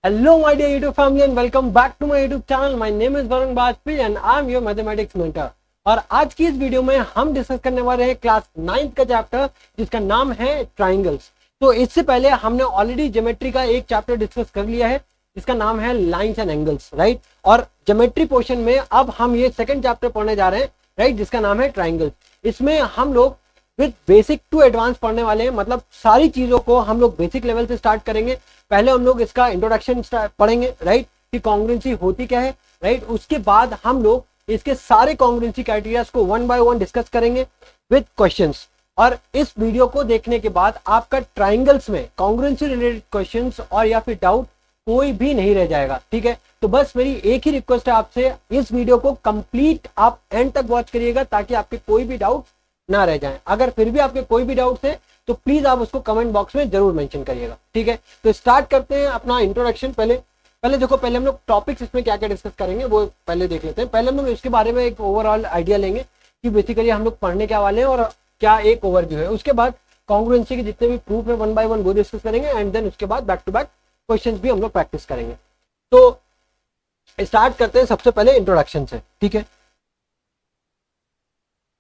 Hello, my dear YouTube family, and welcome back to my YouTube channel. My name is Varun Bajpayee and I am your mathematics mentor. और आज की इस video में हम discuss करने वाले हैं क्लास 9th का चैप्टर जिसका नाम है ट्राइंगल्स। तो इससे पहले हमने ऑलरेडी ज्योमेट्री का एक चैप्टर डिस्कस कर लिया है जिसका नाम है लाइंस एंड एंगल्स, राइट। और ज्योमेट्री पोर्शन में अब हम ये सेकंड चैप्टर पढ़ने जा रहे हैं, राइट, जिसका नाम है ट्राइंगल्स। इसमें हम लोग विद बेसिक टू एडवांस पढ़ने वाले हैं, मतलब सारी चीजों को हम लोग बेसिक लेवल से स्टार्ट करेंगे। पहले हम लोग इसका इंट्रोडक्शन पढ़ेंगे, राइट, कि कॉन्ग्रुएंसी होती क्या है, राइट। उसके बाद हम लोग इसके सारे कॉन्ग्रुएंसी क्राइटेरियाज को वन बाय वन डिस्कस करेंगे विद क्वेश्चंस। और इस वीडियो को देखने के बाद आपका ट्राइंगल्स में कॉन्ग्रुएंसी रिलेटेड क्वेश्चंस और या फिर डाउट कोई भी नहीं रह जाएगा, ठीक है। तो बस मेरी एक ही रिक्वेस्ट है आपसे, इस वीडियो को कंप्लीट आप एंड तक वॉच करिएगा ताकि आपके कोई भी डाउट ना रह जाए। अगर फिर भी आपके कोई भी डाउट्स है तो प्लीज आप उसको कमेंट बॉक्स में जरूर मेंशन करिएगा, ठीक है। तो स्टार्ट करते हैं अपना इंट्रोडक्शन। पहले देखो, पहले हम लोग टॉपिक्स इसमें क्या क्या डिस्कस करेंगे वो पहले देख लेते हैं। पहले हम लोग इसके बारे में एक ओवरऑल आइडिया लेंगे कि बेसिकली हम लोग पढ़ने क्या वाले हैं और क्या एक ओवरव्यू है। उसके बाद कॉन्ग्रुएंसी के जितने भी प्रूफ है वन बाय वन वो डिस्कस करेंगे एंड देन उसके बाद बैक टू बैक क्वेश्चंस भी हम लोग प्रैक्टिस करेंगे। तो स्टार्ट करते हैं सबसे पहले इंट्रोडक्शन से, ठीक है।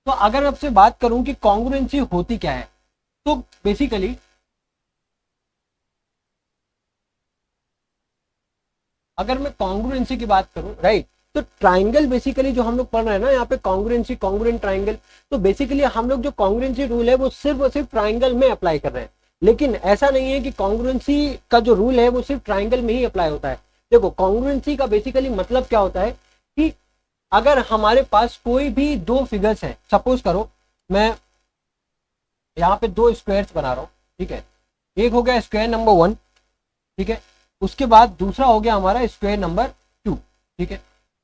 तो अगर मैं आपसे बात करूं कि कॉन्ग्रुएंसी होती क्या है, तो बेसिकली अगर मैं कॉन्ग्रुएंसी की बात करूं, राइट, तो ट्राइंगल बेसिकली जो हम लोग पढ़ रहे हैं ना यहाँ पे कॉन्ग्रुएंसी, कॉन्ग्रुएंट ट्राइंगल, तो बेसिकली हम लोग जो कॉन्ग्रुएंसी रूल है वो सिर्फ और सिर्फ ट्राइंगल में अप्लाई कर रहे हैं। लेकिन ऐसा नहीं है कि कॉन्ग्रुएंसी का जो रूल है वो सिर्फ ट्राइंगल में ही अप्लाई होता है। देखो, कॉन्ग्रुएंसी का बेसिकली मतलब क्या होता है कि अगर हमारे पास कोई भी दो फिगर्स है, सपोज करो मैं यहाँ पे दो स्क्वायर्स बना रहा हूँ, ठीक है। एक हो गया स्क्वायर नंबर 1, ठीक है। उसके बाद दूसरा हो गया हमारा स्क्वायर नंबर 2, ठीक है।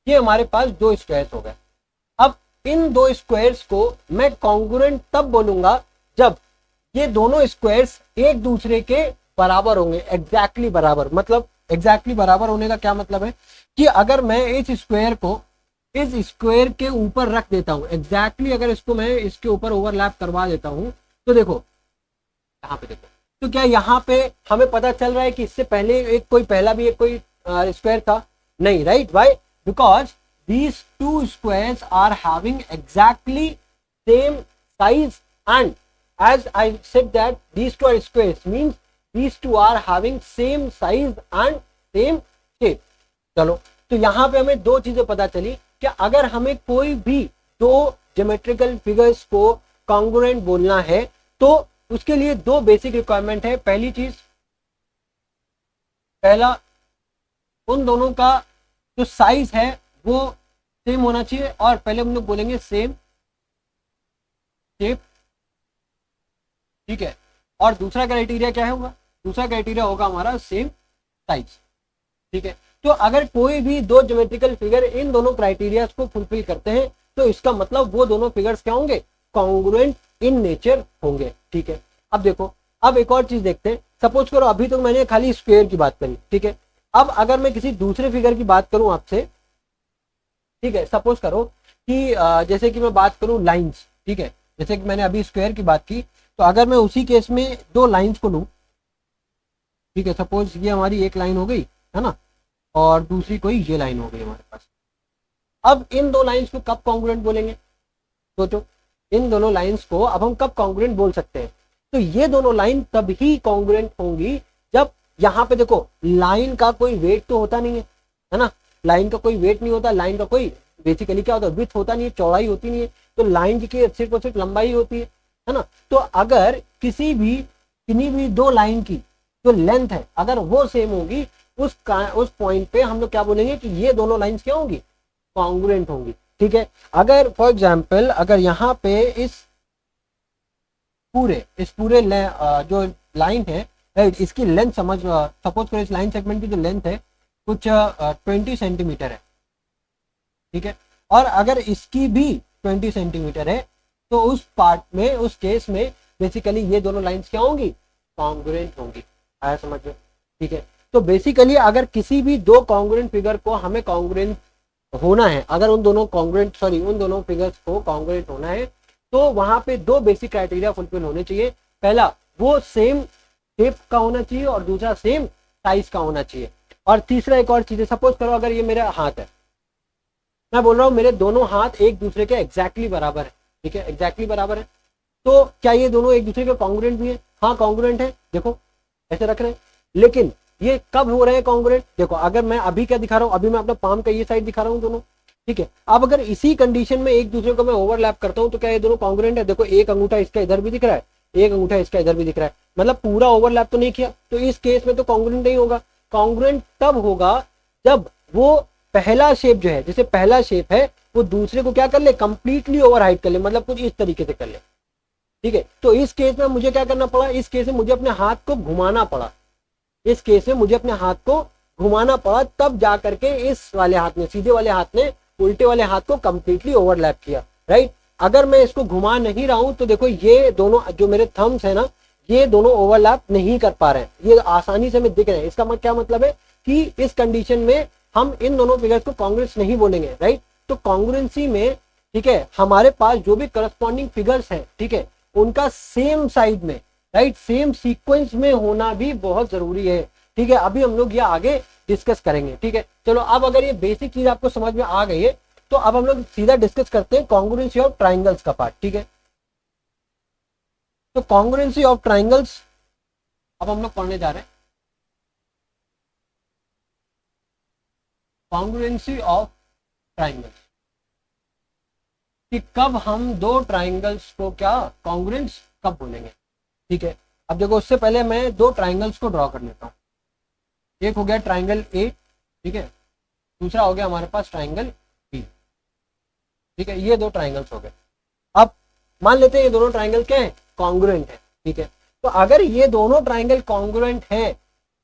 ये हमारे पास दो स्क्वायर्स हो गए। अब इन दो स्क्वायर्स को मैं कॉन्ग्रुएंट तब बोलूंगा जब ये दोनों स्क्वायर्स एक दूसरे के बराबर होंगे, एग्जैक्टली बराबर। मतलब एग्जैक्टली बराबर होने का क्या मतलब है कि अगर मैं इस स्क्वायर को इस स्क्वायर के ऊपर रख देता हूं, एग्जैक्टली अगर इसको मैं इसके ऊपर ओवरलैप करवा देता हूं, तो देखो यहाँ पे देखो, तो क्या यहाँ पे हमें पता चल रहा है कि इससे पहले एक कोई पहला भी एक कोई स्क्वायर था? नहीं, right. Why? Because these two squares are having exactly same size and as I said that these two are squares means these two are having same size and same shape। चलो, तो यहाँ पे हमें दो चीजें पता चली कि अगर हमें कोई भी दो ज्योमेट्रिकल फिगर्स को कॉन्ग्रुएंट बोलना है तो उसके लिए दो बेसिक रिक्वायरमेंट है। पहली चीज, पहला, उन दोनों का जो साइज है वो सेम होना चाहिए और पहले हम लोग बोलेंगे सेम शेप, ठीक है। और दूसरा क्राइटेरिया क्या होगा? दूसरा क्राइटेरिया होगा हमारा सेम साइज, ठीक है। तो अगर कोई भी दो ज्योमेट्रिकल फिगर इन दोनों क्राइटेरियाज को फुलफिल करते हैं तो इसका मतलब वो दोनों फिगर्स क्या होंगे? कॉन्ग्रुएंट इन नेचर होंगे, ठीक है। अब देखो, अब एक और चीज देखते हैं। सपोज करो अभी तो मैंने खाली स्क्वायर की बात करी, ठीक है। अब अगर मैं किसी दूसरे फिगर की बात करूं आपसे, ठीक है, सपोज करो कि जैसे कि मैं बात करूं लाइंस, ठीक है। जैसे कि मैंने अभी स्क्वायर की बात की, तो अगर मैं उसी केस में दो लाइंस को लूं, ठीक है, सपोज ये हमारी एक लाइन हो गई, है ना, और दूसरी कोई ये लाइन हो गई हमारे पास। अब इन दो लाइंस को कब कॉन्ग्रुएंट बोलेंगे? सोचो, इन दोनों लाइंस को अब हम कब कॉन्ग्रुएंट बोल सकते हैं? तो ये दोनों लाइन तब ही कॉन्ग्रुएंट होंगी जब यहाँ पे देखो लाइन का कोई वेट तो होता नहीं है ना। लाइन का कोई वेट नहीं होता, लाइन का कोई बेसिकली क्या होता है? विड्थ होता नहीं है, चौड़ाई होती नहीं है। तो लाइन की सिर्फ और सिर्फ लंबाई होती है ना। तो अगर किसी भी दो लाइन की जो लेंथ है अगर वो सेम होगी, उस पॉइंट पे हम लोग क्या बोलेंगे कि ये दोनों लाइंस क्या होंगी? कॉन्ग्रुएंट होंगी, ठीक है। अगर फॉर एग्जांपल अगर यहाँ पे इस पूरे जो लाइन है, राइट, इसकी लेंथ सपोज करो इस लाइन सेगमेंट की जो लेंथ है कुछ 20 सेंटीमीटर है, ठीक है। और अगर इसकी भी 20 सेंटीमीटर है तो उस पार्ट में, उस केस में बेसिकली ये दोनों लाइंस क्या होंगी? कॉन्ग्रुएंट होंगी। आया समझ में? ठीक है। तो बेसिकली अगर किसी भी दो कॉन्ग्रुएंट फिगर को हमें कॉन्ग्रुएंट होना है, अगर उन दोनों फिगर्स को कॉन्ग्रुएंट होना है तो वहां पे दो बेसिक क्राइटेरिया फुलफिल होने चाहिए। पहला, वो सेम शेप का होना चाहिए और दूसरा सेम साइज का होना चाहिए। और तीसरा एक और चीज है, सपोज करो अगर ये मेरा हाथ है, मैं बोल रहा हूँ मेरे दोनों हाथ एक दूसरे के एग्जैक्टली बराबर है, ठीक है, एग्जैक्टली बराबर है, तो क्या ये दोनों एक दूसरे के कॉन्ग्रुएंट भी है? हाँ कॉन्ग्रुएंट है, देखो ऐसे रख रहे हैं। लेकिन ये कब हो रहे हैं कॉन्ग्रुएंट? देखो अगर मैं अभी क्या दिखा रहा हूँ, अभी मैं अपना पाम का ये साइड दिखा रहा हूँ दोनों, ठीक है। अब अगर इसी कंडीशन में एक दूसरे को मैं ओवरलैप करता हूँ तो क्या ये दोनों कॉन्ग्रुएंट है? देखो एक अंगूठा इसका इधर भी दिख रहा है, एक अंगूठा इसका इधर भी दिख रहा है, मतलब पूरा ओवरलैप तो नहीं किया, तो इस केस में तो कॉन्ग्रुएंट नहीं होगा। कॉन्ग्रुएंट तब होगा जब वो पहला शेप जो है, जैसे पहला शेप है वो दूसरे को क्या कर ले, कंप्लीटली ओवरहाइड कर ले, मतलब कुछ इस तरीके से कर ले, ठीक है। तो इस केस में मुझे क्या करना पड़ा, इस केस में मुझे अपने हाथ को घुमाना पड़ा, इस केस में मुझे अपने हाथ को घुमाना पड़ा, तब जा करके इस वाले हाथ ने, सीधे वाले हाथ ने उल्टे वाले हाथ को कंप्लीटली ओवरलैप किया, राइट। अगर मैं इसको घुमा नहीं रहा हूं तो देखो ये दोनों जो मेरे थम्स है ना, ये दोनों ओवरलैप नहीं कर पा रहे हैं, ये आसानी से हमें दिख रहे हैं। इसका क्या मतलब है कि इस कंडीशन में हम इन दोनों फिगर्स को कॉन्ग्रुएंस नहीं बोलेंगे, राइट। तो कॉन्ग्रुएंसी में, ठीक है, हमारे पास जो भी करस्पॉन्डिंग फिगर्स है, ठीक है, उनका सेम साइड में, राइट, सेम सीक्वेंस में होना भी बहुत जरूरी है, ठीक है। अभी हम लोग ये आगे डिस्कस करेंगे, ठीक है। चलो अब अगर ये बेसिक चीज आपको समझ में आ गई है तो अब हम लोग सीधा डिस्कस करते हैं कॉन्ग्रुएंसी ऑफ ट्राइंगल्स का पार्ट, ठीक है। तो कॉन्ग्रुएंसी ऑफ ट्राइंगल्स अब हम लोग पढ़ने जा रहे हैं। कॉन्ग्रुएंसी ऑफ ट्राइंगल्स, कि कब हम दो ट्राइंगल्स को क्या कॉन्ग्रुएंस कब बोलेंगे, ठीक है। अब देखो उससे पहले मैं दो ट्राइंगल्स को ड्रॉ कर लेता हूं। एक हो गया ट्राइंगल ए, ठीक है, दूसरा हो गया हमारे पास ट्राइंगल बी, ठीक है। ये दो ट्राइंगल्स हो गए। अब मान लेते हैं ये दोनों ट्राइंगल क्या है, कॉन्ग्रुएंट है, ठीक है। तो अगर ये दोनों ट्राइंगल कॉन्ग्रुएंट है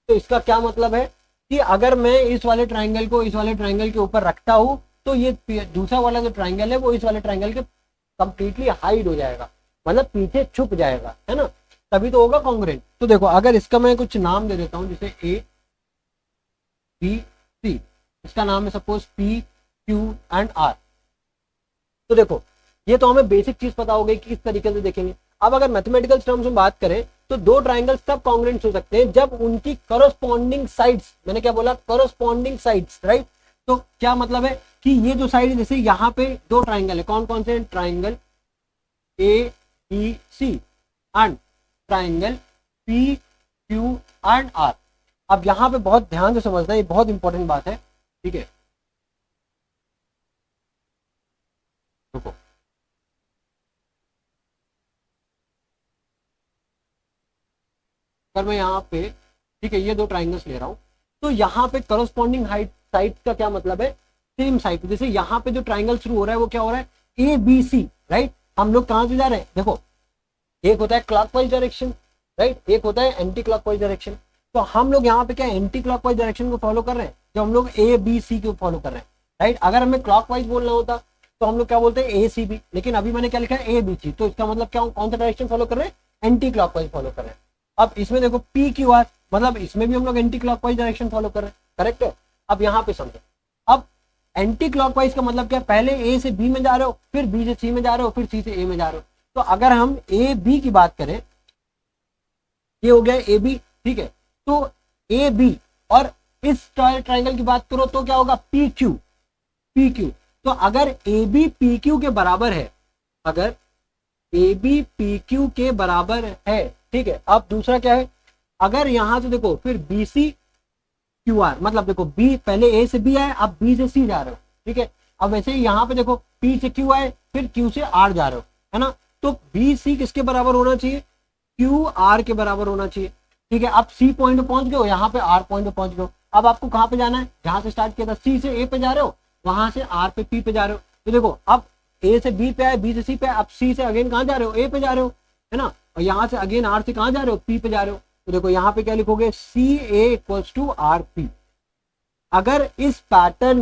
तो इसका क्या मतलब है कि अगर मैं इस वाले ट्राइंगल को इस वाले ट्राइंगल के ऊपर रखता हूं तो ये दूसरा वाला जो ट्राइंगल है वो इस वाले ट्राइंगल के कंप्लीटली हाइड हो जाएगा, मतलब पीछे छुप जाएगा, है ना, तभी तो होगा कॉन्ग्रुएंट। तो देखो अगर इसका मैं कुछ नाम दे देता हूं, जैसे ए बी सी, इसका नाम है suppose P Q and R. तो देखो ये तो हमें बेसिक चीज पता हो गई कि किस तरीके से देखेंगे। अब अगर मैथमेटिकल टर्म्स में बात करें तो दो ट्राइंगल्स तब कॉन्ग्रुएंट हो सकते हैं जब उनकी करस्पॉन्डिंग साइड्स, मैंने क्या बोला, करस्पॉन्डिंग साइड्स, राइट। तो क्या मतलब है कि ये जो साइड, जैसे यहाँ पे दो ट्राइंगल है, कौन कौन से, triangle A B C and triangle P Q and R. अब यहां पे बहुत ध्यान से समझना, ये बहुत इंपॉर्टेंट बात है, ठीक है। रुको, अगर मैं यहाँ पे, ठीक है, ये दो ट्राइंगल्स ले रहा हूं तो यहाँ पे करस्पॉन्डिंग हाइट साइड का क्या मतलब है, सेम साइड। जैसे यहाँ पे जो ट्राइंगल शुरू हो रहा है वो क्या हो रहा है, ए बी सी, राइट। हम लोग कहां से जा रहे हैं, देखो एक होता है क्लॉकवाइज डायरेक्शन, राइट, एक होता है एंटी क्लॉकवाइज डायरेक्शन। तो हम लोग यहाँ पे क्या एंटी क्लॉकवाइज डायरेक्शन को फॉलो कर रहे हैं, जब हम लोग ए बी सी को फॉलो कर रहे हैं, राइट। अगर हमें क्लॉकवाइज बोलना होता तो हम लोग क्या बोलते हैं, ए सी बी, लेकिन अभी मैंने क्या लिखा है, ए बी सी, तो इसका मतलब क्या, कौन सा डायरेक्शन फॉलो कर रहे हैं, एंटी क्लॉकवाइज फॉलो कर रहे हैं। अब इसमें देखो पी क्यू आर, मतलब इसमें भी हम लोग एंटी क्लॉकवाइज डायरेक्शन फॉलो कर रहे हैं, करेक्ट है। अब यहाँ पे समझो, अब एंटी क्लॉकवाइज का मतलब क्या, पहले ए से बी में जा रहे हो, फिर बी से सी में जा रहे हो, फिर सी से ए में जा रहे हो। तो अगर हम ए बी की बात करें, ये हो गया ए बी, ठीक है। तो ए बी और इस ट्राइंगल की बात करो तो क्या होगा, पी क्यू, पी क्यू। तो अगर ए बी पी क्यू के बराबर है, अगर ए बी पी क्यू के बराबर है, ठीक है। अब दूसरा क्या है, अगर यहां से देखो फिर बी सी क्यू आर, मतलब देखो बी, पहले ए से बी आए, अब बी से सी जा रहे हो, ठीक है। अब वैसे ही यहाँ पे देखो पी से क्यू आए, फिर क्यू से आर जा रहे हो, है ना। तो बी सी किसके बराबर होना चाहिए, क्यू आर के बराबर होना चाहिए, ठीक है। अब सी पॉइंट पे पहुंच गए हो, यहाँ पे आर पॉइंट पे पहुंच गए हो। अब आपको कहाँ पे जाना है, जहां से स्टार्ट किया था, सी से ए पे जा रहे हो, वहां से आर पे पी पे जा रहे हो। तो देखो अब ए से बी पे आए, बी से सी पे, अब सी से अगेन कहाँ जा रहे हो, ए पे जा रहे हो, है ना। और यहाँ से अगेन आर से कहाँ जा रहे हो, पी पे जा रहे हो। तो देखो यहाँ पे क्या लिखोगे, सी ए इक्वल्स टू आर पी। अगर इस पैटर्न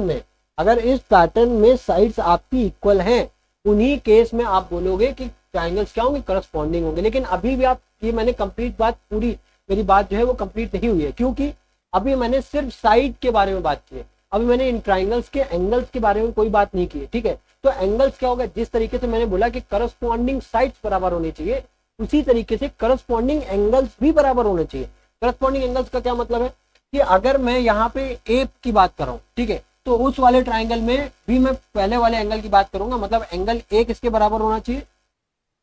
में साइड्स आपकी इक्वल हैं, उन्हीं केस में आप बोलोगे कि ट्राइंगल्स क्या होंगे, करस्पॉन्डिंग होंगे। लेकिन अभी भी आप, ये मैंने कंप्लीट बात, पूरी मेरी बात जो है वो कंप्लीट नहीं हुई है, क्योंकि अभी मैंने सिर्फ साइड के बारे में बात की है। अभी मैंने इन ट्राइंगल्स के एंगल्स के बारे में कोई बात नहीं की है, ठीक है। तो एंगल्स क्या होगा, जिस तरीके से मैंने बोला कि करस्पॉन्डिंग साइड्स बराबर होनी चाहिए, उसी तरीके से करस्पॉन्डिंग एंगल्स भी बराबर होने चाहिए। करस्पॉन्डिंग एंगल्स का क्या मतलब है, कि अगर मैं यहाँ पे ए की बात कर रहा हूँ, ठीक है, तो उस वाले ट्राइंगल में भी मैं पहले वाले एंगल की बात करूंगा, मतलब एंगल ए किसके बराबर होना चाहिए,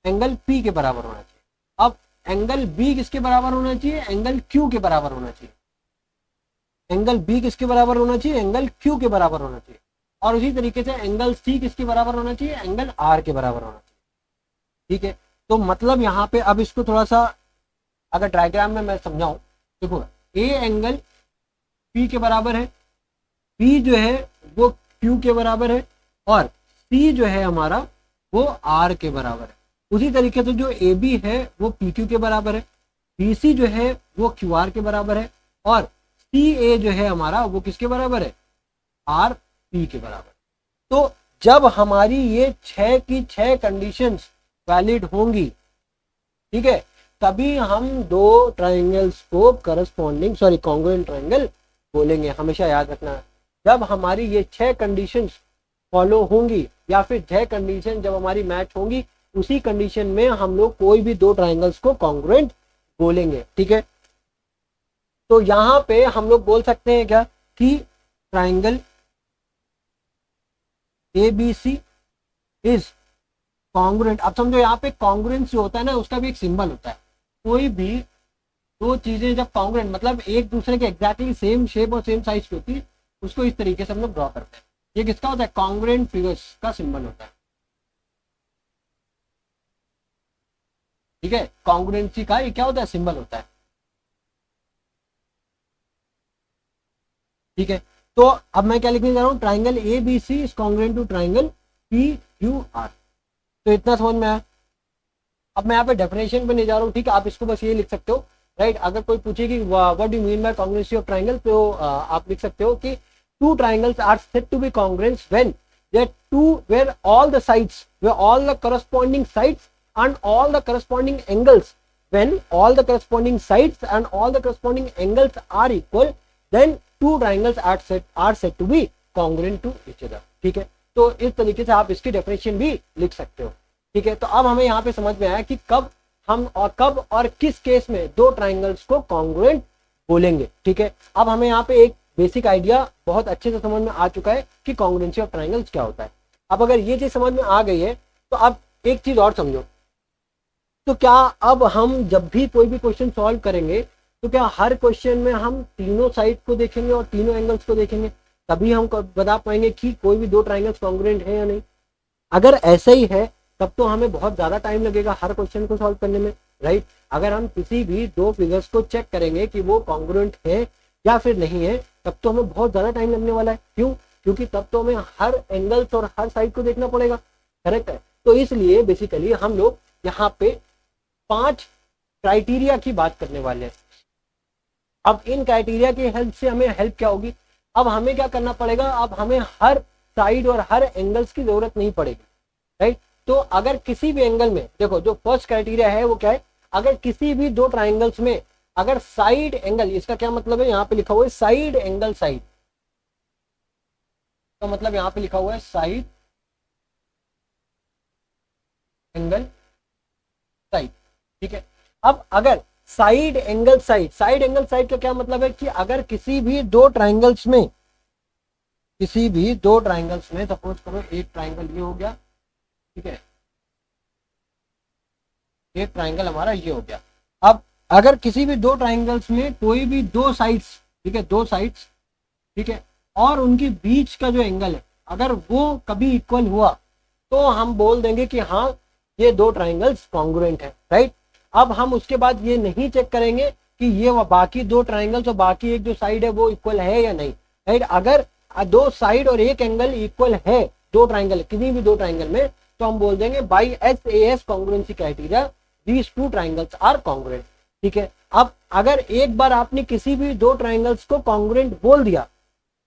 एंगल पी के बराबर होना चाहिए। अब एंगल बी किसके बराबर होना चाहिए, एंगल क्यू के बराबर होना चाहिए। एंगल बी किसके बराबर होना चाहिए, एंगल क्यू के बराबर होना चाहिए। और उसी तरीके से एंगल सी किसके बराबर होना चाहिए, एंगल आर के बराबर होना चाहिए। ठीक है, तो मतलब यहाँ पे अब इसको थोड़ा सा अगर डायग्राम में मैं समझाऊं, देखो ए एंगल पी के बराबर है, पी जो है वो क्यू के बराबर है, और सी जो है हमारा वो आर के बराबर है। उसी तरीके से जो ए बी है वो पी क्यू के बराबर है, बी सी जो है वो क्यू आर के बराबर है, और सी ए जो है हमारा वो किसके बराबर है, आर पी के बराबर। तो जब हमारी ये 6 की 6 कंडीशंस वैलिड होंगी, ठीक है, तभी हम दो ट्राइंगल्स को करस्पॉन्डिंग कॉन्ग्रुएंट ट्राइंगल बोलेंगे। हमेशा याद रखना, जब हमारी ये 6 कंडीशंस फॉलो होंगी या फिर 6 कंडीशन जब हमारी मैच होंगी, उसी कंडीशन में हम लोग कोई भी दो ट्राइंगल्स को कॉन्ग्रुएंट बोलेंगे। ठीक है, तो यहां पे हम लोग बोल सकते हैं क्या कि triangle A B C is congruent. अब समझो यहाँ पे कॉन्ग्रुएंस जो होता है ना, उसका भी एक सिंबल होता है। कोई भी दो चीजें जब कॉन्ग्रुएंट मतलब एक दूसरे के एग्जैक्टली सेम शेप और सेम साइज की होती है, उसको इस तरीके से हम लोग ड्रॉ करते हैं। ये किसका होता है, कॉन्ग्रुएंट फिगर्स का सिंबल होता है। ठीक है, कॉन्ग्रुएंसी का ये क्या होता है, सिंबल होता है। ठीक है, तो अब मैं क्या लिखने जा रहा हूँ, triangle A B C is congruent to triangle P Q R. तो इतना समझ में आया। अब मैं यहाँ पे डेफिनेशन पे नहीं जा रहा हूँ, ठीक है, आप इसको बस ये लिख सकते हो, राइट। अगर कोई पूछे कि what do mean by congruency of triangle, तो आप लिख सकते हो कि two triangles are said to be congruent when there two were all the sides were all the corresponding sides and all the corresponding angles when all the corresponding sides and all the corresponding angles are equal, then two triangles are said to be congruent to each other। ठीक है, तो इस तरीके से आप इसकी definition भी लिख सकते हो। ठीक है, तो अब हमें यहाँ पे समझ में आया कि कब और किस केस में दो ट्राइंगल्स को कॉन्ग्रुएंट बोलेंगे। ठीक है, अब हमें यहाँ पे एक बेसिक आइडिया बहुत अच्छे से समझ में आ चुका है कि कॉन्ग्रुएंसी ऑफ ट्राइंगल्स क्या होता है। अब अगर ये चीज समझ में आ गई है, तो अब एक चीज और समझो, तो क्या अब हम जब भी कोई भी क्वेश्चन सॉल्व करेंगे, तो क्या हर क्वेश्चन में हम तीनों साइड को देखेंगे और तीनों एंगल्स को देखेंगे, तभी हम बता पाएंगे कि कोई भी दो ट्राइंगल्स कॉन्ग्रुएंट है या नहीं। अगर ऐसा ही है तब तो हमें बहुत ज़्यादा टाइम लगेगा हर क्वेश्चन को सॉल्व करने में, राइट। अगर हम किसी भी दो फिगर्स को चेक करेंगे कि वो कॉन्ग्रुएंट है या फिर नहीं है, तब तो हमें बहुत ज़्यादा टाइम लगने वाला है। क्यों? क्योंकि तब तो हमें हर एंगल्स और हर साइड को देखना पड़ेगा, करेक्ट है। तो इसलिए बेसिकली हम लोग यहाँ पे 5 क्राइटेरिया की बात करने वाले हैं। अब इन क्राइटेरिया की हेल्प से हमें हेल्प क्या होगी, अब हमें क्या करना पड़ेगा, अब हमें हर साइड और हर एंगल्स की जरूरत नहीं पड़ेगी, राइट। तो अगर किसी भी एंगल में, देखो जो फर्स्ट क्राइटेरिया है वो क्या है, अगर किसी भी दो ट्राइंगल्स में अगर साइड एंगल, इसका क्या मतलब है, यहाँ पे लिखा हुआ है साइड एंगल साइड, तो मतलब यहाँ पे लिखा हुआ है साइड एंगल साइड। ठीक है, अब अगर साइड एंगल साइड का क्या मतलब है कि अगर किसी भी दो ट्राइंगल्स में सपोज करो एक ट्राइंगल ये हो गया, ठीक है, एक ट्राइंगल हमारा ये हो गया। अब अगर किसी भी दो ट्राइंगल्स में कोई भी दो साइड्स, ठीक है, दो साइड्स, ठीक है, और उनके बीच का जो एंगल है अगर वो कभी इक्वल हुआ, तो हम बोल देंगे कि हाँ ये दो ट्राइंगल्स कॉन्ग्रुएंट है, राइट। अब हम उसके बाद ये नहीं चेक करेंगे कि ये बाकी दो ट्राइंगल्स और बाकी एक जो साइड है वो इक्वल है या नहीं, राइट। अगर दो साइड और एक एंगल इक्वल है दो ट्राइंगल, किसी भी दो ट्राइंगल में, तो हम बोल देंगे by SAS congruency criteria these two triangles are congruent. ठीक है, अब अगर एक बार आपने किसी भी दो ट्राइंगल्स को कॉन्ग्रुएंट बोल दिया,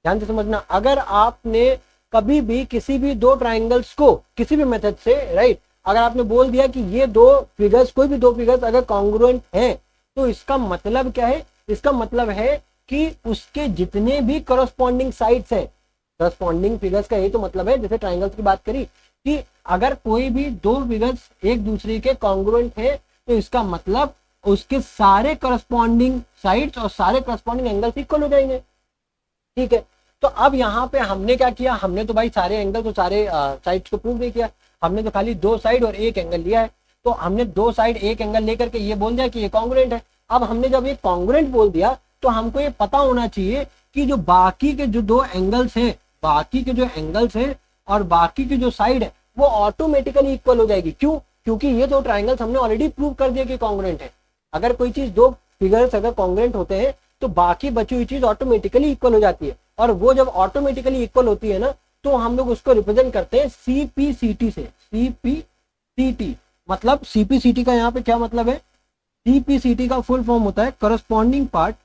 ध्यान से समझना, अगर आपने कभी भी किसी भी दो ट्राइंगल्स को किसी भी मेथड से, राइट, अगर आपने बोल दिया कि ये दो फिगर्स, कोई भी दो फिगर्स अगर कॉन्ग्रुएंट हैं, तो इसका मतलब क्या है, इसका मतलब है कि उसके जितने भी करस्पॉन्डिंग साइड्स हैं, करस्पॉन्डिंग फिगर्स का ये तो मतलब है, जैसे ट्राइंगल्स की बात करी कि अगर कोई भी दो फिगर्स एक दूसरे के कॉन्ग्रुएंट है, तो इसका मतलब उसके सारे करस्पॉन्डिंग साइड्स और सारे करस्पॉन्डिंग एंगल्स इक्वल हो जाएंगे। ठीक है, तो अब यहाँ पे हमने क्या किया, हमने तो भाई सारे एंगल तो सारे साइड्स को प्रूव नहीं किया, हमने तो खाली दो साइड और एक एंगल लिया है। तो हमने दो साइड एक एंगल लेकर के ये बोल दिया कि ये कॉन्ग्रुएंट है। अब हमने जब ये कॉन्ग्रुएंट बोल दिया तो हमको ये पता होना चाहिए कि जो बाकी के जो दो एंगल्स हैं, बाकी के जो एंगल्स हैं और बाकी की जो साइड है वो ऑटोमेटिकली इक्वल हो जाएगी। क्यों? क्योंकि ये दो ट्राइंगल्स हमने ऑलरेडी प्रूव कर दिया कि कॉन्ग्रुएंट है। अगर कोई चीज दो फिगर्स अगर कॉन्ग्रुएंट होते हैं तो बाकी बची हुई चीज ऑटोमेटिकली इक्वल हो जाती है, और वो जब ऑटोमेटिकली इक्वल होती है ना तो हम लोग उसको रिप्रेजेंट करते हैं सीपीसीटी से। सीपीसीटी मतलब सीपीसीटी का यहाँ पे क्या मतलब है? सीपीसीटी का फुल फॉर्म होता है corresponding part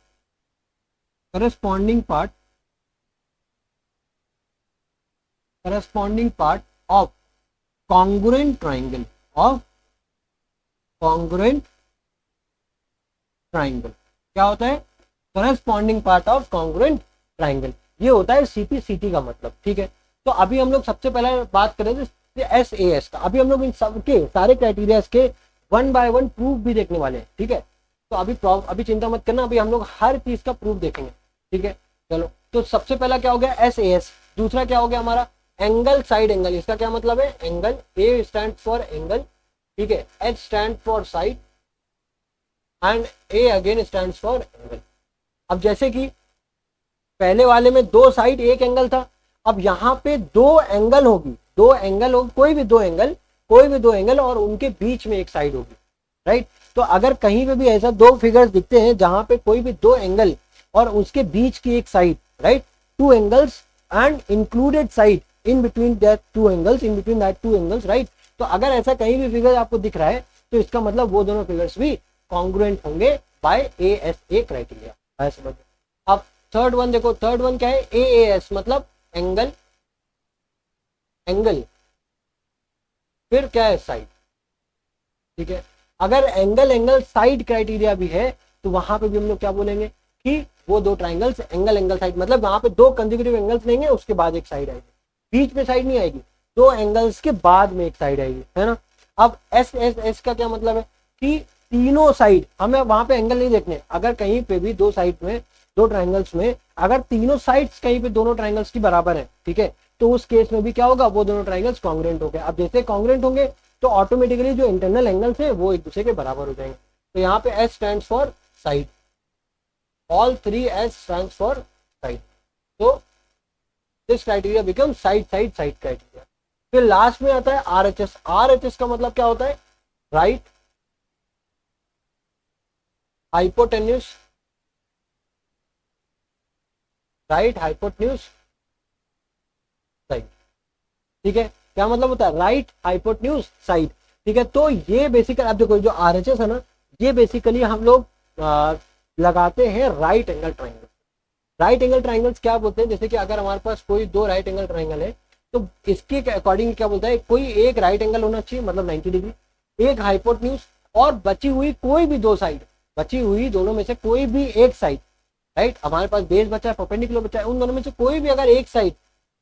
of congruent triangle क्या होता है? Corresponding part of congruent triangle, ये होता है सीपीसीटी का मतलब। ठीक है, तो अभी हम लोग सबसे पहले बात करें एसएएस का। अभी हम लोग इन सबके सारे क्राइटेरिया के वन बाय वन प्रूफ भी देखने वाले हैं। ठीक है, तो अभी चिंता मत करना, अभी हम लोग हर चीज का प्रूफ देखेंगे। ठीक है, चलो, तो सबसे पहला क्या हो गया? एसएएस। दूसरा क्या हो गया हमारा? Angle side angle. इसका क्या मतलब है? Angle, A stand for angle, ठीक है, H stand for side and A again stand for angle. अब जैसे कि पहले वाले में दो साइड एक एंगल था, अब यहाँ पे दो एंगल होगी, दो एंगल होगी, कोई भी दो एंगल और उनके बीच में एक साइड होगी। राइट, तो अगर कहीं पे भी ऐसा दो फिगर्स दिखते हैं जहां पे कोई भी दो एंगल और उसके बीच की एक side, right, two angles and included side in between that two angles, right, तो अगर ऐसा कहीं भी फिगर आपको दिख रहा है तो इसका मतलब वो दोनों फिगर्स भी कॉन्ग्रुएंट होंगे बाय एएसए क्राइटेरिया। समझ। अब थर्ड वन देखो, थर्ड वन क्या है? एएस मतलब एंगल, फिर क्या है? साइड। ठीक है, अगर एंगल साइड क्राइटेरिया भी है तो वहां पे भी हम लोग क्या बोलेंगे कि वो दो ट्राइंगल्स एंगल साइड, मतलब वहां पे दो कंसेक्यूटिव एंगल्स लेंगे, उसके बाद एक साइड आएगी, बीच में साइड नहीं आएगी, दो एंगल्स के बाद में एक साइड आएगी, है ना। अब एस का क्या मतलब है कि तीनों साइड, हमें वहां पे एंगल नहीं देखने, अगर कहीं पे भी दो साइड में, दो ट्राइंगल्स में अगर तीनों साइड्स कहीं पे दोनों ट्राइंगल्स की बराबर है, ठीक है, तो उस केस में भी क्या होगा? वो दोनों ट्राइंगल्स कॉन्ग्रुएंट हो गए। अब जैसे कॉन्ग्रुएंट होंगे तो ऑटोमेटिकली जो इंटरनल एंगल्स है वो एक दूसरे के बराबर हो जाएंगे। तो यहाँ पे S stands for side, all three S stands for side, तो this criteria become side criteria. फिर लास्ट में आता है आरएचएस। आरएचएस का मतलब क्या होता है? Right hypotenuse side. ठीक है, क्या मतलब होता है? Right hypotenuse side. ठीक है, तो ये बेसिकली आप देखो जो आरएचएस है ना, ये बेसिकली हम लोग लगाते हैं right angle triangle. Right angle triangles क्या बोलते हैं? जैसे कि अगर हमारे पास कोई दो राइट एंगल ट्राइंगल है तो इसके अकॉर्डिंग क्या बोलता है? कोई एक राइट एंगल होना चाहिए, मतलब 90 डिग्री, एक हाइपोटेन्यूज, और बची हुई कोई भी दो साइड, बची हुई दोनों में से कोई भी एक साइड, राइट, हमारे पास बेस बचा है, परपेंडिकुलर बचा है, उन दोनों में से कोई भी अगर एक साइड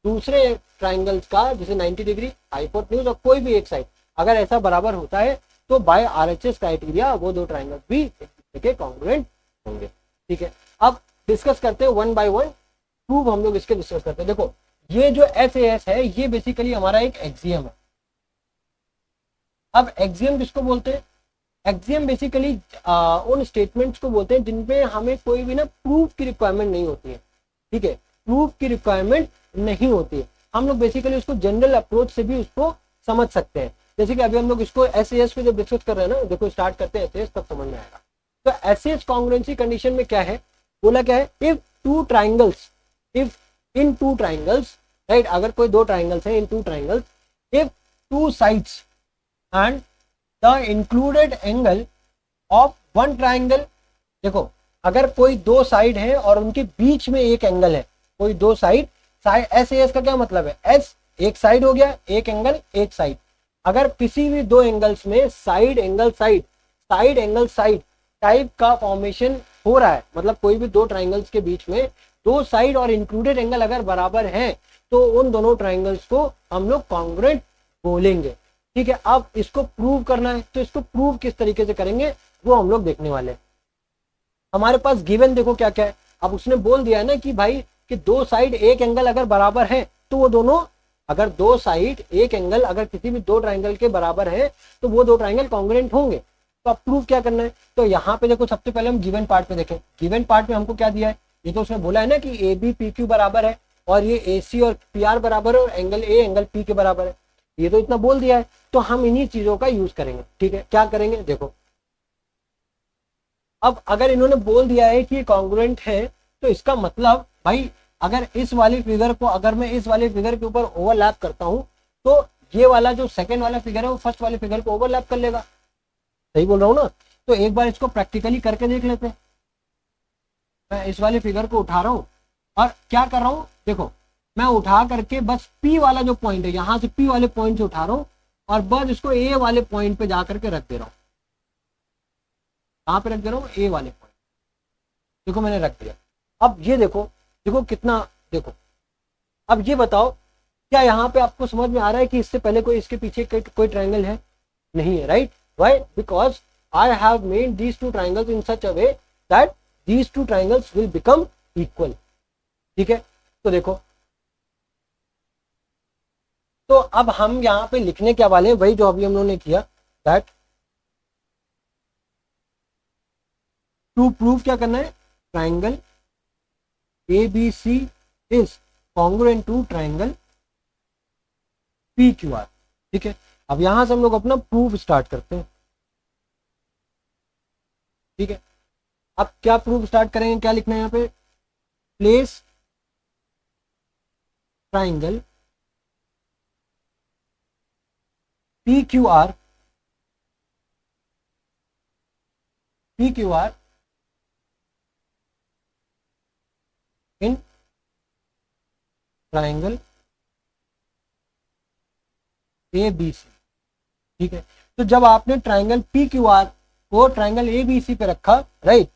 दूसरे ट्राइंगल्स का, जैसे 90 डिग्री, हाइपोटेन्यूज और कोई भी एक साइड अगर ऐसा बराबर होता है तो बाय आरएचएस क्राइटेरिया वो दो ट्राइंगल भी एक दूसरे के कॉन्ग्रुएंट होंगे। ठीक है, अब डिस्कस करते हैं वन बाय वन प्रूफ, हम लोग इसके डिस्कस करते हैं। देखो ये जो एसएएस है ये बेसिकली हमारा एक एक्सियम है। अब एक्सियम किसको बोलते हैं? एक्सियम बेसिकली उन स्टेटमेंट्स को बोलते हैं जिनपे हमें कोई भी ना प्रूफ की रिक्वायरमेंट नहीं होती है। ठीक है, प्रूफ की रिक्वायरमेंट नहीं होती है, हम लोग बेसिकली उसको जनरल अप्रोच से भी उसको समझ सकते हैं। जैसे कि अभी हम लोग इसको एसएएस पे जब डिस्कस कर रहे हैं ना, देखो स्टार्ट करते हैं एसएएस, तब समझ में आएगा। तो एसएएस कॉन्ग्रुएंसी कंडीशन में क्या है? बोला क्या है? If in two triangles, right, अगर कोई दो ट्राइंगल्स है, in two triangles, if two sides and the included angle of one triangle, देखो अगर कोई दो साइड है और उनके बीच में एक एंगल है, कोई दो साइड, एस का क्या मतलब है? एस एक साइड हो गया, एक एंगल एक साइड, अगर किसी भी दो एंगल्स में साइड एंगल साइड टाइप का फॉर्मेशन हो रहा है, मतलब कोई भी दो ट्राइंगल्स के बीच में दो साइड और इंक्लूडेड एंगल अगर बराबर हैं तो उन दोनों ट्राइंगल्स को हम लोग कॉन्ग्रुएंट बोलेंगे। ठीक है, अब इसको प्रूव करना है तो इसको प्रूव किस तरीके से करेंगे वो हम लोग देखने वाले हैं। हमारे पास गिवन देखो क्या क्या है। अब उसने बोल दिया है ना कि भाई कि दो साइड एक एंगल अगर बराबर है तो वो दोनों, अगर दो साइड एक एंगल अगर किसी भी दो ट्राइंगल के बराबर है तो वो दो ट्राइंगल कॉन्ग्रुएंट होंगे। तो अब प्रूफ क्या करना है, तो यहाँ पे देखो सबसे पहले हम गिवन पार्ट पे देखें। गिवन पार्ट में हमको क्या दिया है, ये तो उसने बोला है ना कि ए बी पी क्यू बराबर है और ये ए सी और पी आर बराबर है और एंगल ए एंगल पी के बराबर है, ये तो इतना बोल दिया है। तो हम इन्हीं चीजों का यूज करेंगे। ठीक है, क्या करेंगे देखो, अब अगर इन्होंने बोल दिया है कि कॉन्ग्रुएंट है तो इसका मतलब भाई अगर इस वाली फिगर को अगर मैं इस वाले फिगर के ऊपर ओवरलैप करता हूं तो ये वाला जो सेकंड वाला फिगर है वो फर्स्ट वाले फिगर को ओवरलैप कर लेगा। सही बोल रहा हूं ना? तो एक बार इसको प्रैक्टिकली करके देख लेते हैं। मैं इस वाले फिगर को उठा रहा हूं और क्या कर रहा हूं देखो, मैं उठा करके बस पी वाला जो पॉइंट है यहां से पी वाले पॉइंट से उठा रहा हूं और बस इसको ए वाले पॉइंट पे जा करके रख दे रहा हूं। कहां पे रख दे रहा हूं? ए वाले पॉइंट। देखो मैंने रख दिया। अब ये देखो, देखो कितना, देखो अब ये बताओ क्या यहाँ पे आपको समझ में आ रहा है कि इससे पहले कोई इसके पीछे कोई ट्राइंगल है? नहीं है, right? Why? Because I have made these two triangles in such a way that these two triangles will become equal. ठीक है, तो देखो, तो अब हम यहाँ पे लिखने क्या वाले हैं वही जो अभी हम लोगों ने किया, दैट टू प्रूव क्या करना है, triangle A B C is congruent to triangle P Q R. ठीक है, अब यहां से हम लोग अपना प्रूफ स्टार्ट करते हैं। ठीक है, अब क्या प्रूफ स्टार्ट करेंगे, क्या लिखना है यहाँ पे, place triangle P Q R, P Q R in triangle A B C. ठीक है, तो जब आपने ट्राइंगल पी क्यू आर को ट्राइंगल ए बी सी पे रखा, right,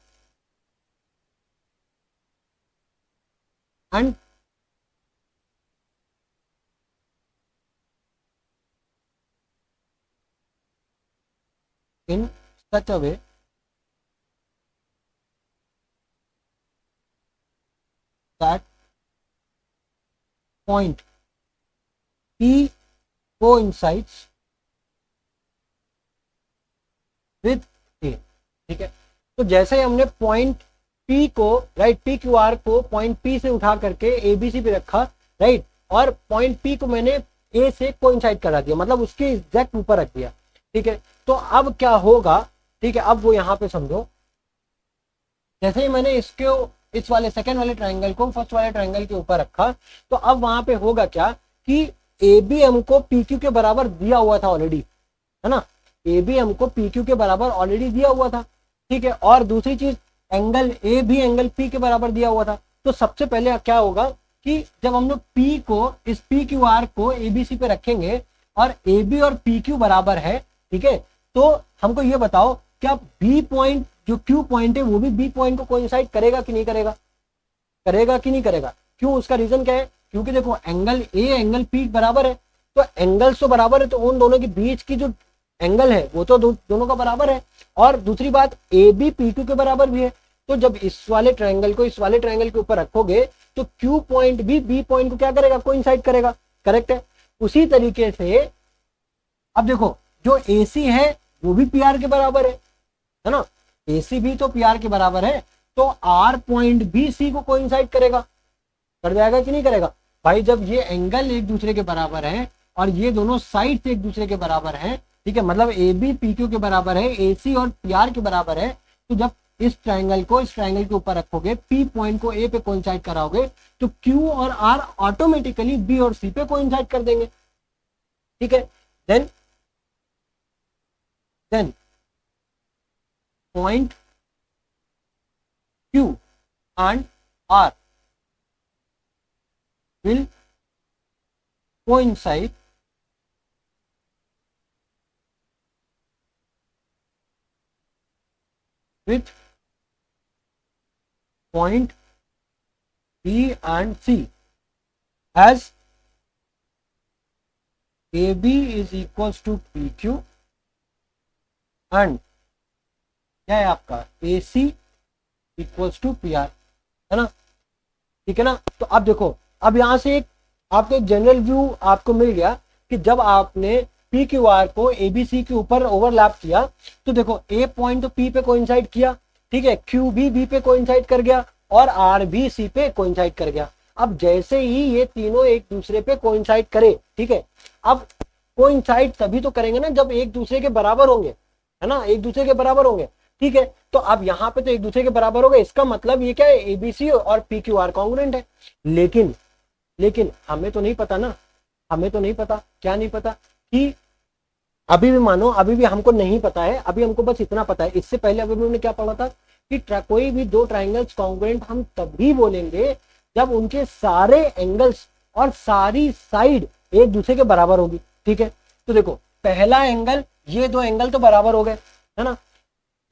and in such a way that point P coincides with A। ठीक है, तो जैसे ही हमने पॉइंट P को, राइट, पी क्यू आर को पॉइंट P से उठा करके ए बी सी पे रखा, राइट, और पॉइंट P को मैंने A से कोइंसाइड करा दिया, मतलब उसके एग्जैक्ट ऊपर रख दिया। ठीक है, तो अब क्या होगा, ठीक है, अब वो यहाँ पे समझो, जैसे ही मैंने इसको इस वाले सेकेंड वाले ट्राइंगल को फर्स्ट वाले ट्राइंगल के ऊपर रखा तो अब वहां पे होगा क्या कि ए बी हमको पी क्यू के बराबर दिया हुआ था ऑलरेडी, है ना, ए बी हमको पी क्यू के बराबर ऑलरेडी दिया हुआ था। ठीक है, और दूसरी चीज एंगल ए भी एंगल पी के बराबर दिया हुआ था। तो सबसे पहले क्या होगा कि जब हम लोग पी को, इस पी क्यू आर को ए बी सी पे रखेंगे और ए बी और पी क्यू बराबर है, ठीक है, तो हमको ये बताओ क्या बी पॉइंट जो क्यू पॉइंट है वो भी बी पॉइंट को कोइंसाइड करेगा कि नहीं करेगा? करेगा कि नहीं करेगा? क्यों? उसका रीजन क्या है? क्योंकि देखो एंगल ए एंगल पी बराबर है, तो एंगल्स तो बराबर है, तो उन दोनों के बीच की जो एंगल है वो तो दोनों का बराबर है। और दूसरी बात ए बी पी टू के बराबर भी है, तो जब इस वाले ट्रायंगल को इस वाले ट्रायंगल के ऊपर रखोगे तो क्यू पॉइंट भी बी पॉइंट को क्या करेगा? कोइंसाइड करेगा। करेक्ट है। उसी तरीके से अब देखो जो ए सी है वो भी पी आर के बराबर है ना, ए सी भी तो पी आर के बराबर है, तो आर पॉइंट भी सी को कोइंसाइड करेगा। कर जाएगा कि नहीं करेगा? भाई जब ये एंगल एक दूसरे के बराबर है और ये दोनों साइड से एक दूसरे के बराबर है, ठीक है, मतलब ए बी पी क्यू के बराबर है, ए सी और पी आर के बराबर है, तो जब इस ट्रायंगल को इस ट्रायंगल के ऊपर रखोगे, पी पॉइंट को ए पे कोइंसाइड कराओगे, तो क्यू और आर ऑटोमेटिकली बी और सी पे कोइंसाइड कर देंगे। ठीक है, then point Q and R will coincide with point B and C as AB is equals to PQ and AC is equals to AC। ठीक है, तो जैसे ही हमने पॉइंट P को इस वाले ट्रायंगल के ऊपर रखा, राइट, और पॉइंट Q को मैंने ए बी सी पे रखा, तो अब वहां पे होगा क्या कि जब हम लोग पी को इस वाले ट्रायंगल के ऊपर रखेंगे और ए बी और पी क्यू बराबर है, ठीक है, तो अब इस ट्रायंगल को इस वाले ट्रायंगल के ऊपर रखोगे तो क्यू और आर ऑटोमेटिकली बी और सी पे कोइंसाइड कर देंगे। ठीक है, देन क्या है आपका ए सी इक्वल्स टू पी आर, है ना, ठीक है ना। तो अब देखो, अब यहाँ से एक आपको एक जनरल व्यू आपको मिल गया कि जब आपने पी क्यू आर को ए बी सी के ऊपर ओवरलैप किया तो देखो ए पॉइंट तो पी पे कोइंसाइड किया, ठीक है, क्यू भी बी पे कोइंसाइड कर गया और आर भी सी पे कोइंसाइड कर गया। अब जैसे ही ये तीनों एक दूसरे पे कोइंसाइड करे, ठीक है, अब कोइंसाइड तभी तो करेंगे ना जब एक दूसरे के बराबर होंगे, है ना, एक दूसरे के बराबर होंगे, ठीक है। तो अब यहाँ पे तो एक दूसरे के बराबर हो गए, इसका मतलब ये क्या है, एबीसी और पी क्यू आर कॉन्ग्रुएंट है। लेकिन लेकिन हमें तो नहीं पता ना, हमें तो नहीं पता, क्या नहीं पता कि अभी भी मानो अभी भी हमको नहीं पता है, अभी हमको बस इतना पता है। इससे पहले अभी हमने क्या पढ़ा था कि कोई भी दो ट्राइंगल्स कॉन्ग्रुएंट हम तभी बोलेंगे जब उनके सारे एंगल्स और सारी साइड एक दूसरे के बराबर होगी, ठीक है। तो देखो पहला एंगल, ये दो एंगल तो बराबर हो गए, है ना,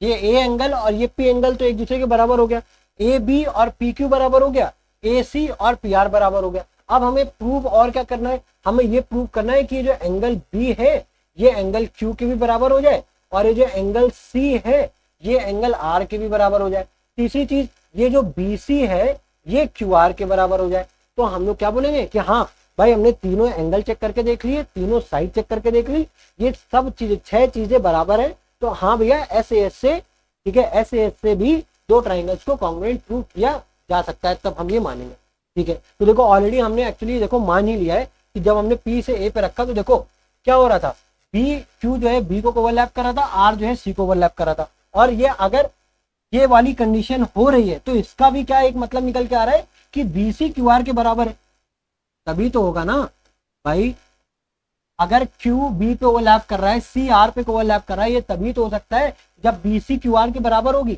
ये ए एंगल और ये पी एंगल तो एक दूसरे के बराबर हो गया, ए बी और पी क्यू बराबर हो गया, ए सी और पी आर बराबर हो गया। अब हमें प्रूव और क्या करना है, हमें ये प्रूव करना है कि जो एंगल बी है ये एंगल क्यू के भी बराबर हो जाए और ये जो एंगल सी है ये एंगल आर के भी बराबर हो जाए। तीसरी चीज, ये जो बी सी है ये क्यू आर के बराबर हो जाए। तो हम लोग क्या बोलेंगे कि हाँ भाई हमने तीनों एंगल चेक करके देख लिए, तीनों साइड चेक करके देख ली, ये सब चीजें 6 चीजें बराबर है, तो हाँ भैया एस से, ठीक है, एस से भी दो ट्राइंगल्स को कॉन्ग्रुएंट प्रूव किया जा सकता है, तब हम ये मानेंगे, ठीक है। तो देखो ऑलरेडी हमने एक्चुअली देखो मान ही लिया है कि जब हमने पी से ए पे रखा तो देखो क्या हो रहा था, बी क्यू जो है बी को ओवरलैप कर रहा था, आर जो है सी को ओवरलैप कर रहा था। और ये अगर ये वाली कंडीशन हो रही है तो इसका भी क्या एक मतलब निकल के आ रहा है कि बी सी क्यू आर के बराबर है, तभी तो होगा ना भाई। अगर क्यू बी पे ओवरलैप कर रहा है, सी आर पे ओवरलैप कर रहा है, ये तभी तो हो सकता है जब बी सी क्यू आर के बराबर होगी,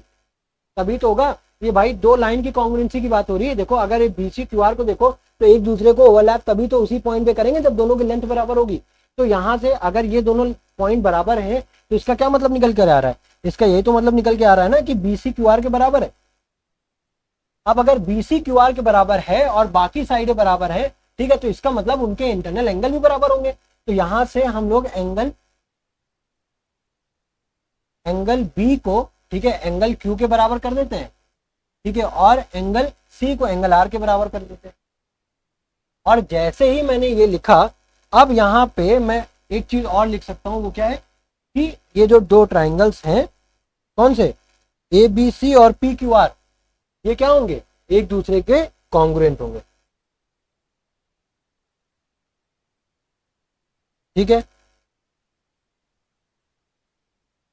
तभी तो होगा। ये भाई दो लाइन की कॉन्ग्रुएंसी की बात हो रही है। देखो अगर ये बी सी क्यू आर को देखो तो एक दूसरे को ओवरलैप तभी तो उसी पॉइंट पे करेंगे जब दोनों की लेंथ बराबर होगी। तो यहाँ से अगर ये दोनों पॉइंट बराबर हैं तो इसका क्या मतलब निकल कर आ रहा है, इसका यही तो मतलब निकल के आ रहा है ना कि बी सी क्यू आर के बराबर है। अब अगर बी सी क्यू आर के बराबर है और बाकी साइडें बराबर है, ठीक है, तो इसका मतलब उनके इंटरनल एंगल भी बराबर होंगे। तो यहां से हम लोग एंगल बी को, ठीक है, एंगल क्यू के बराबर कर देते हैं, ठीक है, और एंगल सी को एंगल आर के बराबर कर देते हैं। और जैसे ही मैंने ये लिखा, अब यहाँ पे मैं एक चीज और लिख सकता हूँ, वो क्या है कि ये जो दो ट्राइंगल्स हैं, कौन से, ए बी सी और पी क्यू आर, ये क्या होंगे, एक दूसरे के कॉन्ग्रुएंट होंगे, ठीक है।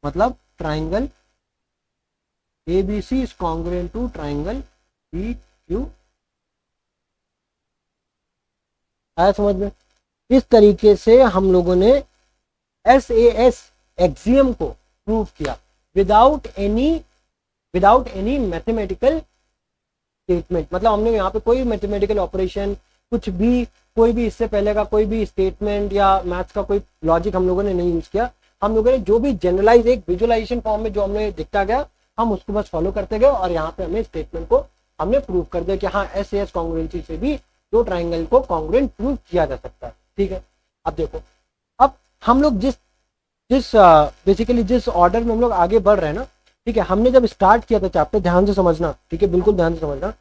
मतलब triangle A B C is congruent to triangle P Q, आया समझ में। इस तरीके से हम लोगों ने एस ए एस एक्सियम को प्रूव किया विदाउट एनी मैथमेटिकल स्टेटमेंट। मतलब हमने यहाँ पे कोई मैथमेटिकल ऑपरेशन कुछ भी, कोई भी इससे पहले का कोई भी स्टेटमेंट या मैथ्स का कोई लॉजिक हम लोगों ने नहीं यूज किया। हम लोगों ने जो भी जनरलाइज एक विजुअलाइजेशन फॉर्म में जो हमने दिखता गया हम उसको बस फॉलो करते गए और यहाँ पे हमें स्टेटमेंट को हमने प्रूव कर दिया कि हाँ एस ए एस कॉन्ग्रुएंसी से भी दो ट्राइंगल को कॉन्ग्रुएंट प्रूव किया जा सकता है, ठीक है। अब देखो, अब हम लोग जिस जिस बेसिकली जिस ऑर्डर में हम लोग आगे बढ़ रहे हैं ना, ठीक है, हमने जब स्टार्ट किया था चैप्टर, ध्यान से समझना, ठीक है, बिल्कुल ध्यान से समझना।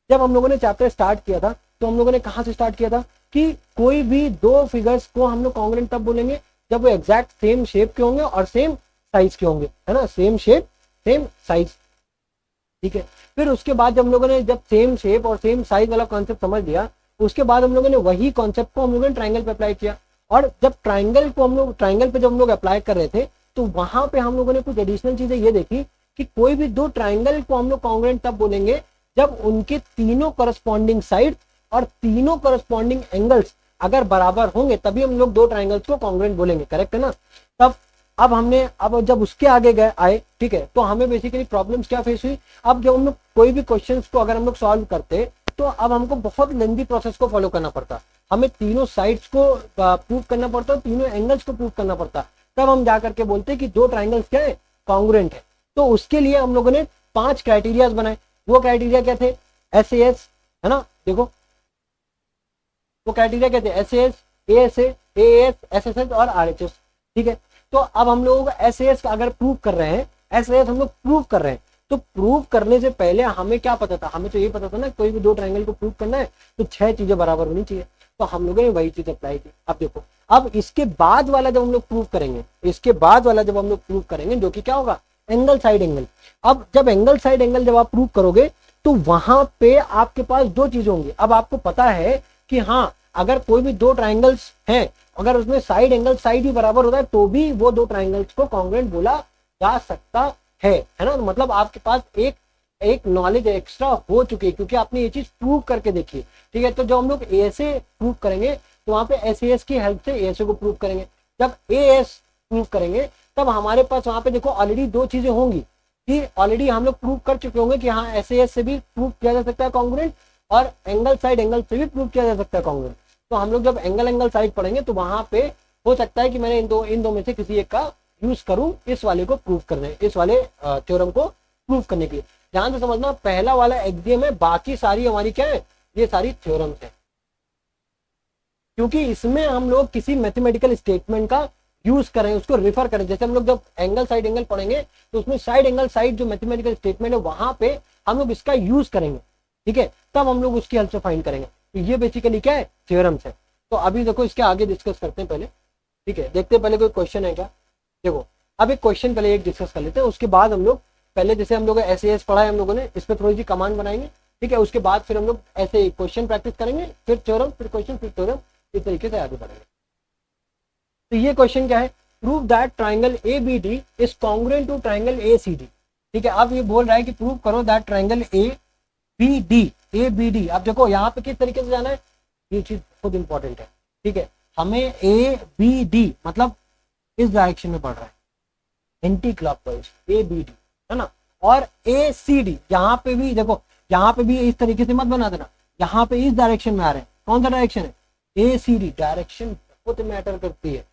जब हम लोगों ने चैप्टर स्टार्ट किया था तो हम लोगों ने कहाँ से स्टार्ट किया था कि कोई भी दो फिगर्स को हम लोग कॉन्ग्रुएंट तब बोलेंगे जब वो एग्जैक्ट सेम शेप के होंगे और सेम साइज के होंगे, है ना, सेम शेप सेम साइज, ठीक है। फिर उसके बाद जब हम लोगों ने जब सेम शेप और सेम साइज वाला कॉन्सेप्ट समझ लिया, उसके बाद हम लोगों ने वही कॉन्सेप्ट को हम लोगों ने ट्राइंगल पे अप्लाई किया। और जब ट्राइंगल को हम लोग ट्राइंगल पे जब हम लोग अप्लाई कर रहे थे तो वहां पे हम लोगों ने कुछ एडिशनल चीजें ये देखी कि कोई भी दो ट्राइंगल को हम लोग कॉन्ग्रुएंट तब बोलेंगे जब उनके तीनों करस्पॉन्डिंग साइड और तीनों करस्पॉन्डिंग एंगल्स अगर बराबर होंगे तभी हम लोग दो ट्राइंगल्स को कॉन्ग्रुएंट बोलेंगे, करेक्ट है ना। तब अब जब उसके आगे गए आए, ठीक है, तो हमें बेसिकली प्रॉब्लम्स क्या फेस हुई। अब जब हम लोग कोई भी क्वेश्चंस को अगर हम लोग सॉल्व करते तो अब हमको बहुत लेंदी प्रोसेस को फॉलो करना पड़ता, हमें तीनों साइड्स को प्रूव करना पड़ता, तीनों एंगल्स को प्रूव करना पड़ता, तब हम जा करके बोलते कि दो ट्राइंगल्स क्या है, कॉन्ग्रुएंट है। तो उसके लिए हम लोगों ने 5 क्राइटेरियाज बनाए। वो क्राइटेरिया क्या थे, एस ए एस, है ना, देखो वो क्राइटेरिया क्या थे, S A S, S S S और आर एच एस, ठीक है। तो अब हम लोग एस ए एस का अगर प्रूव कर रहे हैं एस हम लोग प्रूव कर रहे हैं। तो प्रूव करने से पहले हमें क्या पता था, हमें तो ये पता था ना कोई भी दो ट्रायंगल को प्रूव करना है तो 6 चीजें बराबर होनी चाहिए, तो हम लोगों ने वही चीज अप्लाई की। अब देखो, अब इसके बाद वाला जब हम लोग प्रूव करेंगे, इसके बाद वाला जब हम लोग प्रूव करेंगे जो कि क्या होगा, एंगल साइड एंगल। अब जब एंगल साइड एंगल जब आप प्रूव करोगे तो वहां पे आपके पास दो चीजें होंगी। अब आपको पता है कि हाँ, अगर कोई भी दो ट्राइंगल्स हैं, अगर उसमें साइड एंगल साइड ही बराबर होता है तो भी वो दो ट्राइंगल्स को कॉन्ग्रुएंट बोला जा सकता है ना। मतलब आपके पास एक एक नॉलेज एक्स्ट्रा हो चुकी है क्योंकि आपने ये चीज प्रूव करके देखी है, ठीक है। तो जब हम लोग ए से प्रूव करेंगे तो वहां पे एस की हेल्प से ए को प्रूव करेंगे। जब ए प्रूव करेंगे तब हमारे पास वहां पे देखो ऑलरेडी दो चीजें होंगी कि ऑलरेडी हम लोग प्रूव कर चुके होंगे कि हाँ एस से भी प्रूव किया जा सकता है कॉन्ग्रुएंट और एंगल साइड एंगल से भी प्रूव किया जा सकता है कॉन्ग्रुएंट। तो हम लोग जब एंगल साइड पढ़ेंगे तो वहां पे हो सकता है कि मैंने इन दो में से किसी एक का यूज करूं इस वाले को प्रूव करने, इस वाले थ्योरम को प्रूव करने के लिए। ध्यान से समझना, पहला वाला एक्सियम है, बाकी सारी हमारी क्या है, ये सारी थ्योरम्स है, क्योंकि इसमें हम लोग किसी मैथमेटिकल स्टेटमेंट का यूज करें, उसको रिफर करें। जैसे हम लोग जब एंगल साइड एंगल पढ़ेंगे तो उसमें साइड एंगल साइड जो मैथमेटिकल स्टेटमेंट है वहां पे हम लोग इसका यूज करेंगे, ठीक है, तब हम लोग उसकी हेल्प से फाइंड करेंगे। तो ये बेसिकली क्या है, थ्योरम्स है। तो अभी देखो इसके आगे डिस्कस करते हैं पहले, ठीक है। देखते हैं पहले कोई क्वेश्चन है क्या। देखो अब एक क्वेश्चन पहले एक डिस्कस कर लेते हैं, उसके बाद हम लोग पहले जैसे हम लोग एस पढ़ा है हम लोगों ने, इस पर थोड़ी सी कमांड बनाएंगे, ठीक है। उसके बाद फिर हम लोग ऐसे क्वेश्चन प्रैक्टिस करेंगे, फिर थ्योरम, फिर क्वेश्चन, फिर थ्योरम, इस तरीके से आगे बढ़ेंगे। तो ये क्वेश्चन क्या है, prove that triangle A B D is congruent to triangle A C D, ठीक है। अब ये बोल रहा है कि प्रूव करो that triangle A B D. अब देखो यहाँ पे किस तरीके से जाना है, ये चीज बहुत इंपॉर्टेंट है, ठीक है। हमें ए बी डी मतलब इस डायरेक्शन में बढ़ रहा है, anti clockwise A B D, है ना। और ए सी डी यहाँ पे भी देखो, यहाँ पे भी इस तरीके से मत बना देना, यहाँ पे इस डायरेक्शन में आ रहे हैं। कौन सा डायरेक्शन है, ए सी डी। डायरेक्शन बहुत मैटर करती है,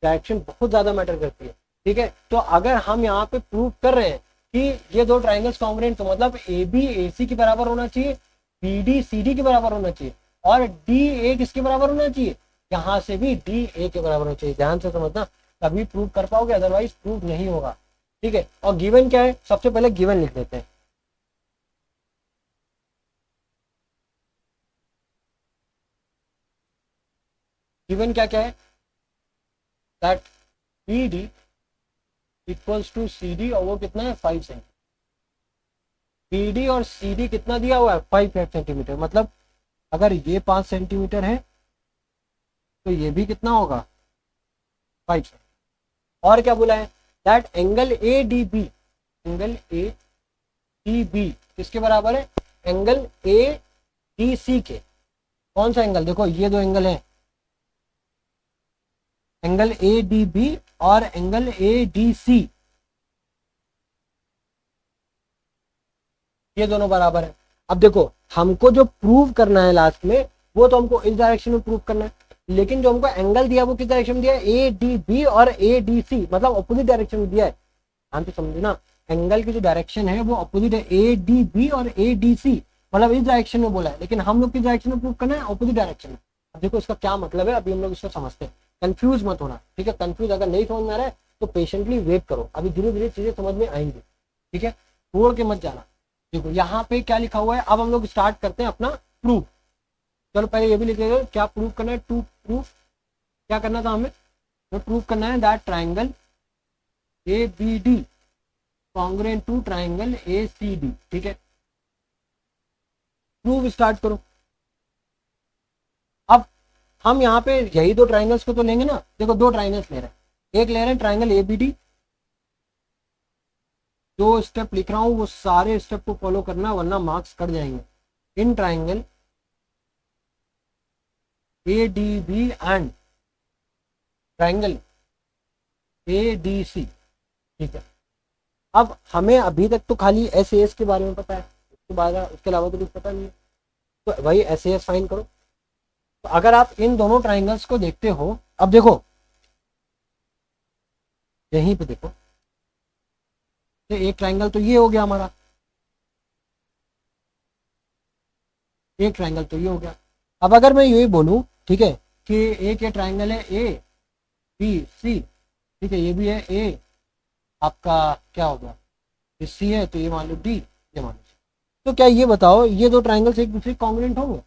डायरेक्शन बहुत ज्यादा मैटर करती है, ठीक है। तो अगर हम यहाँ पे प्रूव कर रहे हैं कि ये दो ट्राइंगल्स कॉन्ग्रुएंट, तो मतलब ए बी ए सी के बराबर होना चाहिए, बी डी सी डी के बराबर होना चाहिए, और डी ए किसके बराबर होना चाहिए, यहाँ से भी डी ए के बराबर होना चाहिए। ध्यान से समझना, तभी प्रूव कर पाओगे, अदरवाइज प्रूव नहीं होगा, ठीक है। और गिवन क्या है, सबसे पहले गिवन लिख देते हैं। गिवन क्या क्या है, that B D equals to C D, और वो कितना है 5 सेंटीमीटर। बी डी और सी डी कितना दिया हुआ है 5 सेंटीमीटर, मतलब अगर ये 5 सेंटीमीटर है तो ये भी कितना होगा 5। और क्या बोला है, that angle A D B, angle A D B किसके बराबर है, एंगल ए डी सी के। कौन सा एंगल, देखो ये दो एंगल है, एंगल ए डी बी और एंगल ए डी सी, ये दोनों बराबर है। अब देखो हमको जो प्रूव करना है लास्ट में, वो तो हमको इस डायरेक्शन में प्रूव करना है, लेकिन जो हमको एंगल दिया वो किस डायरेक्शन में दिया है, ए डी बी और ए डी सी, मतलब ऑपोजिट डायरेक्शन में दिया है। ध्यान से समझे ना, एंगल की जो डायरेक्शन है वो ऑपोजिट है, ए डी बी और ए डी सी, मतलब इस डायरेक्शन में बोला है, लेकिन हम लोग किस डायरेक्शन में प्रूव करना है, ऑपोजिट डायरेक्शन में। अब देखो इसका क्या मतलब है, अभी हम लोग इसको समझते हैं, कंफ्यूज मत होना, ठीक है। कंफ्यूज अगर नहीं समझ में आ रहा है तो पेशेंटली वेट करो, अभी धीरे धीरे चीजें समझ में आएंगी, ठीक है, छोड़ के मत जाना। देखो यहाँ पे क्या लिखा हुआ है, अब हम लोग स्टार्ट करते हैं अपना प्रूफ। चलो पहले ये भी लिख लेते, क्या प्रूफ करना है, टू प्रूफ क्या करना था हमें, तो प्रूफ करना है that triangle A B D congruent to triangle A C D, ठीक है। प्रूफ स्टार्ट करो। अब हम यहाँ पे यही दो ट्राइंगल्स को तो लेंगे ना, देखो दो ट्राइंगल्स ले रहे हैं, एक ले रहे हैं ट्राइंगल ए बी डी, जो स्टेप लिख रहा हूं वो सारे स्टेप को फॉलो करना वरना मार्क्स कट जाएंगे। In triangle A D B and triangle A D C, ठीक है। अब हमें अभी तक तो खाली एस ए एस के बारे में पता है, उसके अलावा तो कुछ पता नहीं है, तो भाई एस ए एस फाइंड करो। तो अगर आप इन दोनों ट्राइंगल्स को देखते हो, अब देखो यहीं पे देखो, तो एक ट्राइंगल तो ये हो गया हमारा, एक ट्राइंगल तो ये हो गया। अब अगर मैं यही बोलूं, ठीक है, कि एक ये ट्राइंगल है ए बी सी, ठीक है, ये भी है ए आपका क्या हो गया, ये सी है तो ये मान लो डी, ये मान लो C। तो क्या ये बताओ ये दो ट्राइंगल्स एक दूसरे कॉन्ग्रुएंट होंगे?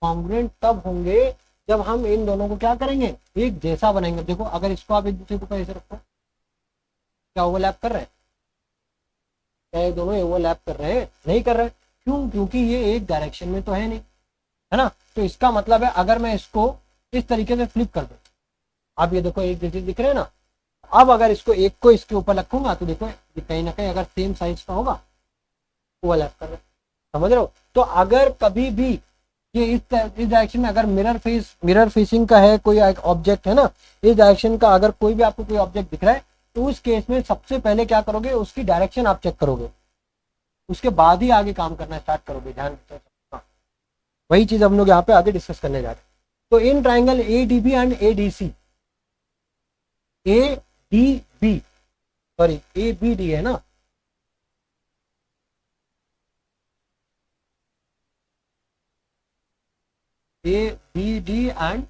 कॉन्ग्रुएंट तब होंगे जब हम इन दोनों को क्या करेंगे, एक जैसा बनाएंगे। देखो अगर इसको आप एक दूसरे के ऊपर ऐसे रखो, क्या ओवरलैप कर रहे हैं? क्या ये दोनों ओवरलैप कर रहे हैं? नहीं कर रहे। क्यों? क्योंकि ये एक डायरेक्शन में तो है नहीं, है ना। तो इसका मतलब है अगर मैं इसको इस तरीके से फ्लिप कर दूं, आप ये देखो एक जैसे दिख रहे हैं ना। अब अगर इसको एक को इसके ऊपर रखूंगा तो देखो ये कहीं ना कहीं अगर सेम साइज का होगा, ओवरलैप कर रहे हैं, समझ रहे हो। तो अगर कभी भी ये इस डायरेक्शन में अगर मिरर फेसिंग का है कोई ऑब्जेक्ट है ना, इस डायरेक्शन का अगर कोई भी आपको कोई ऑब्जेक्ट दिख रहा है, तो उस केस में सबसे पहले क्या करोगे, उसकी डायरेक्शन आप चेक करोगे, उसके बाद ही आगे काम करना स्टार्ट करोगे। ध्यान, हाँ, वही चीज हम लोग यहाँ पे आगे डिस्कस करने जा रहे हैं। तो in triangle A D B and A D C, A D B sorry A B D है ना, A B D and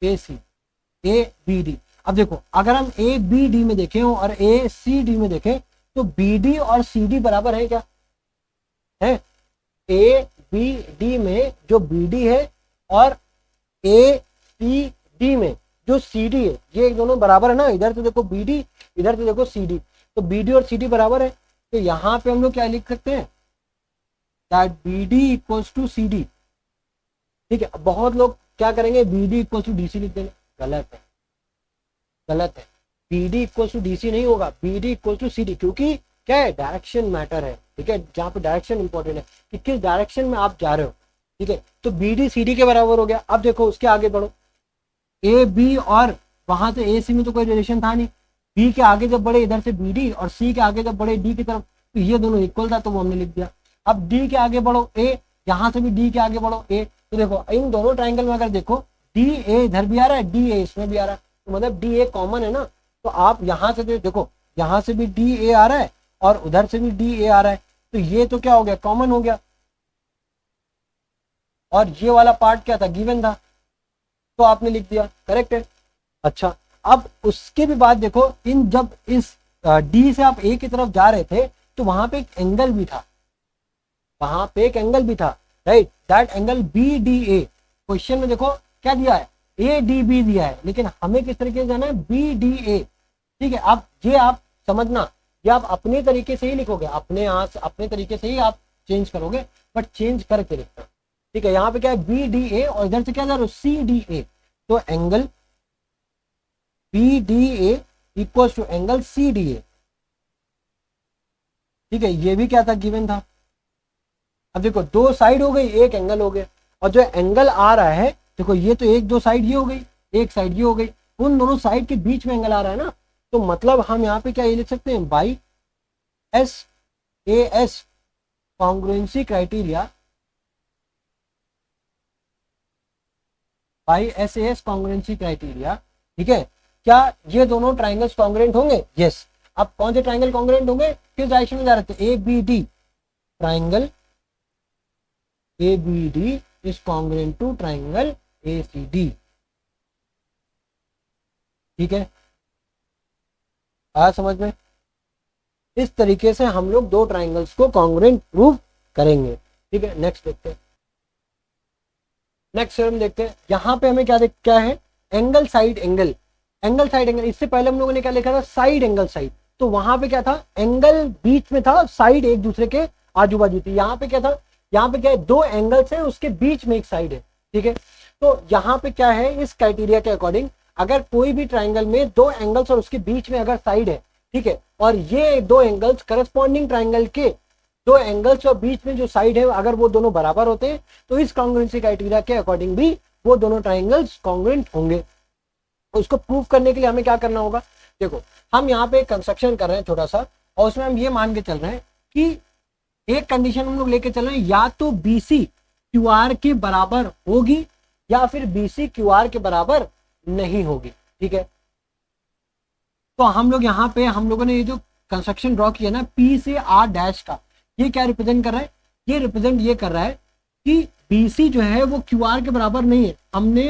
A C, A B D. अब देखो अगर हम ए बी डी में देखें और ए सी डी में देखें, तो बी डी और सी डी बराबर है क्या? है। ए बी डी में जो बी डी है और ए सी डी में जो सी डी है, ये एक दोनों बराबर है ना। इधर तो देखो बी डी, इधर तो देखो सी डी, तो बी डी और सी डी बराबर है। तो यहाँ पे हम लोग क्या लिख सकते हैं, that B D equals to C D. ठीक है, बहुत लोग क्या करेंगे, B D equals to D C लिख देंगे, गलत है, गलत है। B D equals to D C नहीं होगा, B D equals to C D, क्योंकि क्या है, डायरेक्शन मैटर है। ठीक है, जहाँ पे डायरेक्शन इंपॉर्टेंट है कि किस डायरेक्शन में आप जा रहे हो। ठीक है, तो बी डी सी डी के बराबर हो गया। अब देखो उसके आगे बढ़ो, ए बी और वहां से ए सी में तो कोई रिलेशन था नहीं, बी के आगे जब बढ़े इधर से बी डी और सी के आगे जब बढ़े डी की तरफ, तो ये दोनों इक्वल था, तो वो हमने लिख दिया। अब डी के आगे बढ़ो ए, यहाँ से भी डी के आगे बढ़ो ए, तो देखो इन दोनों ट्राइंगल में अगर देखो डी ए इधर भी आ रहा है, डी ए इसमें भी आ रहा है, तो मतलब डी ए कॉमन है ना। तो आप यहाँ से देखो, यहाँ से भी डी ए आ रहा है और उधर से भी डी ए आ रहा है, तो ये तो क्या हो गया, कॉमन हो गया। और ये वाला पार्ट क्या था, गिवन था, तो आपने लिख दिया, करेक्ट है। अच्छा, अब उसके भी बाद देखो इन जब इस डी से आप ए की तरफ जा रहे थे, तो वहां पे एक एंगल भी था, वहां पे एक एंगल भी था, right, that angle B D A. Question में देखो क्या दिया है, ए डी बी दिया है, लेकिन हमें किस तरीके से जाना है, बी डी ए। ठीक है, अब ये आप समझना, ये आप अपने तरीके से ही लिखोगे, अपने यहाँ से अपने तरीके से ही आप चेंज करोगे, बट चेंज करके लिखना। ठीक है, यहाँ पे क्या है, बी डी ए और इधर से क्या जा रहा है, सी डी ए, तो angle B D A equal to angle C D A. ठीक है, ये भी क्या था, गिवन था। अब देखो दो साइड हो गई, एक एंगल हो गया, और जो एंगल आ रहा है देखो, ये तो एक दो साइड ये हो गई, एक साइड ये हो गई, उन दोनों साइड के बीच में एंगल आ रहा है ना। तो मतलब हम यहाँ पे क्या ये लिख सकते हैं, by S A S congruency criteria, by S A S congruency criteria. ठीक है, क्या ये दोनों ट्राइंगल्स कॉन्ग्रुएंट होंगे? यस। अब कौन से ट्राइंगल कॉन्ग्रुएंट होंगे, किस डायरेक्शन में जा रहे थे, A B D, triangle A B D is congruent to triangle A C D. ठीक है, आया समझ में? इस तरीके से हम लोग दो ट्राइंगल्स को कॉन्ग्रुएंट प्रूव करेंगे। ठीक है, नेक्स्ट देखते हैं, नेक्स्ट थ्योरम देखते हैं। यहाँ पे हमें क्या है, angle side angle, angle side angle. इससे पहले हम लोगों ने क्या लिखा था, साइड एंगल साइड, तो वहां पे क्या था, एंगल बीच में था, साइड एक दूसरे के आजू बाजू थी। यहाँ पे क्या था, यहाँ पे क्या है, दो एंगल्स है, उसके बीच में एक साइड है। ठीक है, तो यहाँ पे क्या है, इस क्राइटेरिया के अकॉर्डिंग अगर कोई भी ट्राइंगल में दो एंगल्स और उसके बीच में अगर साइड है, ठीक है, और ये दो एंगल्स करस्पॉन्डिंग ट्राइंगल के दो एंगल्स और बीच में जो साइड है अगर वो दोनों बराबर होते हैं, तो इस कॉन्ग्रुएंसी क्राइटेरिया के अकॉर्डिंग भी वो दोनों ट्राइंगल्स कॉन्ग्रुएंट होंगे। उसको प्रूव करने के लिए हमें क्या करना होगा, देखो हम यहाँ पे कंस्ट्रक्शन कर रहे हैं छोटा सा, और उसमें हम ये मान के चल रहे हैं कि एक कंडीशन हम लोग लेके चल रहे हैं, या तो BC QR के बराबर होगी या फिर BC QR के बराबर नहीं होगी। ठीक है, तो हम लोग यहाँ पे हम लोगों ने ये जो कंस्ट्रक्शन ड्रॉ किया ना, P से R डैश का, ये क्या रिप्रेजेंट कर रहा है, ये रिप्रेजेंट ये कर रहा है कि BC जो है वो QR के बराबर नहीं है। हमने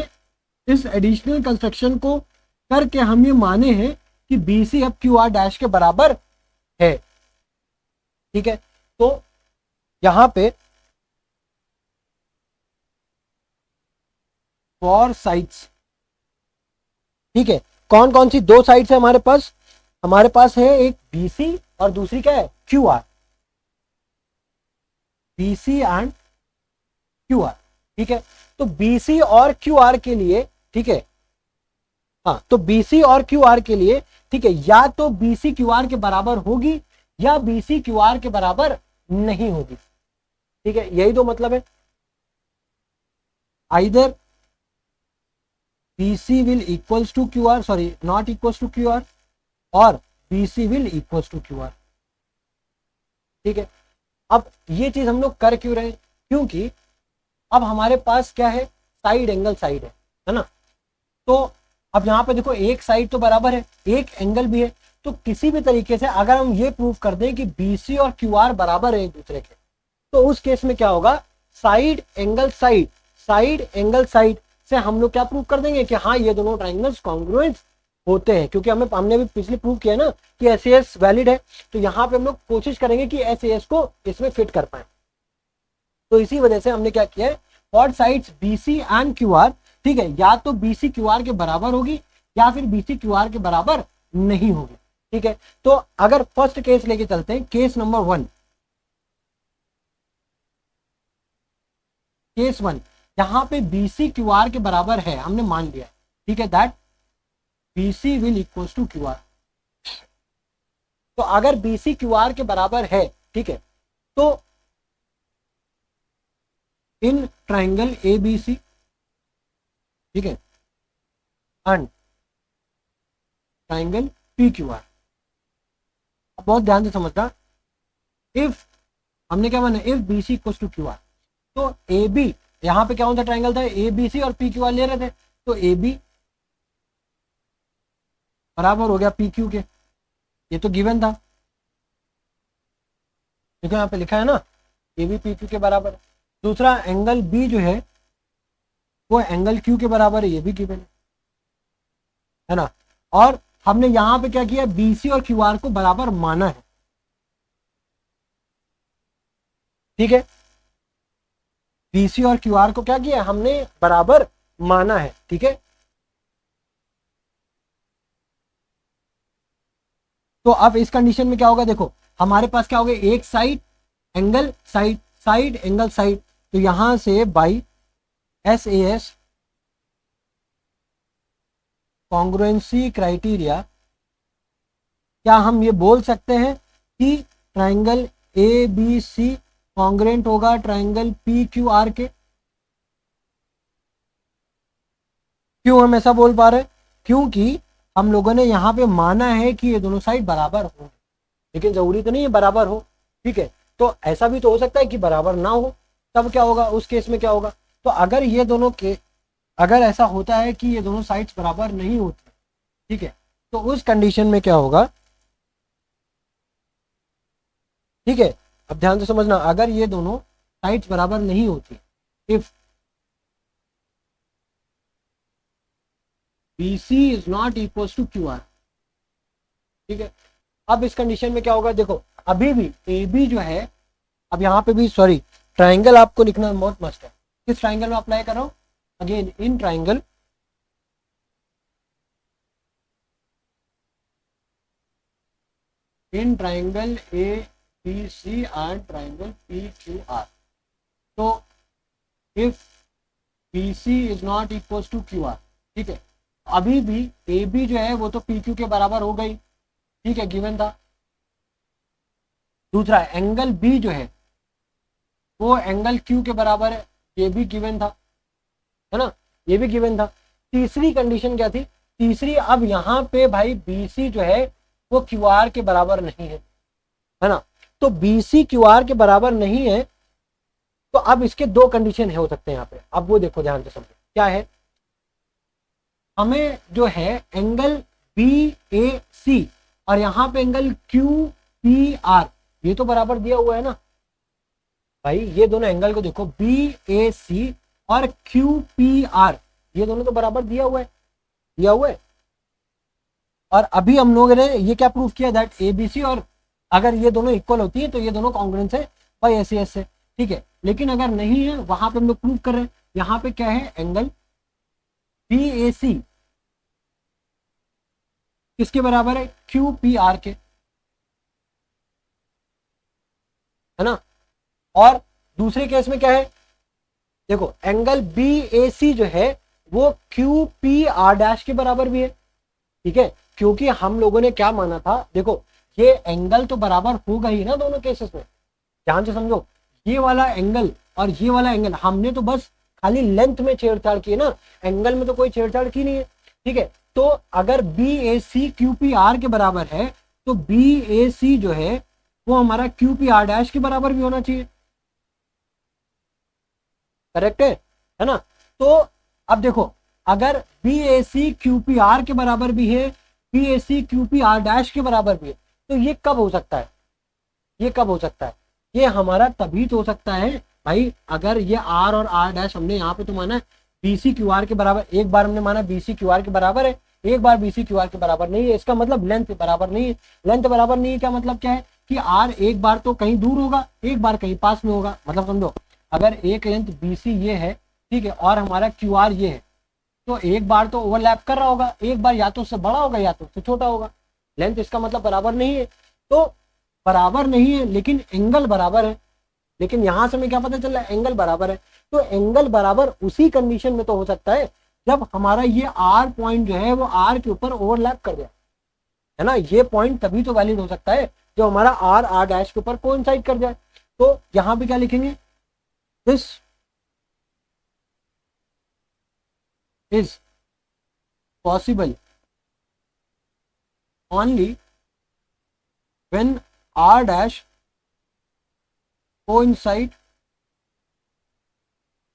इस एडिशनल कंस्ट्रक्शन को करके हम ये माने हैं कि बी सी अब क्यू आर डैश के बराबर है। ठीक है, तो यहां पे फॉर साइड्स, ठीक है, कौन कौन सी दो साइड्स है हमारे पास? हमारे पास है एक बी सी और दूसरी क्या है? Q R, B C and Q R. ठीक है, तो बी सी और क्यू आर के लिए, ठीक है, हाँ, तो बी सी और क्यू आर के लिए, ठीक है, या तो बी सी क्यू आर के बराबर होगी या बी सी क्यू आर के बराबर नहीं होगी। ठीक है, यही तो मतलब है, either B C will equals to Q R, sorry not equals to Q R, और B C will equals to Q R. ठीक है, अब ये चीज हम लोग कर क्यों रहे हैं? क्योंकि अब हमारे पास क्या है? साइड एंगल साइड है ना। तो अब यहाँ पे देखो, एक साइड तो बराबर है, एक एंगल भी है, तो किसी भी तरीके से अगर हम ये प्रूव कर दें कि बी सी और क्यू आर बराबर है एक दूसरे के, तो उस केस में क्या होगा? Side angle side, side angle side से हम लोग क्या प्रूव कर देंगे कि हाँ ये दोनों ट्राइंगल्स कॉन्ग्रुएंट होते हैं, क्योंकि हमने अभी पिछले प्रूव किया ना कि एस एस वैलिड है। तो यहाँ पे हम लोग कोशिश करेंगे कि एस एस को इसमें फिट कर पाए। तो इसी वजह से हमने क्या किया है, for sides B C and Q R, ठीक है, या तो बी सी क्यू आर के बराबर होगी या फिर बी सी क्यू आर के बराबर नहीं होगी। ठीक है, तो अगर फर्स्ट केस लेके चलते हैं, केस नंबर 1, केस 1, यहां पे बी सी क्यू आर के बराबर है, हमने मान लिया। ठीक है, that B C will equal to Q R. तो अगर बी सी क्यू आर के बराबर है, ठीक है, तो in triangle A B C, ठीक है, and triangle P Q R, बहुत ध्यान से समझना, इफ हमने क्या माना, if B C equal to Q R, तो ए बी, यहां पे क्या होता ट्राइंगल था, ए बी सी और पी क्यू आर ले रहे थे, तो ए बी बराबर हो गया पी क्यू के, ये तो गिवन था, देखो यहाँ पे लिखा है ना, ए बी पी क्यू के बराबर। दूसरा एंगल बी जो है वो एंगल क्यू के बराबर है, ये भी गिवन है ना। और हमने यहां पे क्या किया, बी सी और क्यू आर को बराबर माना है। ठीक है, बी सी और क्यू आर को क्या किया, हमने बराबर माना है। ठीक है, तो अब इस कंडीशन में क्या होगा, देखो हमारे पास क्या होगा, एक side angle side, side angle side, तो यहां से by S A S congruency criteria, क्या हम ये बोल सकते हैं कि triangle A B C congruent होगा ट्राइंगल पी क्यू आर के? क्यों हम ऐसा बोल पा रहे हैं? क्योंकि हम लोगों ने यहाँ पे माना है कि ये दोनों साइड बराबर हो, लेकिन जरूरी तो नहीं है बराबर हो। ठीक है, तो ऐसा भी तो हो सकता है कि बराबर ना हो, तब क्या होगा, उस केस में क्या होगा, तो अगर ये दोनों के, अगर ऐसा होता है कि ये दोनों साइड्स बराबर नहीं होती, ठीक है, तो उस कंडीशन में क्या होगा, ठीक है, अब ध्यान से समझना, अगर ये दोनों साइड्स बराबर नहीं होती, if B C is not equal to Q R, ठीक है, अब इस कंडीशन में क्या होगा, देखो अभी भी ए बी जो है, अब यहाँ पे भी सॉरी, ट्राइंगल आपको लिखना बहुत मस्ट है। किस ट्राइंगल में अप्लाई कर रहा हूं, again in triangle in triangle A B C and triangle P Q R. तो if B C is not equal to Q R, ठीक है, अभी भी ए बी जो है वो तो पी क्यू के बराबर हो गई, ठीक है, गिवन था। दूसरा एंगल बी जो है वो एंगल क्यू के बराबर है, ये भी गिवन था, है ना, ये भी गिवन था। तीसरी कंडीशन क्या थी, तीसरी, अब यहाँ पे भाई बी सी जो है वो क्यू आर के बराबर नहीं है ना, तो बी सी क्यू आर के बराबर नहीं है, तो अब इसके दो कंडीशन हो सकते हैं यहाँ पे। अब वो देखो ध्यान से समझो क्या है, हमें जो है एंगल बी ए सी और यहाँ पे एंगल क्यू पी आर, ये तो बराबर दिया हुआ है ना भाई, ये दोनों एंगल को देखो, बी ए सी और क्यू पी आर, ये दोनों तो बराबर दिया हुआ है, दिया हुआ है। और अभी हम लोगों ने ये क्या प्रूव किया दैट ABC और अगर ये दोनों इक्वल होती है तो ये दोनों कॉन्ग्रुएंस है बाय ACS से, ठीक है। लेकिन अगर नहीं है वहां पे हम लोग प्रूव कर रहे हैं, यहाँ पे क्या है एंगल BAC किसके बराबर है, QPR के, है ना। और दूसरे केस में क्या है, देखो एंगल BAC जो है वो QPR डैश के बराबर भी है, ठीक है। क्योंकि हम लोगों ने क्या माना था, देखो ये एंगल तो बराबर होगा ही ना दोनों केसेस में, ध्यान से समझो। ये वाला एंगल और ये वाला एंगल हमने तो बस खाली लेंथ में छेड़छाड़ की है ना, एंगल में तो कोई छेड़छाड़ की नहीं है, ठीक है। तो अगर BAC QPR के बराबर है तो BAC जो है वो हमारा QPR डैश के बराबर भी होना चाहिए, करेक्ट है ना। तो अब देखो अगर BAC QPR के बराबर भी है, BAC QPR डैश के बराबर भी है, तो ये कब हो सकता है, ये कब हो सकता है, ये हमारा तभी तो हो सकता है भाई अगर ये R और R डैश हमने यहाँ पे तो माना है BC QR के बराबर, एक बार हमने माना BC QR के बराबर है, एक बार BC QR के बराबर नहीं है, इसका मतलब लेंथ बराबर नहीं है। लेंथ बराबर नहीं है क्या मतलब क्या है कि R एक बार तो कहीं दूर होगा, एक बार कहीं पास में होगा। मतलब समझो अगर एक लेंथ BC ये है, ठीक है, और हमारा QR ये है, तो एक बार तो ओवरलैप कर रहा होगा, एक बार या तो उससे बड़ा होगा या तो उससे छोटा होगा। लेंथ इसका मतलब बराबर नहीं है, तो बराबर नहीं है लेकिन एंगल बराबर है। लेकिन यहां से हमें क्या पता चल रहा है, एंगल बराबर है। तो एंगल बराबर उसी कंडीशन में तो हो सकता है जब हमारा ये R पॉइंट जो है वो R के ऊपर ओवरलैप कर जाए, है ना। ये पॉइंट तभी तो वैलिड हो सकता है जो हमारा R R डैश के ऊपर कोइंसाइड कर जाए। तो यहां पे क्या लिखेंगे, this is possible only when R dash coincide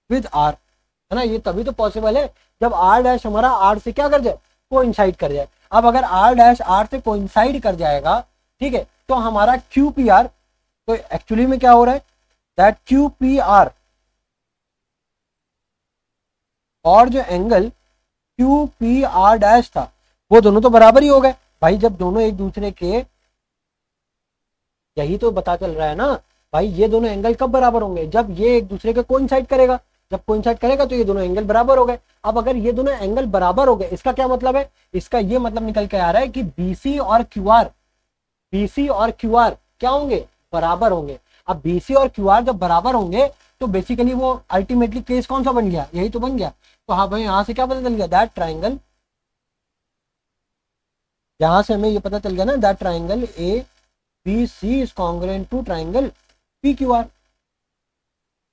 with R, है ना। ये तभी तो पॉसिबल है जब R डैश हमारा R से क्या कर जाए, कोइंसाइड कर जाए। अब अगर R डैश R से कोइंसाइड कर जाएगा, ठीक है, तो हमारा QPR, तो एक्चुअली में क्या हो रहा है दैट QPR और जो एंगल QPR डैश था वो दोनों तो बराबर ही हो गए भाई। जब दोनों एक दूसरे के, यही तो पता चल रहा है ना भाई, ये दोनों एंगल कब बराबर होंगे, जब ये एक दूसरे के कोइंसाइड करेगा। जब कोइंसाइड करेगा तो ये दोनों एंगल बराबर हो गए। अब अगर ये दोनों एंगल बराबर हो गए, इसका क्या मतलब है, इसका ये मतलब निकल के आ रहा है कि BC और QR क्या होंगे, बराबर होंगे। अब BC और QR जब बराबर होंगे तो बेसिकली वो अल्टीमेटली केस कौन सा बन गया, यही तो बन गया। तो हाँ भाई यहां से क्या पता चल गया, दैट ट्राइंगल, यहां से हमें ये पता चल गया ना that triangle ABC is congruent to triangle PQR।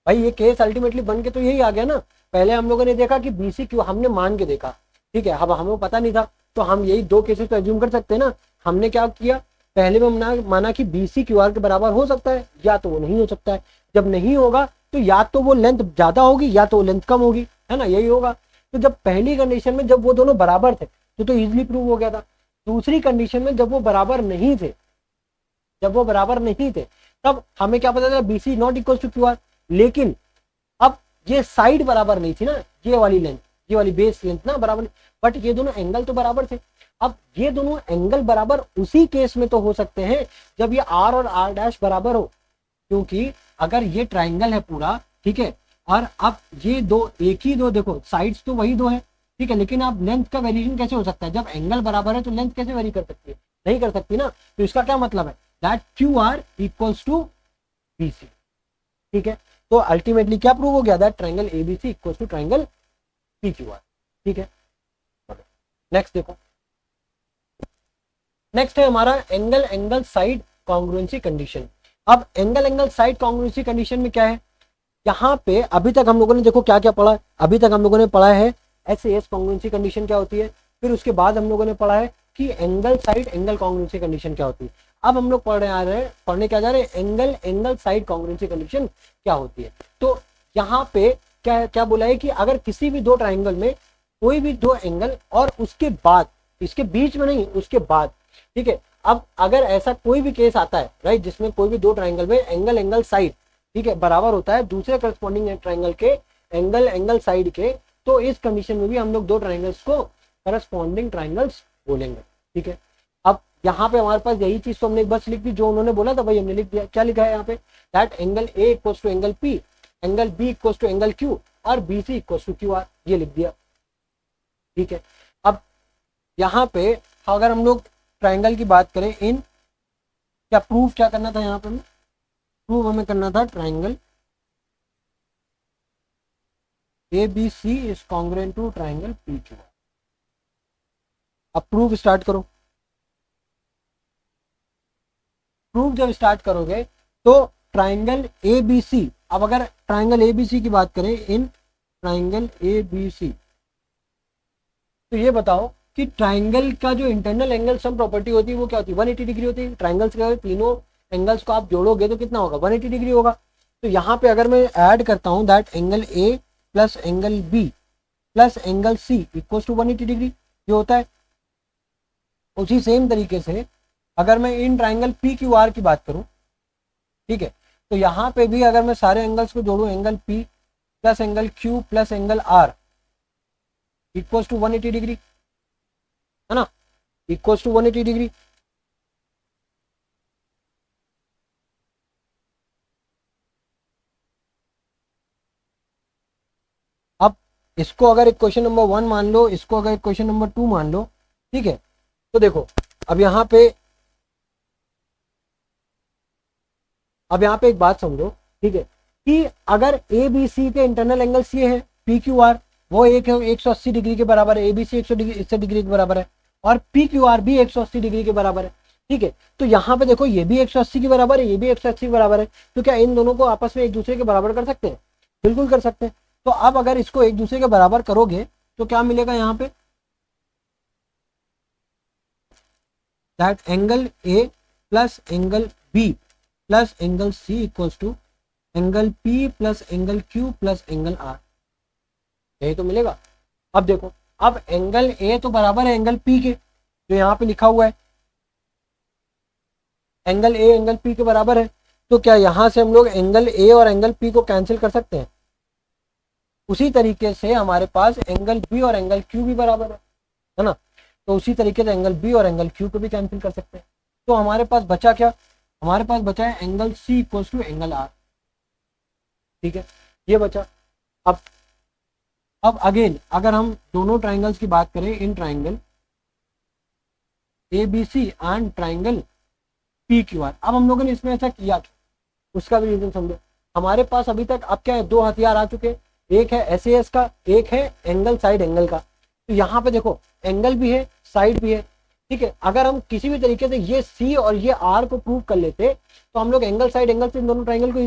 भाई ये केस अल्टीमेटली बन के तो यही आ गया ना। पहले हम लोगों ने देखा कि BC क्यू हमने मान के देखा, ठीक है, अब हमें पता नहीं था तो हम यही दो केसेस तो एज्यूम कर सकते हैं ना। हमने क्या किया, पहले में हमने माना कि BC QR के बराबर हो सकता है या तो वो नहीं हो सकता है। जब नहीं होगा तो या तो वो लेंथ ज्यादा होगी या तो लेंथ कम होगी, है ना, यही होगा। तो जब पहली कंडीशन में जब वो दोनों बराबर थे तो इजिली प्रूव हो गया था। दूसरी कंडीशन में जब वो बराबर नहीं थे, तब हमें क्या पता चला BC not equal to QR। लेकिन अब ये साइड बराबर नहीं थी ना, ये वाली लेंथ, ये वाली बेस लेंथ ना बराबर, बट ये दोनों एंगल तो बराबर थे। अब ये दोनों एंगल बराबर उसी केस में तो हो सकते हैं जब ये R और R डैश बराबर हो, क्योंकि अगर ये ट्राइंगल है पूरा, ठीक है, और अब ये दो एक ही दो, देखो साइड्स तो वही दो है, ठीक है, लेकिन अब लेंथ का वेरिएशन कैसे हो सकता है, जब एंगल बराबर है तो लेंथ कैसे वेरी कर सकती है, नहीं कर सकती ना। तो इसका क्या मतलब है that QR equals to BC, ठीक है। तो अल्टीमेटली क्या प्रूव हो गया, that triangle ABC equals to triangle PQR, ठीक है। नेक्स्ट देखो, नेक्स्ट है हमारा एंगल साइड कॉन्ग्रुएंसी कंडीशन। अब एंगल साइड कॉन्ग्रुएंसी कंडीशन में क्या है, यहाँ पे अभी तक हम लोगों ने देखो क्या क्या पढ़ा, अभी तक हम लोगों ने पढ़ा है SAS कॉन्ग्रुएंसी कंडीशन क्या होती है, फिर उसके बाद हम लोगों ने पढ़ा है कि angle side angle congruency condition क्या होती है। अब हम लोग पढ़ने क्या जा रहे हैं, एंगल साइड कॉन्ग्रुएंसी कंडीशन क्या होती है। तो यहाँ पे क्या क्या बोला है कि अगर किसी भी दो ट्राइंगल में कोई भी दो एंगल और उसके बाद, इसके बीच में नहीं, उसके बाद, ठीक है। अब अगर ऐसा कोई भी केस आता है राइट, जिसमें कोई भी दो ट्राइंगल में एंगल साइड, ठीक है, बराबर होता है दूसरे करस्पॉन्डिंग ट्राइंगल के एंगल साइड के, तो इस कंडीशन में भी हम लोग दो ट्राइंगल्स को करस्पॉन्डिंग ट्राइंगल्स बोलेंगे, ठीक है, अब यहाँ पे हमारे पास यही चीज तो हमने बस लिख दी जो उन्होंने बोला था भाई, हमने लिख दिया। क्या लिखा है यहाँ पे, that angle A equals to angle P, angle B equals to angle Q और B C equals to Q R, ये लिख दिया। ठीक है, अब यहाँ पे अगर हम लोग ट्राइंगल की बात करें, इन क्या प्रूफ क्या करना था यहाँ पे, प्रूफ हमें करना था triangle A B C is congruent to triangle P Q R. अब प्रूफ स्टार्ट करो। प्रूफ जब स्टार्ट करोगे तो ट्राइंगल ए बी सी, अब अगर ट्राइंगल ए बी सी की बात करें, in triangle A B C, तो ये बताओ कि ट्राइंगल का जो इंटरनल एंगल सम प्रॉपर्टी होती है वो क्या होती है, 180 डिग्री होती है। ट्राइंगल्स के तीनों एंगल्स को आप जोड़ोगे तो कितना होगा, 180 डिग्री होगा। तो यहाँ पे अगर मैं ऐड करता हूँ that angle A plus angle B plus angle C equal to 180 degree, ये होता है। उसी सेम तरीके से अगर मैं in triangle P Q R की बात करूँ, ठीक है, तो यहाँ पे भी अगर मैं सारे एंगल्स को जोड़ूँ, angle P plus angle Q plus angle R equals to 180 degree, है ना, इक्वल्स टू 180 डिग्री। अब इसको अगर एक क्वेश्चन नंबर 1 मान लो, इसको अगर क्वेश्चन नंबर 2 मान लो, ठीक है, तो देखो अब यहाँ पे, अब यहाँ पे एक बात समझो, ठीक है, कि अगर ए बी सी के इंटरनल एंगल्स ये है पी क्यू आर, वो एक है 180 डिग्री के बराबर है, ए बी सी 180 डिग्री के बराबर है, और पी क्यू आर भी 180 डिग्री के बराबर है। ठीक है, तो यहाँ पे देखो ये भी 180 के बराबर है, ये भी 180 के बराबर है, तो क्या इन दोनों को आपस में एक दूसरे के बराबर कर सकते हैं, बिल्कुल कर सकते हैं। तो अब अगर इसको एक दूसरे के बराबर करोगे तो क्या मिलेगा यहाँ पे, that angle A plus angle B plus angle C equals to angle P plus angle Q plus angle R, यही तो मिलेगा। अब देखो, अब एंगल ए तो बराबर है एंगल पी के, जो यहाँ पे लिखा हुआ है, एंगल ए एंगल पी के बराबर है, तो क्या यहाँ से हम लोग एंगल ए और एंगल पी को कैंसिल कर सकते हैं। उसी तरीके से हमारे पास एंगल बी और एंगल क्यू भी बराबर है ना, तो उसी तरीके से एंगल बी और एंगल क्यू को भी कैंसिल कर सकते हैं। तो हमारे पास बचा क्या, हमारे पास बचा है angle C equals to angle R. ठीक है, ये बचा। अब अगेन अगर हम दोनों ट्राइंगल्स की बात करें, in triangle A B C and triangle P Q R, अब हम लोगों ने इसमें ऐसा किया, उसका भी रीजन समझो। हमारे पास अभी तक अब क्या है, दो हथियार आ चुके हैं, एक है एस का, एक है एंगल साइड एंगल का। तो यहाँ पे देखो एंगल भी है साइड भी है। ठीक है, अगर हम किसी भी तरीके से ये सी और ये आर को प्रूव कर लेते तो हम लोग एंगल साइड एंगल से इन दोनों ट्राइंगल को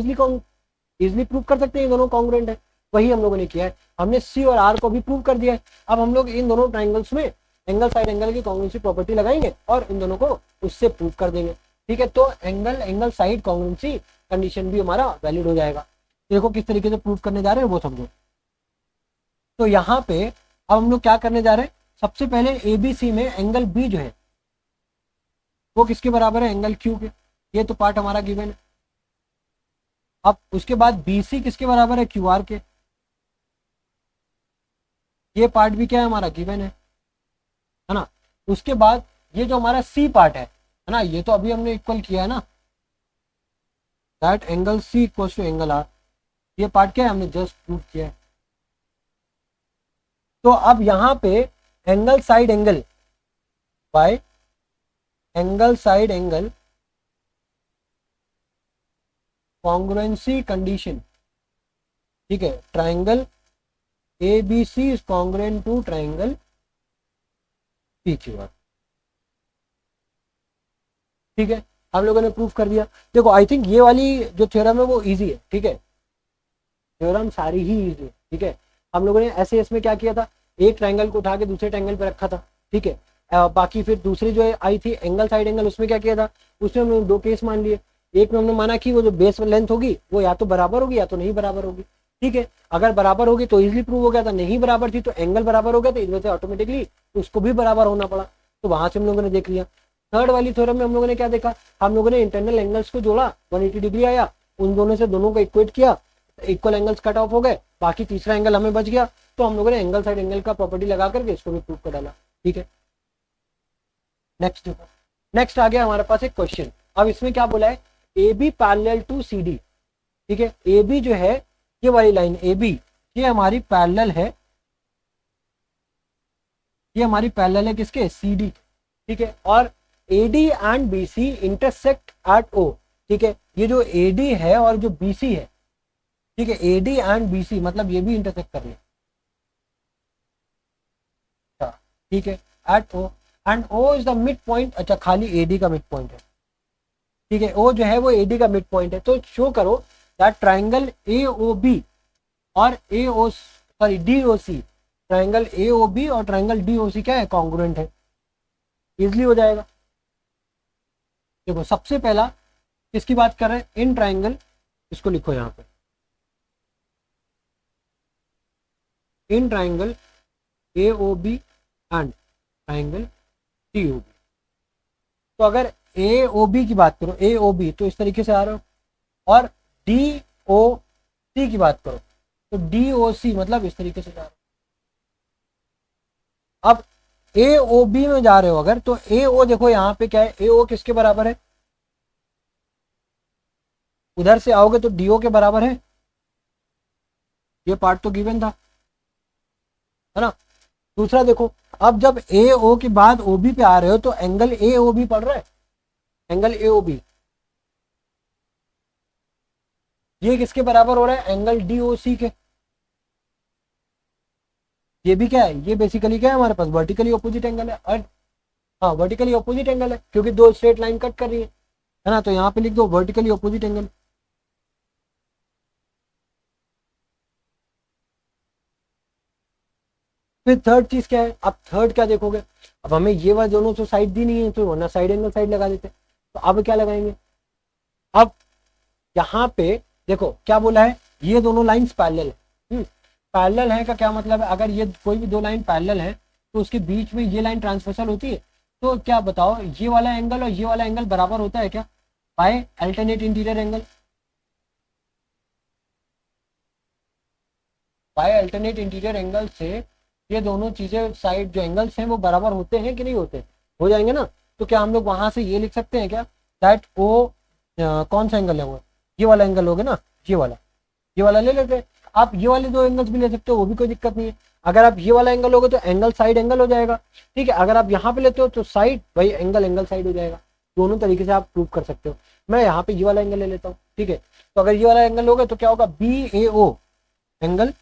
इजिली प्रूव कर सकते हैं, ये दोनों कॉन्ग्रुएंट है। वही हम लोगों ने किया है, हमने सी और आर को भी प्रूव कर दिया है। अब हम लोग इन दोनों ट्राइंगल्स में एंगल साइड एंगल की कॉन्ग्रुएंसी प्रॉपर्टी लगाएंगे और इन दोनों को उससे प्रूव कर देंगे। ठीक है, तो एंगल साइड कॉन्ग्रुएंसी कंडीशन भी हमारा वैलिड हो जाएगा। देखो किस तरीके से प्रूव करने जा रहे हैं वो समझो। तो यहाँ पे अब हम लोग क्या करने जा रहे हैं, सबसे पहले एबीसी में एंगल बी जो है वो किसके बराबर है, एंगल क्यू के, ये तो पार्ट हमारा गिवन है। अब उसके बाद बीसी किसके बराबर है, क्यू आर के, ये पार्ट भी क्या है हमारा गिवन है ना। उसके बाद ये जो हमारा सी पार्ट है ना, ये तो अभी हमने इक्वल किया है ना, that angle C equal to angle R, ये पार्ट क्या है हमने जस्ट प्रूव किया है। तो अब यहाँ पे angle side angle by angle side angle congruency condition, ठीक है, triangle A B C is congruent to triangle P Q R. ठीक है, हम लोगों ने प्रूफ कर दिया। देखो आई थिंक ये वाली जो थ्योरम है वो इजी है। ठीक है, थ्योरम सारी ही इजी है। ठीक है, हम लोगों ने ऐसे इसमें क्या किया था, एक ट्राइंगल को उठा के दूसरे ट्राइंगल पे रखा था। ठीक है, बाकी फिर दूसरी जो आई थी एंगल साइड एंगल, उसमें क्या किया था, उसमें हमने दो केस मान लिए। एक में हमने माना कि वो जो बेस लेंथ होगी वो या तो बराबर होगी या तो नहीं बराबर होगी। ठीक है, अगर बराबर होगी तो इजिली प्रूव हो गया था, नहीं बराबर थी तो एंगल बराबर हो गया तो इधर से ऑटोमेटिकली उसको भी बराबर होना पड़ा, तो वहां से हम लोगों ने देख लिया। थर्ड वाली थ्योरम में हम लोगों ने क्या देखा, हम लोगों ने इंटरनल एंगल्स को जोड़ा, 180 डिग्री आया, उन दोनों से दोनों को इक्वेट किया, इक्वल एंगल्स कट ऑफ हो गए, बाकी तीसरा एंगल हमें बच गया, तो हम लोगों ने एंगल साइड एंगल का प्रॉपर्टी लगा करके इसको भी प्रूव कर डाला। ठीक है, नेक्स्ट देखो, नेक्स्ट आ गया हमारे पास एक क्वेश्चन। अब इसमें क्या बोला है, A B parallel to C D. ठीक है, ए बी जो है ये वाली लाइन ए बी, ये हमारी पैरेलल है, ये हमारी पैरेलल है किसके, सी डी। ठीक है, और A D and B C intersect at O. ठीक है, ये जो ए डी है और जो बी सी है, ठीक है, A D and B C मतलब ये भी इंटरसेक्ट कर रहे हैं। ठीक है, at O, and O is the mid point. अच्छा, खाली ए डी का मिड पॉइंट है। ठीक है, ओ जो है वो ए डी का मिड पॉइंट है। तो शो करो that triangle A O B और A O sorry D O C, triangle A O B और ट्राइंगल डी ओ सी क्या है, कॉन्ग्रुएंट है। इजिली हो जाएगा। देखो सबसे पहला किसकी बात कर रहे हैं, इन ट्राइंगल, इसको लिखो यहाँ पे, in triangle A O B and triangle D O B. तो अगर ए ओ बी की बात करो, ए ओ बी तो इस तरीके से आ रहे हो, और डी ओ सी की बात करो तो डी ओ सी मतलब इस तरीके से जा रहे हो। अब ए ओ बी में जा रहे हो अगर, तो ए ओ देखो यहाँ पे क्या है, ए ओ किसके बराबर है, उधर से आओगे तो डी ओ के बराबर है। ये पार्ट तो गिवन था, है ना। दूसरा देखो, अब जब ए ओ के बाद ओ बी पे आ रहे हो तो एंगल ए ओ बी पड़ रहा है, एंगल ए ओ बी ये किसके बराबर हो रहा है, एंगल डी ओ सी के। ये भी क्या है, ये बेसिकली क्या है हमारे पास, वर्टिकली ऑपोजिट एंगल है। और हाँ, वर्टिकली ऑपोजिट एंगल है क्योंकि दो स्ट्रेट लाइन कट कर रही है ना। तो यहाँ पे लिख दो वर्टिकली ऑपोजिट एंगल। फिर थर्ड चीज क्या है, अब थर्ड क्या देखोगे, अब हमें ये वाला दोनों तो साइड दी नहीं है तो वरना साइड एंगल साइड लगा देते। तो अब क्या लगाएंगे, अब यहाँ पे देखो क्या बोला है, ये दोनों लाइंस पैरेलल है। पैरेलल है का क्या मतलब है, अगर ये कोई भी दो लाइन पैरेलल है तो उसके बीच में ये लाइन ट्रांसवर्सल होती है। तो क्या बताओ, ये वाला एंगल और ये वाला एंगल बराबर होता है क्या, by alternate interior angle. By alternate interior angle से ये दोनों चीजें, साइड जो एंगल्स हैं वो बराबर होते हैं कि नहीं होते, हो जाएंगे ना। तो क्या हम लोग वहां से ये लिख सकते हैं क्या, दैट ओ कौन सा एंगल है वो, ये वाला एंगल हो गया ना, ये वाला ले लेते हैं। आप ये वाले दो एंगल्स भी ले सकते हो, वो भी कोई दिक्कत नहीं है। अगर आप ये वाला एंगल लोगे तो एंगल साइड एंगल हो जाएगा। ठीक है, अगर आप यहाँ पे लेते हो तो साइड भाई एंगल एंगल साइड हो जाएगा। दोनों तरीके से आप प्रूव कर सकते हो। मैं यहाँ पे ये वाला एंगल ले लेता हूँ। ठीक है, तो अगर ये वाला एंगल लोगे तो क्या होगा, बी ए ओ एंगल,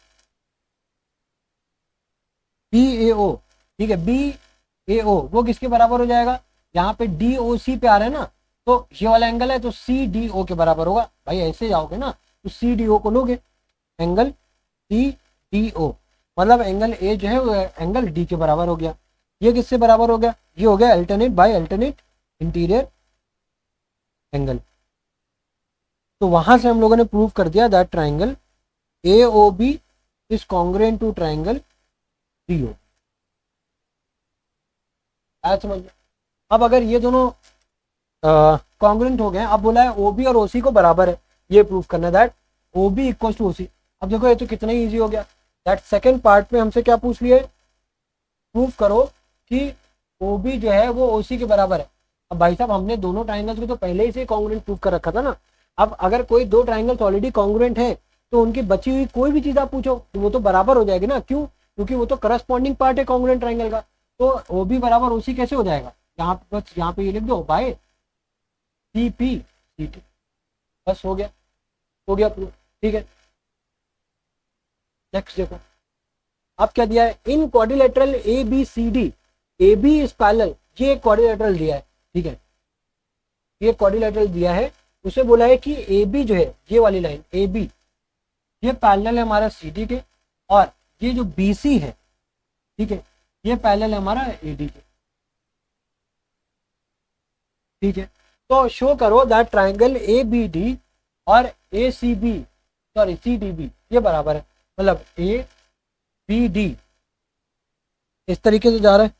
बी ए ओ। ठीक है, बी ए ओ वो किसके बराबर हो जाएगा, यहाँ पे डी ओ सी पे आ रहे हैं ना, तो ये वाला एंगल है तो सी डी ओ के बराबर होगा। भाई ऐसे जाओगे ना तो सी डी ओ को लोगे, एंगल सी डी ओ मतलब एंगल ए जो है वो एंगल डी के बराबर हो गया। ये किससे बराबर हो गया, ये हो गया alternate by alternate interior angle. तो वहां से हम लोगों ने प्रूव कर दिया that triangle A O B is congruent to triangle D O. आज समझ लो। अब अगर ये दोनों कॉन्ग्रुएंट हो गए, अब बोला है ओ बी और ओ सी को बराबर है, ये प्रूव करना है that O B equal to O C. अब देखो ये तो कितना ही ईजी हो गया। दैट सेकेंड पार्ट में हमसे क्या पूछ लिया है, प्रूव करो कि ओ बी जो है वो ओ सी के बराबर है। अब भाई साहब हमने दोनों ट्राइंगल्स को तो पहले ही से कॉन्ग्रुएंट प्रूव कर रखा था ना। अब अगर कोई दो ट्राइंगल्स ऑलरेडी कॉन्ग्रुएंट है तो उनकी बची हुई कोई भी चीज आप पूछो तो वो तो बराबर हो जाएगी ना। क्यों, क्योंकि वो तो करस्पॉन्डिंग पार्ट है कॉन्ग्रुएंट ट्राइंगल का। तो ओ बी बराबर ओ सी कैसे हो जाएगा, यहाँ पे बस यहाँ पे ये लिख दो by C P C T, बस हो गया, हो गया प्रूफ। ठीक है, नेक्स्ट देखो, अब क्या दिया है, in quadrilateral A B C D, A B is parallel, ये क्वाड्रिलेटरल दिया है। ठीक है, ये क्वाड्रिलेटरल दिया है, उसे बोला है कि ए बी जो है ये वाली लाइन ए बी ये पैरेलल है हमारा सी डी के, और ये जो बी सी है, ठीक है, ये पैरेलल है हमारा ए डी के। ठीक है, तो शो करो that triangle A B D और A C B sorry C D B ये बराबर है। मतलब ए बी डी इस तरीके से जा रहा है,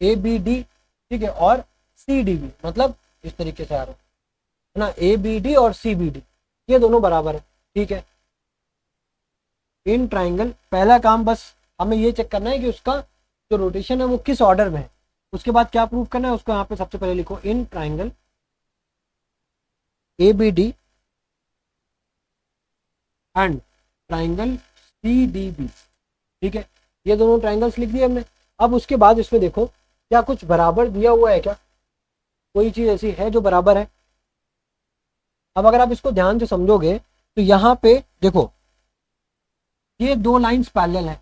ए बी डी, ठीक है, और सी डी बी मतलब इस तरीके से आ रहा है ना, ए बी डी और सी बी डी ये दोनों बराबर है। ठीक है, इन ट्राइंगल पहला काम बस हमें ये चेक करना है कि उसका जो रोटेशन है वो किस ऑर्डर में है। उसके बाद क्या प्रूव करना है उसको यहाँ पे सबसे पहले लिखो, in triangle A B D and triangle C D B. ठीक है, ये दोनों ट्राइंगल्स लिख दिए हमने। अब उसके बाद इसमें देखो क्या कुछ बराबर दिया हुआ है क्या, कोई चीज ऐसी है जो बराबर है। अब अगर आप इसको ध्यान से समझोगे तो यहाँ पे देखो ये दो लाइंस पैरेलल है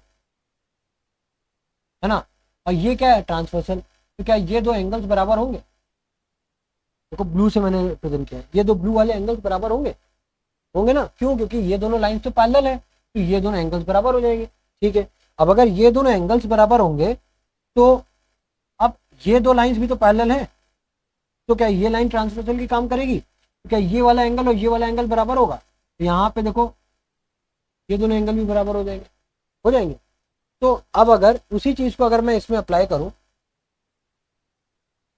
ना, और ये क्या है ट्रांसवर्सल, तो क्या ये दो एंगल्स बराबर होंगे। देखो ब्लू से मैंने प्रेजेंट किया, ये दो ब्लू वाले एंगल्स बराबर होंगे, होंगे ना, क्यों, क्योंकि ये दोनों लाइंस तो पैरेलल है, तो ये दोनों एंगल्स बराबर हो जाएंगे। ठीक है, अब अगर ये दोनों एंगल्स बराबर होंगे तो अब ये दो लाइंस भी तो पैरेलल है, तो क्या ये लाइन ट्रांसवर्सल की काम करेगी, तो क्या ये वाला एंगल और ये वाला एंगल बराबर होगा, तो यहाँ पे देखो ये दोनों एंगल भी बराबर हो जाएंगे, हो जाएंगे। तो अब अगर उसी चीज को अगर मैं इसमें अप्लाई करूं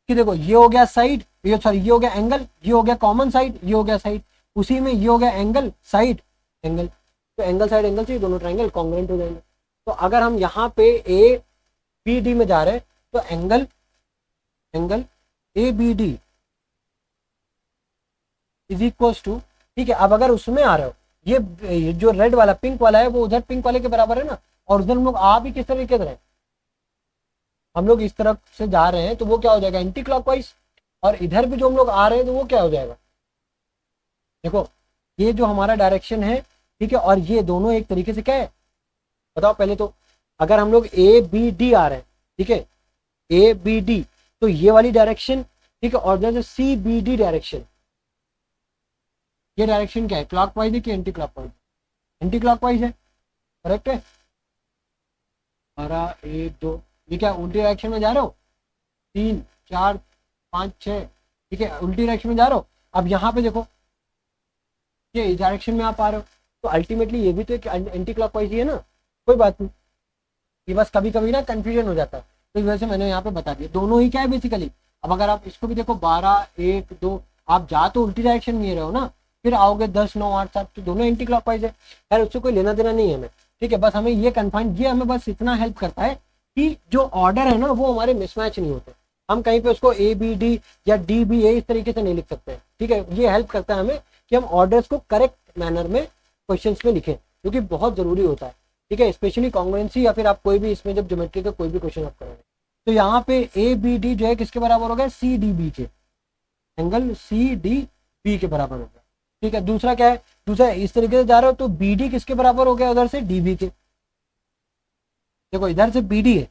कि देखो ये हो गया साइड, ये सॉरी ये हो गया एंगल, ये हो गया कॉमन साइड, ये हो गया साइड, उसी में ये हो गया एंगल साइड एंगल, तो एंगल साइड एंगल से दोनों ट्राइंगल कॉन्ग्रुएंट हो जाएंगे। तो अगर हम यहाँ पे ए बी डी में जा रहे हैं तो angle angle A B D is equal to, ठीक है, अब अगर उसमें आ रहे हो ये जो रेड वाला पिंक वाला है वो उधर पिंक वाले के बराबर है ना, और उधर हम लोग आ भी किस तरीके से रहे, हम लोग इस तरफ से जा रहे हैं तो वो क्या हो जाएगा एंटी क्लॉकवाइज, और इधर भी जो हम लोग आ रहे हैं तो वो क्या हो जाएगा, देखो ये जो हमारा डायरेक्शन है, ठीक है, और ये दोनों एक तरीके से क्या है बताओ पहले तो। अगर हम लोग ए बी डी आ रहे हैं, ठीक है, ए बी डी, तो ये वाली डायरेक्शन, ठीक है, और जैसे सी बी डी डायरेक्शन, ये डायरेक्शन क्या है, क्लॉकवाइज है कि एंटी क्लॉकवाइज, एंटी क्लॉकवाइज है, करेक्ट है। 12 1 2, ये क्या उल्टी डायरेक्शन में जा रहे हो, 3 4 5 6, ठीक है, उल्टी डायरेक्शन में जा रहे हो। अब यहाँ पे देखो ये इस डायरेक्शन में आप आ रहे हो, तो अल्टीमेटली ये भी तो एक एंटी क्लॉकवाइज ही है ना, कोई बात नहीं, ये बस कभी कभी ना कंफ्यूजन हो जाता है, तो इस वजह से मैंने यहाँ पे बता दिया दोनों ही क्या है बेसिकली। अब अगर आप इसको भी देखो 12 1 2, आप जा तो उल्टी डायरेक्शन में रहे हो ना, फिर आओगे 10 9 8 7, तो दोनों एंटी क्लॉकवाइज है, खैर उससे कोई लेना देना नहीं है हमें। ठीक है, बस हमें ये कन्फाइन, ये हमें बस इतना हेल्प करता है कि जो ऑर्डर है ना वो हमारे मिसमैच नहीं होते, हम कहीं पे उसको ए बी डी या डी बी ए इस तरीके से नहीं लिख सकते। ठीक है, ये हेल्प करता है हमें कि हम ऑर्डर्स को करेक्ट मैनर में क्वेश्चंस में लिखें, जो कि बहुत जरूरी होता है। ठीक है, स्पेशली कॉन्ग्रुएंसी या फिर आप कोई भी इसमें जब ज्योमेट्री का कोई भी क्वेश्चन आप करोगे, तो यहाँ पे ए बी डी जो है किसके बराबर हो गया, सी डी बी के, एंगल सी डी बी के बराबर हो गया। ठीक है, दूसरा क्या है, दूसरा इस तरीके से जा रहे हो तो बी डी किसके बराबर हो गया उधर से, डी बी के, देखो इधर से बी डी है,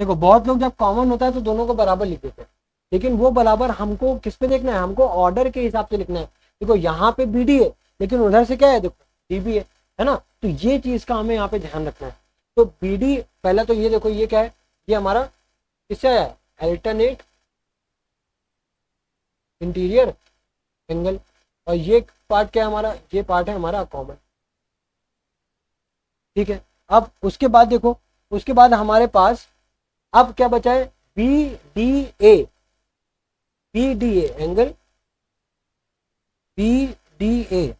देखो बहुत लोग जब कॉमन होता है तो दोनों को बराबर लिख देते हैं, लेकिन वो बराबर हमको किस पे देखना है, हमको ऑर्डर के हिसाब से लिखना है। देखो यहाँ पे बी डी है लेकिन उधर से क्या है, देखो डी बी है ना, तो ये चीज का हमें यहाँ पे ध्यान रखना है। तो बी डी पहला तो ये देखो ये क्या है, ये हमारा किससे आया है, अल्टरनेट इंटीरियर एंगल, और ये पार्ट क्या है हमारा, ये पार्ट है हमारा कॉमन। ठीक है, अब उसके बाद देखो, उसके बाद हमारे पास अब क्या बचा है, B D A, B D A angle B D A,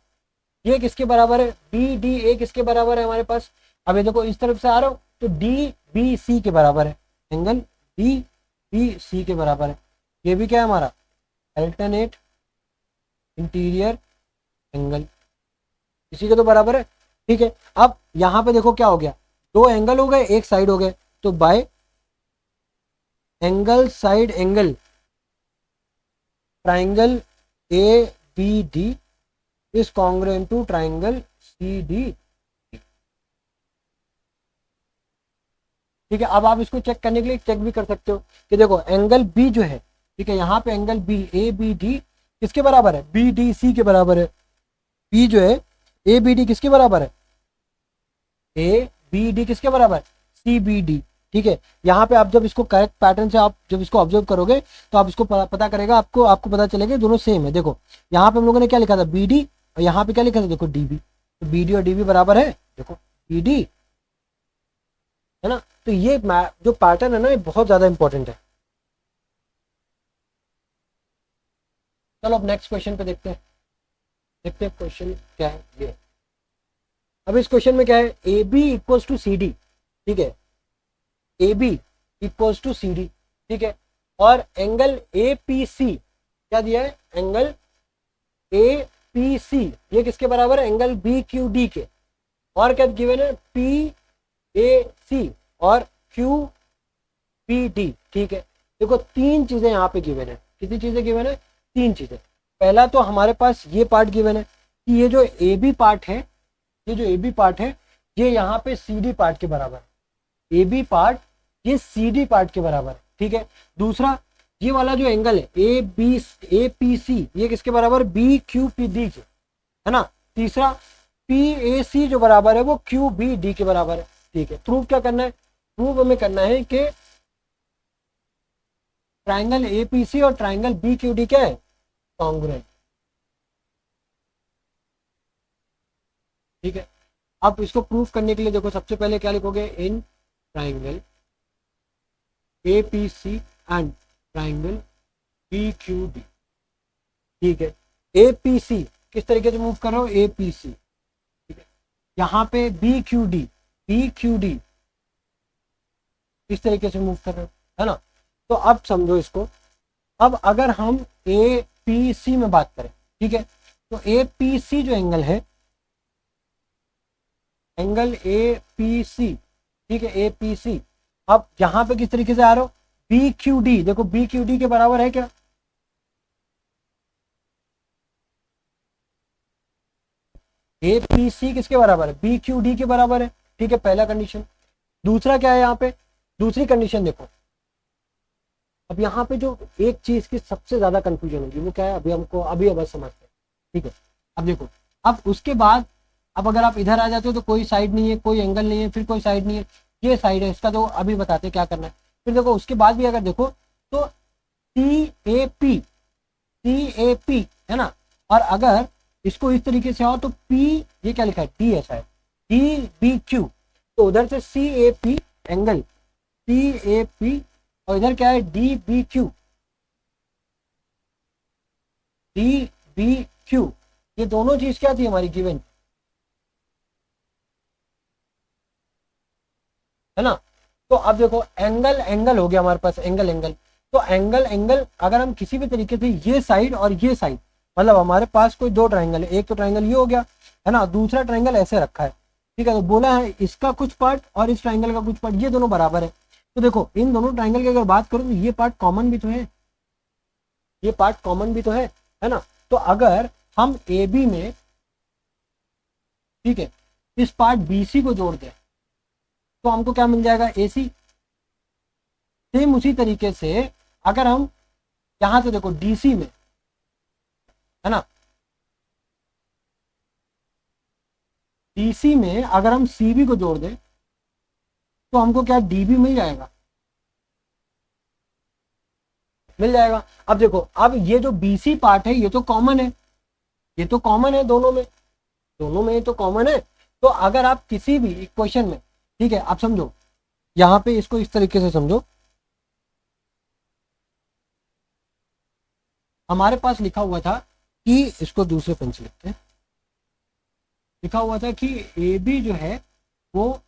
ये किसके बराबर है, बी डी ए किसके बराबर है हमारे पास, अब ये देखो इस तरफ से आ रहा हो तो डी बी सी के बराबर है, एंगल डी बी सी के बराबर है। ये भी क्या है हमारा अल्टरनेट इंटीरियर एंगल, इसी के तो बराबर है। ठीक है, अब यहां पे देखो क्या हो गया, दो एंगल हो गए एक साइड हो गए, तो by angle side angle triangle A B D is congruent to triangle C D. ठीक है, अब आप इसको चेक करने के लिए चेक भी कर सकते हो कि देखो एंगल बी जो है, ठीक है, यहाँ पे angle B A B D किसके बराबर है, बी डी सी के बराबर है। बी जो है ए बी डी किसके बराबर है, ए बी डी किसके बराबर, सी बी डी। ठीक है, यहाँ पे आप जब इसको करेक्ट पैटर्न से आप जब इसको ऑब्जर्व करोगे तो आप इसको पता करेगा, आपको पता चलेगा दोनों सेम है। देखो यहाँ पे हम लोगों ने क्या लिखा था, बी डी, और यहाँ पे क्या लिखा था, देखो डी बी, तो बी डी और डी बी बराबर है, देखो बी डी है ना। तो ये जो पैटर्न है ना ये बहुत ज्यादा इंपॉर्टेंट है। चलो अब नेक्स्ट क्वेश्चन पे देखते हैं, क्वेश्चन क्या है ये। अब इस क्वेश्चन में क्या है, A B equals to C D, ठीक है, A B equals to C D, ठीक है, और एंगल ए पी सी क्या दिया है, एंगल ए पी सी ये किसके बराबर है, एंगल बी क्यू डी के, और क्या गिवन है, पी ए सी और क्यू पी डी, ठीक है। देखो तीन चीजें यहाँ पे गिवन है, कितनी चीजें गिवन है, तीन चीजें। पहला तो हमारे पास ये पार्ट गिवन है कि ये जो ए बी पार्ट है, ये जो ए बी पार्ट है ये यहाँ पे सी डी पार्ट के बराबर है, ए बी पार्ट ये सी डी पार्ट के बराबर है, ठीक है। दूसरा ये वाला जो एंगल है ए पी सी ये किसके बराबर, बी क्यू पी डी के, है ना। तीसरा पी ए सी जो बराबर है वो क्यू बी डी के बराबर है, ठीक है। प्रूफ क्या करना है, प्रूफ हमें करना है कि ट्राइंगल ए पी सी और ट्राइंगल बी क्यू डी क्या है, कॉन्ग्रुएंट, ठीक है। अब इसको प्रूफ करने के लिए देखो सबसे पहले क्या लिखोगे, in triangle A P C and triangle B Q D, ठीक है। ए पी सी किस तरीके से मूव कर रहे हो, ए पी सी, ठीक है। यहाँ पे बी क्यू डी इस तरीके से मूव कर रहे हो, है ना। तो अब समझो इसको, अब अगर हम ए पी सी में बात करें, ठीक है, तो ए पी सी जो एंगल है, एंगल ए पी सी, ठीक है, ए पी सी, अब यहां पे किस तरीके से आ रहे हो, बी क्यू डी, देखो बी क्यू डी के बराबर है क्या, ए पी सी किसके बराबर है, बी क्यू डी के बराबर है, ठीक है, पहला कंडीशन। दूसरा क्या है यहाँ पे, दूसरी कंडीशन देखो, अब यहाँ पे जो एक चीज की सबसे ज्यादा कंफ्यूजन होगी वो क्या है, अभी हमको अभी अब समझते हैं, ठीक है। अब देखो, अब उसके बाद अब अगर आप इधर आ जाते हो तो कोई साइड नहीं है, कोई एंगल नहीं है, फिर कोई साइड नहीं है, ये साइड है, इसका तो अभी बताते हैं क्या करना है। फिर देखो उसके बाद भी अगर देखो तो सी ए पी है ना, और अगर इसको इस तरीके से आओ तो पी, ये क्या लिखा है, डी ऐसा है, डी बी क्यू, तो उधर से C A P angle C A P और इधर क्या है, D B Q, D B Q, ये दोनों चीज क्या थी हमारी गिवन, है ना। तो अब देखो एंगल एंगल हो गया हमारे पास, एंगल एंगल, तो एंगल एंगल अगर हम किसी भी तरीके से ये साइड और ये साइड, मतलब हमारे पास कोई दो ट्राइंगल है, एक तो ट्राइंगल ये हो गया, है ना, दूसरा ट्राइंगल ऐसे रखा है, ठीक है, तो बोला है इसका कुछ पार्ट और इस ट्राइंगल का कुछ पार्ट ये दोनों बराबर है। तो देखो इन दोनों ट्राइंगल की अगर बात करूँ तो ये पार्ट कॉमन भी तो है, ये पार्ट कॉमन भी तो है ना। तो अगर हम ए बी में, ठीक है, इस पार्ट बी सी को जोड़ दें तो हमको क्या मिल जाएगा, ए सी। सेम उसी तरीके से अगर हम यहां से देखो डीसी में, है ना, डीसी में अगर हम सीबी को जोड़ दें तो हमको क्या डीबी मिल जाएगा, मिल जाएगा। अब देखो अब ये जो बीसी पार्ट है ये तो कॉमन है, ये तो कॉमन है दोनों में, दोनों में ये तो कॉमन है। तो अगर आप किसी भी इक्वेशन में, ठीक है, आप समझो यहाँ पे इसको इस तरीके से समझो, हमारे पास लिखा हुआ था कि, इसको दूसरे पेन से लिखते हैं, लिखा हुआ था कि ए बी जो है वो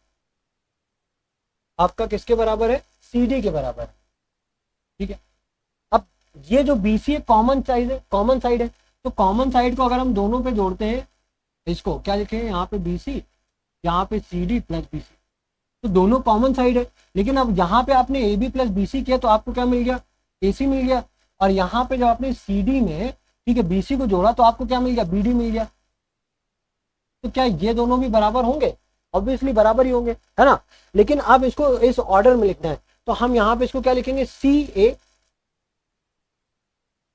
आपका किसके बराबर है, सी डी के बराबर है, ठीक है। अब ये जो बी सी है कॉमन साइड है, कॉमन साइड है, तो कॉमन साइड को अगर हम दोनों पे जोड़ते हैं, इसको क्या लिखे हैं यहाँ पे बी सी, यहाँ पे C D plus B C, तो दोनों कॉमन साइड है। लेकिन अब यहाँ पे आपने A B plus B C किया तो आपको क्या मिल गया, ए सी मिल गया, और यहाँ पे जब आपने सी डी में, ठीक है, बी सी को जोड़ा तो आपको क्या मिल गया, बी डी मिल गया। तो क्या ये दोनों भी बराबर होंगे, ऑब्वियसली बराबर ही होंगे, है ना। लेकिन अब इसको इस ऑर्डर में लिखना है, तो हम यहाँ पे इसको क्या लिखेंगे, सी ए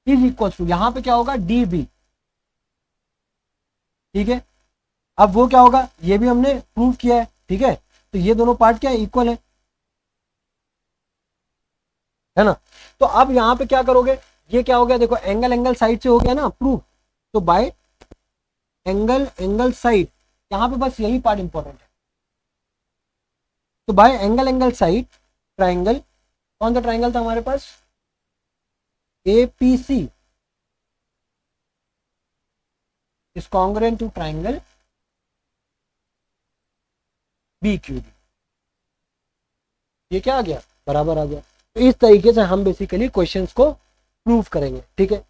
इज इक्वल टू, यहाँ पे क्या होगा, डी बी, ठीक है। अब वो क्या होगा, ये भी हमने प्रूव किया है, ठीक है, तो ये दोनों पार्ट क्या है, इक्वल है ना। तो अब यहाँ पे क्या करोगे, ये क्या हो गया, देखो एंगल एंगल साइड से हो गया ना प्रूफ, तो बाय एंगल एंगल साइड, यहाँ पे बस यही पार्ट इंपॉर्टेंट है। तो by angle angle side triangle, कौन सा ट्राइंगल था हमारे पास, A P C is congruent to triangle B Q D, ये क्या आ गया, बराबर आ गया। तो इस तरीके से हम बेसिकली क्वेश्चंस को प्रूव करेंगे, ठीक है।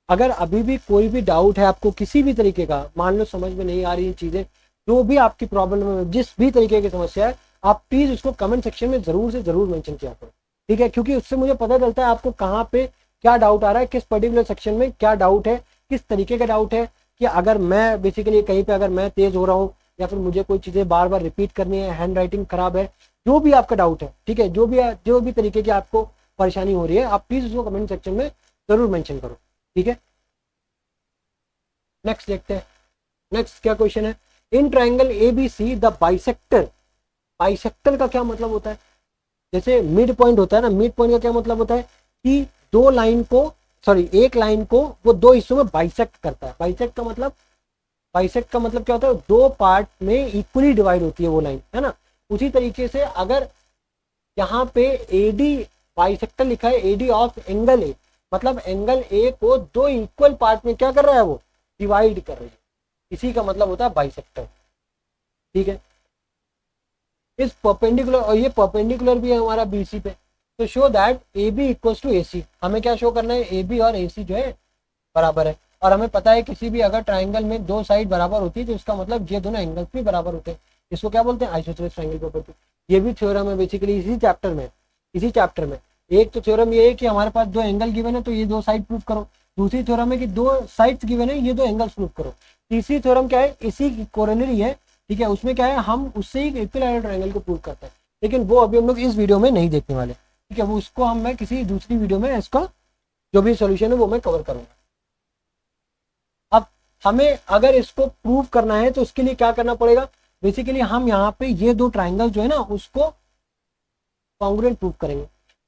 अगर अभी भी कोई भी डाउट है आपको किसी भी तरीके का, मान लो समझ में नहीं आ रही चीज़ें, जो भी आपकी प्रॉब्लम है, जिस भी तरीके की समस्या है, आप प्लीज़ उसको कमेंट सेक्शन में ज़रूर से ज़रूर मेंशन किया करो, ठीक है। क्योंकि उससे मुझे पता चलता है आपको कहाँ पे क्या डाउट आ रहा है, किस पर्टिकुलर सेक्शन में क्या डाउट है, किस तरीके का डाउट है। कि अगर मैं बेसिकली कहीं पे अगर मैं तेज़ हो रहा हूँ, या फिर मुझे कोई चीज़ें बार बार रिपीट करनी है, हैंड राइटिंग खराब है, जो भी आपका डाउट है, ठीक है, जो भी तरीके की आपको परेशानी हो रही है, आप प्लीज़ उसको कमेंट सेक्शन में ज़रूर मेंशन करो, ठीक है। नेक्स्ट देखते हैं, नेक्स्ट क्या क्वेश्चन है। In triangle A B C the bisector, bisector का क्या मतलब होता है। जैसे मिड पॉइंट होता है ना, मिड पॉइंट का क्या मतलब होता है कि दो लाइन को, सॉरी एक लाइन को वो दो हिस्सों में बाइसेक्ट करता है। बाइसेक्ट का मतलब, बाइसेक्ट का मतलब क्या होता है, दो पार्ट में इक्वली डिवाइड होती है वो लाइन, है ना। उसी तरीके से अगर यहाँ पे एडी बाइसेक्टर लिखा है, एडी ऑफ एंगल ए, मतलब एंगल ए को दो इक्वल पार्ट में क्या कर रहा है, वो डिवाइड कर रही है, इसी का मतलब होता है बाइसेक्टर, ठीक है। इस परपेंडिकुलर, और ये परपेंडिकुलर भी है हमारा बीसी पे, तो show that A B equals to A C, हमें क्या शो करना है, ए बी और ए सी जो है बराबर है। और हमें पता है किसी भी अगर ट्राइंगल में दो साइड बराबर होती है तो इसका मतलब ये दोनों एंगल्स भी बराबर होते हैं, इसको क्या बोलते हैं, आइसोसेलेस ट्राइंगल प्रॉपर्टी। ये भी थ्योरम है बेसिकली इसी चैप्टर में, इसी चैप्टर में। एक तो थ्योरम ये है कि हमारे पास दो एंगल गिवन है तो ये दो साइड प्रूव करो, दूसरी थ्योरम है कि दो साइड्स गिवन है, ये दो एंगल्स प्रूव करो, तीसरी थ्योरम क्या है, इसी की कोरोलरी है, ठीक है, उसमें क्या है, हम उससे ही इक्विलैटरल ट्रायंगल को प्रूव करते हैं, लेकिन वो अभी हम लोग इस वीडियो में नहीं देखने वाले, ठीक है। वो उसको मैं किसी दूसरी वीडियो में इसका जो भी सोल्यूशन है वो मैं कवर करूंगा। अब हमें अगर इसको प्रूव करना है तो उसके लिए क्या करना पड़ेगा, बेसिकली हम यहाँ पे ये दो ट्राइंगल जो है ना उसको कॉन्ग्रुएंट प्रूव करेंगे।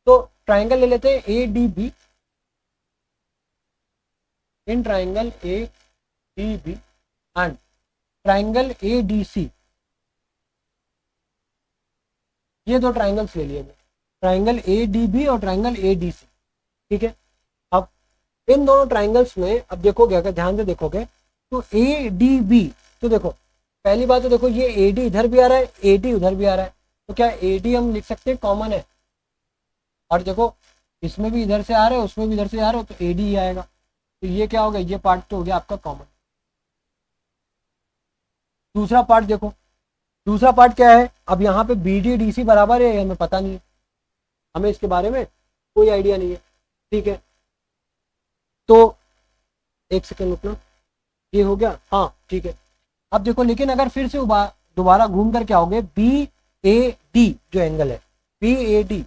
तो ट्राइंगल ले लेते हैं A D B, in triangle A D B and triangle A D C, ये दो ट्राइंगल्स ले लिए, ट्राइंगल ए डी बी और ट्राइंगल ए डी सी, ठीक है। अब इन दोनों ट्राइंगल्स में अब देखोगे, अगर ध्यान से देखोगे तो ए डी बी, तो देखो पहली बात तो देखो ये ए डी इधर भी आ रहा है, ए डी उधर भी आ रहा है, तो क्या ए डी हम लिख सकते हैं कॉमन है, और देखो इसमें भी इधर से आ रहा है उसमें भी इधर से आ रहा है तो ए डी ही आएगा, तो ये क्या हो गया, ये पार्ट तो हो गया आपका कॉमन। दूसरा पार्ट देखो, दूसरा पार्ट क्या है, अब यहाँ पे बी डी डी सी बराबर है हमें पता नहीं है, हमें इसके बारे में कोई आइडिया नहीं है, ठीक है। तो एक सेकेंड रुकना, ये हो गया, हाँ ठीक है। अब देखो लेकिन अगर फिर से दोबारा घूम कर क्या आओगे, बी ए डी जो एंगल है, B A D,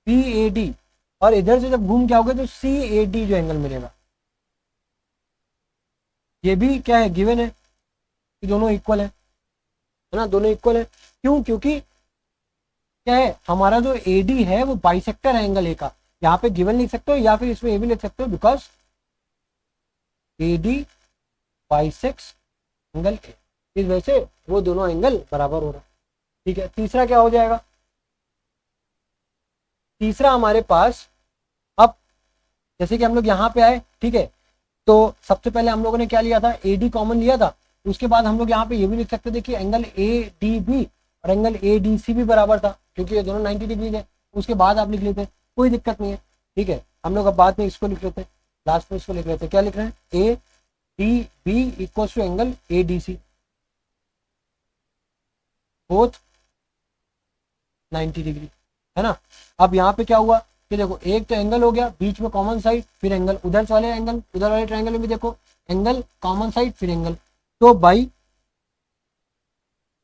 B A D, और इधर से जब घूम के आओगे तो सी ए डी जो एंगल मिलेगा, ये भी क्या है, गिवन है कि दोनों इक्वल है ना, दोनों इक्वल है। क्यों, क्योंकि क्या है, हमारा जो ए डी है वो बाइसेक्टर है एंगल ए का, यहाँ पे गिवन लिख सकते हो या फिर इसमें ए भी लिख सकते हो, because A D bisects angle ए, इस वजह से वो दोनों एंगल बराबर हो रहा है, ठीक है। तीसरा क्या हो जाएगा, तीसरा हमारे पास, अब जैसे कि हम लोग यहाँ पे आए, ठीक है, तो सबसे पहले हम लोगों ने क्या लिया था, ए डी कॉमन लिया था, उसके बाद हम लोग यहाँ पे ये भी लिख सकते थे कि एंगल ए डी बी और एंगल ए डी सी भी बराबर था, क्योंकि ये दोनों 90 डिग्री है, उसके बाद आप लिख लेते, कोई दिक्कत नहीं है, ठीक है। हम लोग अब बाद में इसको लिख लेते हैं, लास्ट में इसको लिख लेते हैं, क्या लिख रहे हैं, A D B equal to angle A D C, both 90 degree, है ना। अब यहाँ पे क्या हुआ कि देखो एक तो एंगल हो गया, बीच में कॉमन साइड, फिर एंगल, उधर वाले एंगल, उधर वाले ट्रायंगल में भी देखो एंगल कॉमन साइड फिर एंगल, तो बाई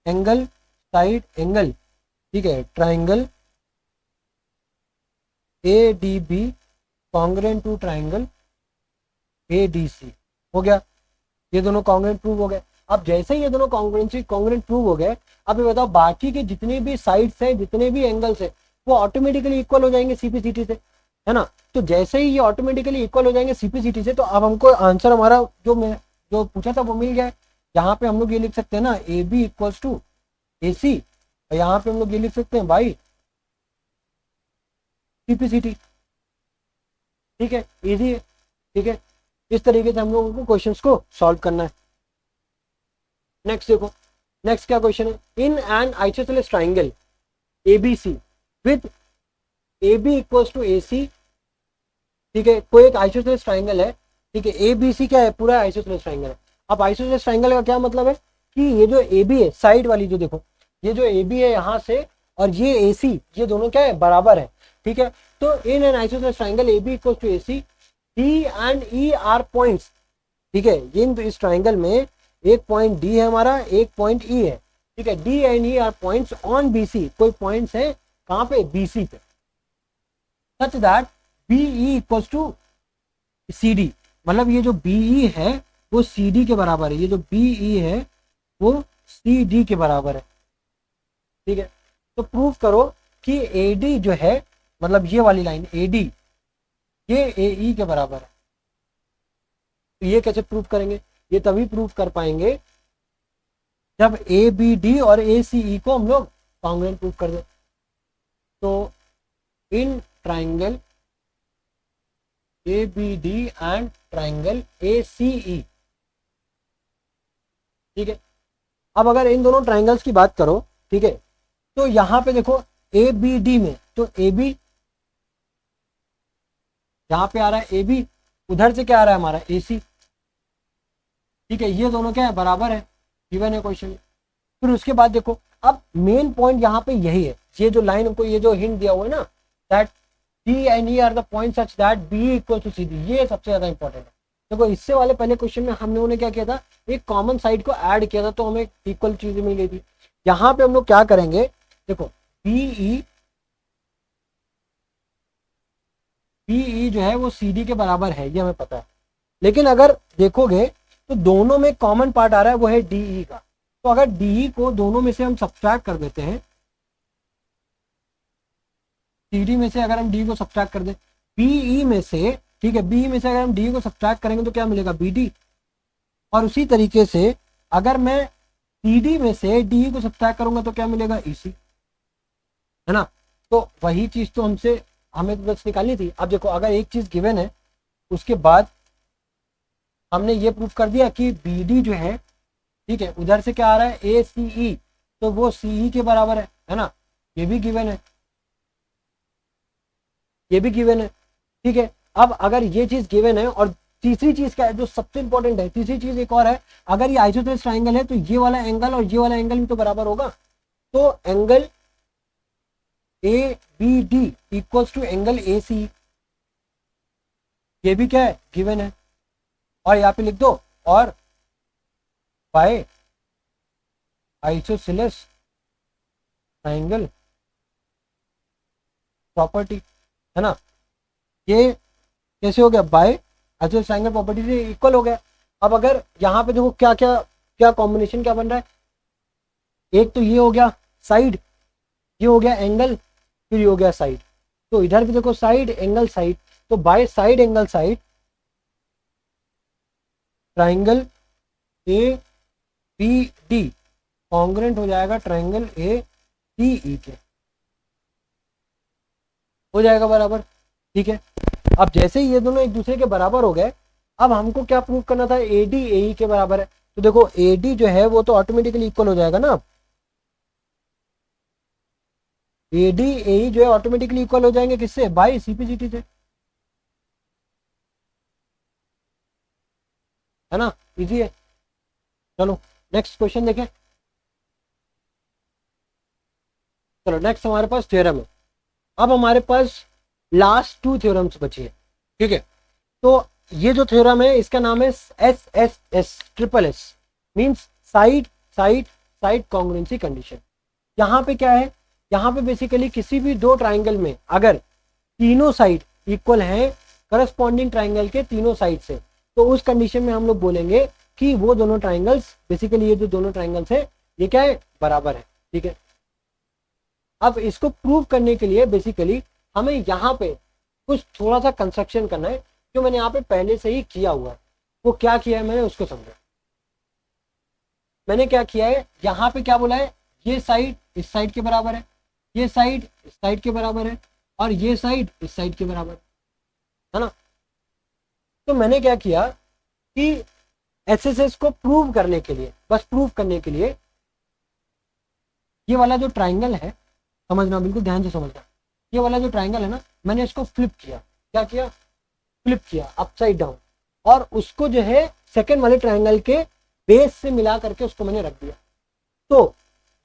एंगल साइड एंगल, ठीक है, triangle A D B congruent to triangle A D C, हो गया, ये दोनों कॉन्ग्रुएंट प्रूव हो गए। अब जैसे ही ये दोनों कॉन्ग्रुएंट प्रूव हो गए, अब ये बताओ बाकी के जितने भी साइड्स हैं, जितने भी एंगल्स है, वो ऑटोमेटिकली इक्वल हो जाएंगे सीपीसीटी से, है ना। तो जैसे ही ये ऑटोमेटिकली इक्वल हो जाएंगे सीपीसीटी से, तो अब हमको आंसर हमारा जो मैं जो पूछा था वो मिल गया है। यहाँ पे हम लोग ये लिख सकते हैं ना, A B equals to A सी, और यहाँ पे हम लोग ये लिख सकते हैं बाई सीपीसीटी, ठीक है, इजी है, ठीक है। इस तरीके से हम लोगों को क्वेश्चंस को सॉल्व करना है। नेक्स्ट देखो, नेक्स्ट क्या क्वेश्चन है, in an isosceles triangle ABC with AB equals to AC, ठीक है, कोई एक आइसोसेलेस ट्राइंगल है, ठीक है, ABC क्या है, पूरा आइसोसेलेस ट्राइंगल है। अब आइसोसेलेस ट्राइंगल का क्या मतलब है कि ये जो AB है साइड वाली जो देखो, ये जो AB है यहाँ से और ये AC, ये दोनों क्या है, बराबर है, ठीक है। तो in an isosceles triangle AB equals to AC, D and E are points, ठीक है, इस ट्राइंगल में एक पॉइंट D है हमारा, एक पॉइंट E है, ठीक है, D and E are points on BC, कोई पॉइंट्स है कहाँ पे, BC पे, such that BE equals to CD, मतलब ये जो BE है वो CD के बराबर है, ये जो BE है वो CD के बराबर है, ठीक है। तो प्रूव करो कि AD जो है, मतलब ये वाली लाइन AD ये AE के बराबर है। तो ये कैसे प्रूव करेंगे, ये तभी प्रूव कर पाएंगे जब ABD और ACE को हम लोग कॉन्ग्रुएंट प्रूव कर दें। तो in triangle ABD and triangle ACE, ठीक है। अब अगर इन दोनों ट्राइंगल्स की बात करो, ठीक है, तो यहां पे देखो ABD में, तो AB यहां पे आ रहा है AB, उधर से क्या आ रहा है हमारा AC, ठीक है, ये दोनों क्या है, बराबर है, गिवन है क्वेश्चन में। फिर उसके बाद देखो, अब मेन पॉइंट यहाँ पे यही है, ये जो लाइन हमको, ये जो हिंट दिया हुआ है ना, that D and E are the points such that BE equals to CD, ये सबसे ज्यादा इंपॉर्टेंट है। देखो इससे वाले पहले क्वेश्चन में हम लोगों ने क्या किया था, एक कॉमन साइड को ऐड किया था तो हमें इक्वल चीज मिल गई थी। यहाँ पे हम लोग क्या करेंगे, देखो BE जो है वो CD के बराबर है, ये हमें पता है, लेकिन अगर देखोगे तो दोनों में कॉमन पार्ट आ रहा है, वो है DE का। तो अगर DE को दोनों में से हम सब्सट्रैक्ट कर देते हैं, CD में से अगर हम D को सब्सट्रैक्ट कर दें BE में से, ठीक है, BE में से अगर हम D को सब्सट्रैक्ट करेंगे तो क्या मिलेगा, BD। और उसी तरीके से अगर मैं CD में से DE को सब्सट्रैक्ट करूंगा तो क्या मिलेगा, EC, है ना। तो वही चीज तो हमें तो बस निकालनी थी। अब देखो अगर एक चीज गिवन है, उसके बाद हमने ये प्रूफ कर दिया कि BD जो है, ठीक है, उधर से क्या आ रहा है, ACE, तो वो CE के बराबर है ना, ये भी गिवन है, ये भी गिवन है, ठीक है। अब अगर ये चीज गिवन है, और तीसरी चीज क्या है जो सबसे इंपॉर्टेंट है, तीसरी चीज एक और है, अगर ये आइसोसेलेस ट्राइंगल है तो ये वाला एंगल और ये वाला एंगल भी तो बराबर होगा। तो angle ABD equals to angle AC, ये भी क्या है, गिवन है। और यहाँ पे लिख दो, और बाय आइसोसेलेस ट्राइंगल प्रॉपर्टी, है ना, ये कैसे हो गया, बाय आइसोसेलेस ट्राइंगल प्रॉपर्टी से इक्वल हो गया। अब अगर यहाँ पे देखो क्या क्या क्या कॉम्बिनेशन क्या बन रहा है, एक तो ये हो गया साइड, ये हो गया एंगल, फिर ये हो गया साइड, तो इधर भी देखो साइड एंगल साइड, तो by side angle side triangle ABD congruent हो जाएगा ट्राइंगल ACE के, हो जाएगा बराबर, ठीक है। अब जैसे ही ये दोनों एक दूसरे के बराबर हो गए, अब हमको क्या प्रूव करना था, AD AE के बराबर है, तो देखो AD जो है वो तो ऑटोमेटिकली इक्वल हो जाएगा ना, AD AE जो है ऑटोमेटिकली इक्वल हो जाएंगे किससे, बाय CPGT से, है ना, इजी है। चलो नेक्स्ट क्वेश्चन देखें। चलो नेक्स्ट हमारे पास थ्योरम है। अब हमारे पास लास्ट 2 थ्योरम्स बची है, ठीक है। तो ये जो थ्योरम है इसका नाम है SSS, triple S, means side side side congruency condition. यहाँ पे क्या है, यहाँ पे बेसिकली किसी भी दो ट्राइंगल में अगर तीनों साइड इक्वल हैं करस्पॉन्डिंग ट्राइंगल के तीनों साइड से, तो उस कंडीशन में हम लोग बोलेंगे कि वो दोनों ट्राइंगल्स, बेसिकली ये जो दोनों ट्राइंगल्स है ये क्या है, बराबर है, ठीक है। अब इसको प्रूव करने के लिए बेसिकली हमें यहाँ पे कुछ थोड़ा सा कंस्ट्रक्शन करना है, जो मैंने यहाँ पे पहले से ही किया हुआ है। वो क्या किया है मैंने, उसको समझा। मैंने क्या किया है, यहाँ पे क्या बोला है, ये साइड इस साइड के बराबर है, ये साइड इस साइड के बराबर है, और ये साइड इस साइड के बराबर है ना। तो मैंने क्या किया कि SSS को प्रूव करने के लिए, बस प्रूव करने के लिए ये वाला जो ट्राइंगल है, समझना बिल्कुल ध्यान से समझना, ये वाला जो ट्राइंगल है ना, मैंने इसको फ्लिप किया, क्या किया, फ्लिप किया अपसाइड डाउन, और उसको जो है सेकंड वाले ट्राइंगल के बेस से मिला करके उसको मैंने रख दिया। तो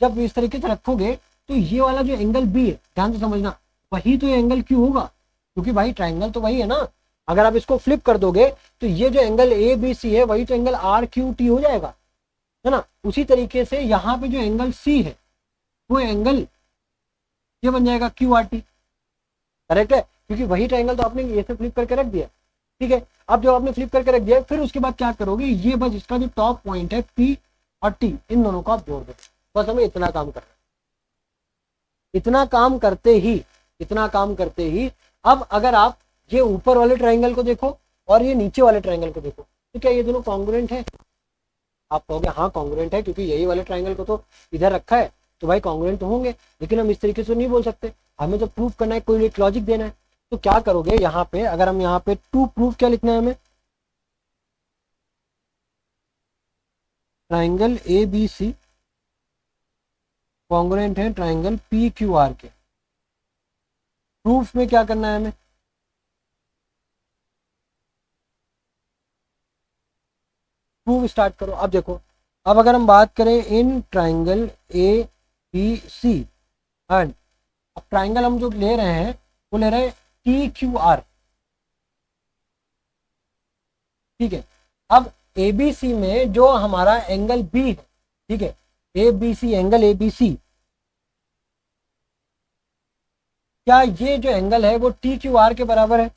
जब इस तरीके से रखोगे तो ये वाला जो एंगल बी है, ध्यान से समझना, वही तो ये एंगल क्यू होगा, क्योंकि भाई ट्राइंगल तो वही है ना। अगर आप इसको फ्लिप कर दोगे तो ये जो एंगल ए बी सी है वही तो एंगल आर क्यू टी हो जाएगा, है ना। उसी तरीके से यहाँ पे जो एंगल सी है वो एंगल ये बन जाएगा क्यू आर टी, करेक्ट है, क्योंकि वही ट्राइंगल तो आपने ये से फ्लिप करके रख दिया। ठीक है, अब जब आपने फ्लिप करके रख दिया फिर उसके बाद क्या करोगे, ये बस इसका जो टॉप पॉइंट है पी और टी, इन दोनों को आप जोड़ दो। बस हमें इतना काम करना है। इतना काम करते ही, इतना काम करते ही अब अगर आप ये ऊपर वाले ट्राइंगल को देखो और ये नीचे वाले ट्राइंगल को देखो, तो क्या ये दोनों कॉन्ग्रुएंट है? आप कहोगे हाँ कॉन्ग्रुएंट है, क्योंकि यही वाले ट्राइंगल को तो इधर रखा है, तो भाई कॉन्ग्रुएंट तो होंगे। लेकिन हम इस तरीके से नहीं बोल सकते, हमें तो प्रूफ करना है, कोई एक लॉजिक देना है। तो क्या करोगे यहाँ पे, अगर हम यहाँ पे टू प्रूफ क्या लिखना है हमें, triangle A B C congruent है ट्राइंगल पी क्यू आर के। प्रूफ में क्या करना है हमें, प्रूफ स्टार्ट करो। अब देखो, अब अगर हम बात करें in triangle A B C and, अब ट्राइंगल हम जो ले रहे हैं वो ले रहे हैं टी क्यू आर, ठीक है। अब ए बी सी में जो हमारा एंगल बी है, ठीक है, A B C angle A B C, क्या ये जो एंगल है वो टी क्यू आर के बराबर है?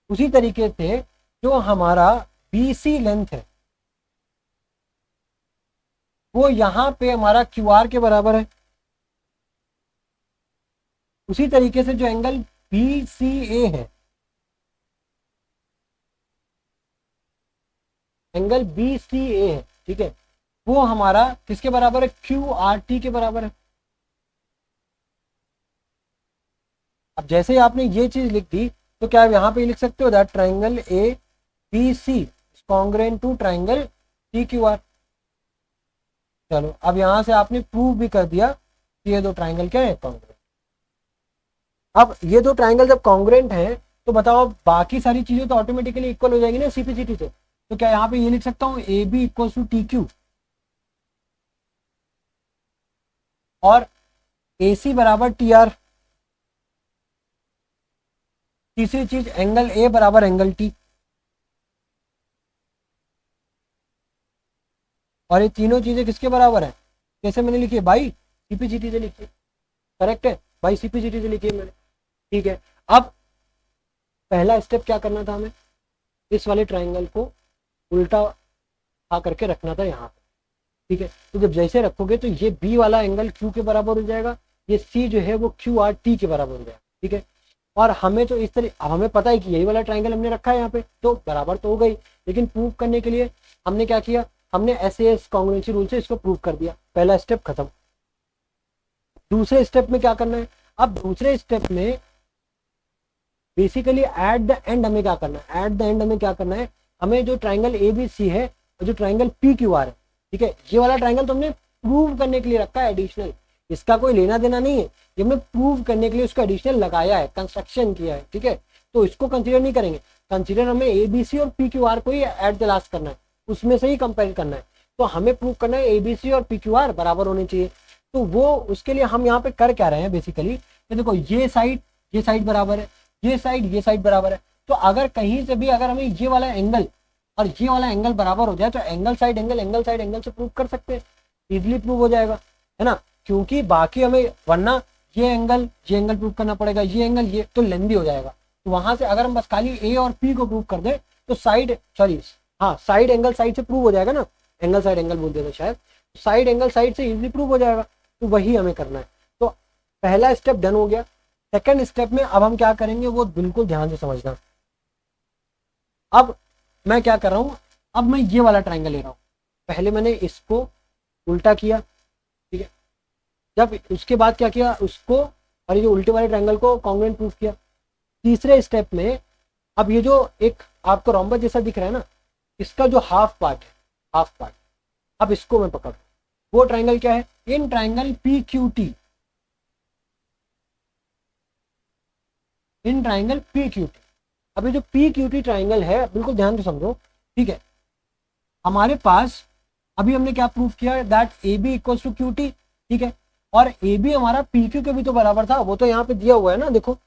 उसी तरीके से जो हमारा बी सी लेंथ है वो यहाँ पे हमारा क्यू आर के बराबर है। उसी तरीके से जो एंगल बी सी ए है, एंगल बी सी ए है, ठीक है, वो हमारा किसके बराबर है, क्यू आर टी के बराबर है। अब जैसे ही आपने ये चीज लिख दी तो क्या आप यहाँ पे लिख सकते हो that triangle A B C congruent to triangle T Q R. चलो अब यहाँ से आपने प्रूव भी कर दिया कि ये दो ट्राइंगल क्या है, कॉन्ग्रुएंट। अब ये दो ट्राइंगल जब कॉन्ग्रुएंट है तो बताओ बाकी सारी चीजें तो ऑटोमेटिकली इक्वल हो जाएगी ना सीपीसीटी से। तो क्या यहाँ पे ये लिख सकता हूँ A B equal to T Q और ए सी बराबर टी आर। तीसरी चीज एंगल ए बराबर एंगल टी, और ये तीनों चीजें किसके बराबर है, कैसे मैंने लिखी है भाई, सीपीसीटी से लिखी है, करेक्ट है भाई, सीपीसीटी से लिखी है मैंने। ठीक है, अब पहला स्टेप क्या करना था हमें, इस वाले ट्राइंगल को उल्टा आ करके रखना था यहाँ पे। ठीक है, तो जब जैसे रखोगे तो ये बी वाला एंगल क्यू के बराबर हो जाएगा, ये सी जो है वो क्यू आर टी के बराबर हो जाएगा। ठीक है, और हमें तो इस तरह, अब हमें पता है कि यही वाला ट्राइंगल हमने रखा है यहाँ पे, तो बराबर तो हो गई। लेकिन प्रूव करने के लिए हमने क्या किया, हमने एस कॉन्ग्रुएंसी रूल से इसको प्रूव कर दिया, पहला स्टेप खत्म। दूसरे स्टेप में क्या करना है, अब दूसरे स्टेप में बेसिकली एट द एंड हमें क्या करना है, एट द एंड हमें क्या करना है, हमें जो ट्राइंगल ए बी सी है और जो ट्राइंगल पी क्यू आर है, ठीक है, ये वाला ट्राइंगल तो हमने प्रूव करने के लिए रखा है एडिशनल, इसका कोई लेना देना नहीं है, ये हमने प्रूव करने के लिए उसका एडिशनल लगाया है, कंस्ट्रक्शन किया है। ठीक है, तो इसको कंसीडर नहीं करेंगे, कंसीडर हमें ए बी सी और पी क्यू आर को ही एट द लास्ट करना है, उसमें से ही कंपेयर करना है। तो हमें प्रूव करना है ए बी सी और पी क्यू आर बराबर होने चाहिए। तो वो उसके लिए हम यहाँ पे कर क्या रहे हैं बेसिकली, देखो ये साइड बराबर है, ये साइड बराबर है। तो अगर कहीं से भी अगर हमें ये वाला एंगल और ये वाला एंगल बराबर हो जाए तो एंगल साइड एंगल से प्रूव कर सकते हैं, इजिली प्रूव हो जाएगा, है ना। क्योंकि बाकी हमें वरना ये एंगल प्रूव करना पड़ेगा, ये एंगल ये तो लेंदी हो जाएगा। तो वहां से अगर हम बस खाली ए और पी को प्रूव कर दें तो साइड एंगल साइड से प्रूव हो जाएगा ना, एंगल साइड एंगल बोल देते शायद, साइड एंगल साइड से इजिली प्रूव हो जाएगा। तो वही हमें करना है। तो पहला स्टेप डन हो गया। सेकंड स्टेप में अब हम क्या करेंगे वो बिल्कुल ध्यान से समझना। अब मैं क्या कर रहा हूँ, अब मैं ये वाला ट्राइंगल ले रहा हूँ, पहले मैंने इसको उल्टा किया, ठीक है, जब उसके बाद क्या किया उसको और ये जो उल्टे वाले ट्राइंगल को कॉन्ग्रुएंट प्रूफ किया। तीसरे स्टेप में अब ये जो एक आपको रोम्बस जैसा दिख रहा है ना, इसका जो हाफ पार्ट अब इसको मैं पकड़, वो ट्राइंगल क्या है, in triangle P Q T, in triangle P Q T. अभी जो पी क्यू टी ट्राइंगल है, बिल्कुल ध्यान से समझो, ठीक है। हमारे पास अभी हमने क्या प्रूफ किया, that A B equals to Q T, ठीक है। और ए बी हमारा पी क्यू के भी तो बराबर था, वो तो यहाँ पे दिया हुआ है ना, देखो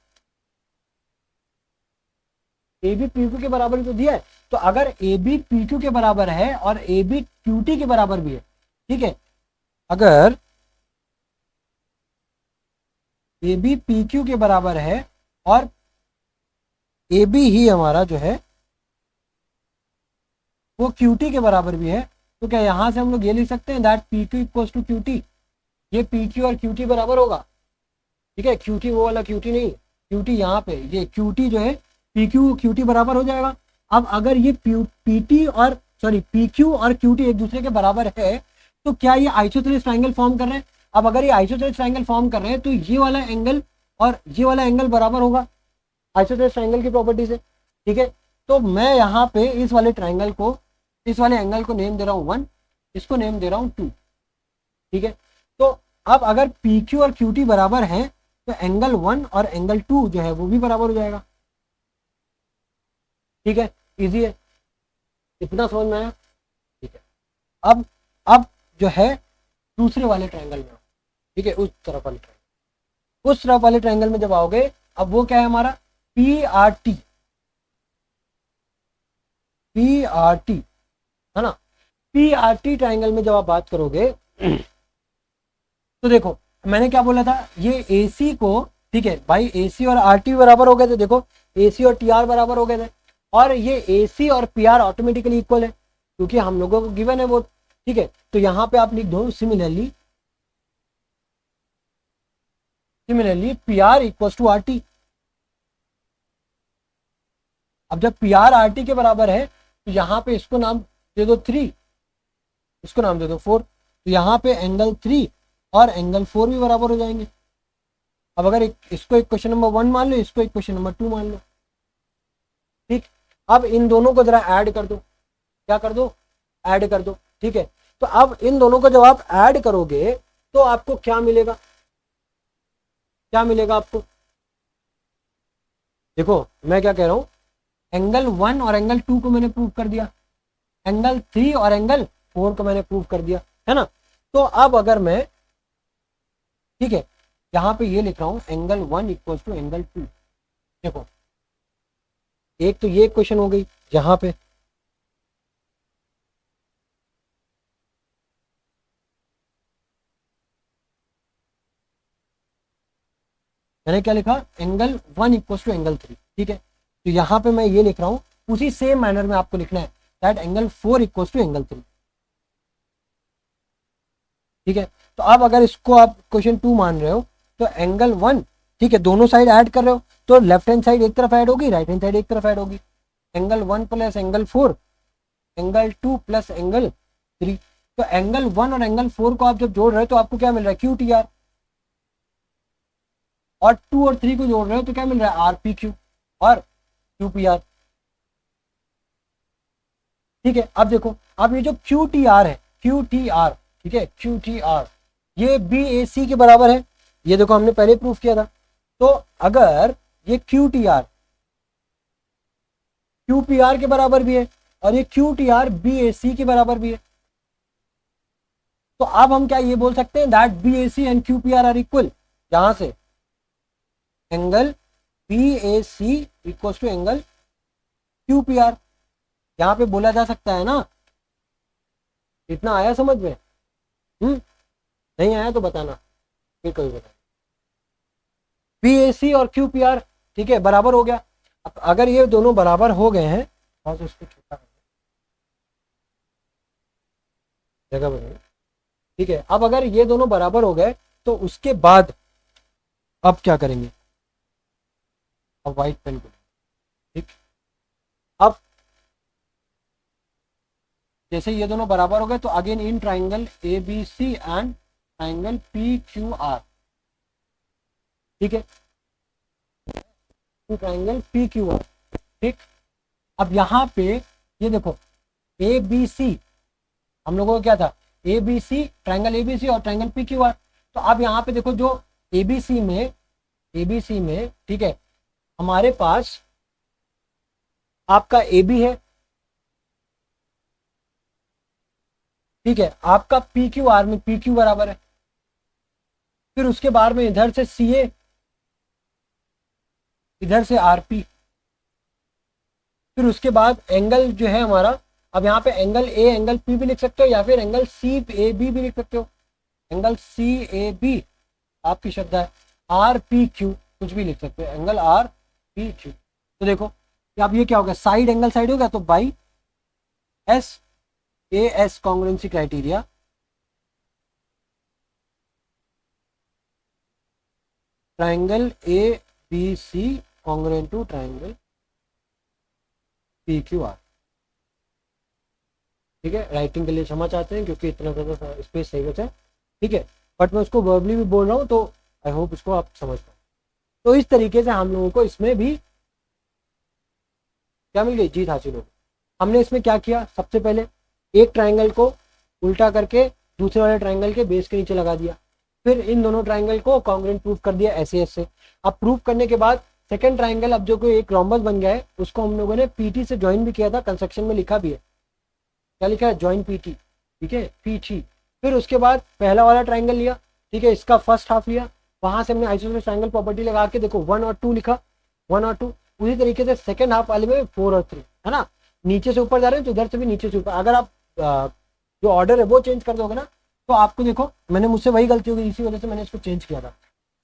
ए बी पी क्यू के बराबर ही तो दिया है। तो अगर ए बी पी क्यू के बराबर है और ए बी क्यू टी के बराबर भी है, ठीक है, अगर ए बी पी क्यू के बराबर है और ए बी ही हमारा जो है वो क्यू टी के बराबर भी है, तो क्या यहां से हम लोग ये लिख सकते हैं that P Q equals to Q T, ये पी क्यू और क्यू टी बराबर होगा, ठीक है। क्यू टी वो वाला क्यू टी नहीं, क्यू टी यहाँ पे, ये क्यू टी जो है पी क्यू क्यू टी बराबर हो जाएगा। अब अगर ये पी टी और सॉरी पी क्यू और क्यू टी एक दूसरे के बराबर है, तो क्या ये आइसोसेलेस ट्राइंगल फॉर्म कर रहे हैं। अब अगर ये आइसोसेलेस ट्राइंगल फॉर्म कर रहे हैं तो ये वाला एंगल और ये वाला एंगल बराबर होगा आइसोसेलेस ट्राइंगल की प्रॉपर्टी से, ठीक है। तो मैं यहाँ पे इस वाले ट्राइंगल को, इस वाले एंगल को नेम दे रहा हूँ 1, इसको नेम दे रहा हूँ 2, ठीक है। तो अब अगर पी क्यू और क्यू टी बराबर हैं तो एंगल 1 और एंगल 2 जो है वो भी बराबर हो जाएगा, ठीक है। इजी है, इतना समझ में आया, ठीक है। अब जो है दूसरे वाले ट्रायंगल में, ठीक है, उस तरफ वाले ट्रायंगल, उस तरफ वाले ट्रायंगल में जब आओगे, अब वो क्या है हमारा P R T, P R T है ना। पी आर टी ट्रायंगल में जब आप बात करोगे तो देखो मैंने क्या बोला था, ये ए सी को, ठीक है भाई, ए सी और आर टी बराबर हो गए थे, देखो ए सी और टी आर बराबर हो गए थे, और ये ए सी और पी आर ऑटोमेटिकली इक्वल है क्योंकि हम लोगों को गिवन है वो, ठीक है। तो यहाँ पे आप लिख दो similarly, similarly P R equal to R T. अब जब पी आर आर टी के बराबर है तो यहाँ पे इसको नाम दे दो 3, इसको नाम दे दो 4, तो यहाँ पे एंगल 3 और एंगल 4 भी बराबर हो जाएंगे। अब अगर इसको एक क्वेश्चन नंबर 1 मान लो, इसको एक क्वेश्चन नंबर 2 मान लो, ठीक। अब इन दोनों को जरा ऐड कर दो, क्या कर दो, ऐड कर दो, ठीक है। तो अब इन दोनों को जब आप ऐड करोगे तो आपको क्या मिलेगा, क्या मिलेगा आपको, देखो मैं क्या कह रहा हूं, एंगल 1 और एंगल 2 को मैंने प्रूव कर दिया, एंगल 3 और एंगल 4 को मैंने प्रूव कर दिया, है ना। तो अब अगर मैं, ठीक है, यहां पे ये लिख रहा हूं एंगल 1 इक्वल टू एंगल 2, देखो एक तो ये क्वेश्चन हो गई यहां पे, मैंने क्या लिखा, एंगल 1 इक्वल टू एंगल 3, ठीक है। तो यहां पे मैं ये लिख रहा हूं, उसी सेम मैनर में आपको लिखना है that angle 4 equal to angle 3, ठीक है। तो अब अगर इसको आप क्वेश्चन 2 मान रहे हो तो एंगल 1, ठीक है, दोनों साइड ऐड कर रहे हो तो लेफ्ट हैंड साइड एक तरफ ऐड होगी, राइट हैंड साइड एक तरफ ऐड होगी, angle 1 plus angle 4, angle 2 plus angle 3। तो एंगल 1 और एंगल 4 को आप जब जोड़ रहे हो तो आपको क्या मिल रहा है, क्यू टी आर, और 2 और 3 को जोड़ रहे हो तो क्या मिल रहा है, आर पी क्यू और क्यू पी आर, ठीक है। अब देखो, अब ये जो क्यू टी आर है, क्यू टी आर, ठीक है, क्यू टी आर ये बी ए सी के बराबर है, ये देखो हमने पहले प्रूफ किया था। तो अगर ये Q T R Q P are के बराबर भी है और ये Q T R B A सी के बराबर भी है, तो अब हम क्या ये बोल सकते हैं that B A C and Q P R equal, यहां से angle B A C equal to angle Q P R, यहां पे बोला जा सकता है ना। इतना आया समझ में, नहीं आया तो बताना, फिर कोई बता, बी ए सी और क्यू पी आर, ठीक है, बराबर हो गया। अब अगर ये दोनों बराबर हो गए हैं, तो उसको छोटा जगह बनेगी, ठीक है। अब अगर ये दोनों बराबर हो गए तो उसके बाद अब क्या करेंगे, अब व्हाइट पेन को, ठीक। अब जैसे ये दोनों बराबर हो गए तो again in triangle A B C and triangle P Q R, ठीक है, ट्राइंगल पी क्यू आर, ठीक। अब यहाँ पे ये देखो ए बी सी हम लोगों को क्या था, ABC, ट्राइंगल ABC और ट्राइंगल PQR। तो अब यहाँ पे देखो जो ABC में ठीक है हमारे पास आपका AB है, ठीक है, आपका PQR में PQ बराबर है, फिर उसके बाद में इधर से CA, इधर से RP, फिर उसके बाद एंगल जो है हमारा, अब यहाँ पे एंगल A एंगल P भी लिख सकते हो या फिर एंगल CAB भी लिख सकते हो, एंगल CAB आपकी श्रद्धा है, RPQ कुछ भी लिख सकते हो, एंगल RPQ। तो देखो अब ये क्या हो गया, साइड एंगल साइड हो गया, तो by SAS congruency criteria triangle ABC congruent to triangle PQR। ठीक है, राइटिंग के लिए क्षमा चाहते हैं क्योंकि इतना ज़्यादा स्पेस सही बचा है, ठीक है, बट मैं उसको वर्बली भी बोल रहा हूँ तो आई होप इसको आप समझ पाए। तो इस तरीके से हम लोगों को इसमें भी क्या मिल गई, जीत हासिल हो गई। हमने इसमें क्या किया, सबसे पहले एक ट्राइंगल को उल्टा करके दूसरे वाले ट्राइंगल के बेस के नीचे लगा दिया, फिर इन दोनों ट्राइंगल को कॉन्ग्रुएंट प्रूफ कर दिया SAS से। अब प्रूफ करने के बाद सेकंड ट्राइंगल अब जो कोई एक रोम्बस बन गया है उसको हम लोगों ने PT से ज्वाइन भी किया था, कंस्ट्रक्शन में लिखा भी है, क्या लिखा है, ज्वाइन PT, ठीक है, PT। फिर उसके बाद पहला वाला ट्राइंगल लिया, ठीक है, इसका फर्स्ट हाफ लिया, वहां से हमने आइसोसेलेस ट्राइंगल प्रॉपर्टी लगा के देखो 1 और 2 लिखा, 1 और 2। उसी तरीके से सेकंड हाफ वाले में 4 और 3, है ना, नीचे से ऊपर जा रहे हैं तो इधर से भी नीचे से ऊपर। अगर आप जो ऑर्डर है वो चेंज कर दोगे ना तो आपको देखो, मैंने मुझसे वही गलती होगी, इसी वजह से मैंने इसको चेंज किया था,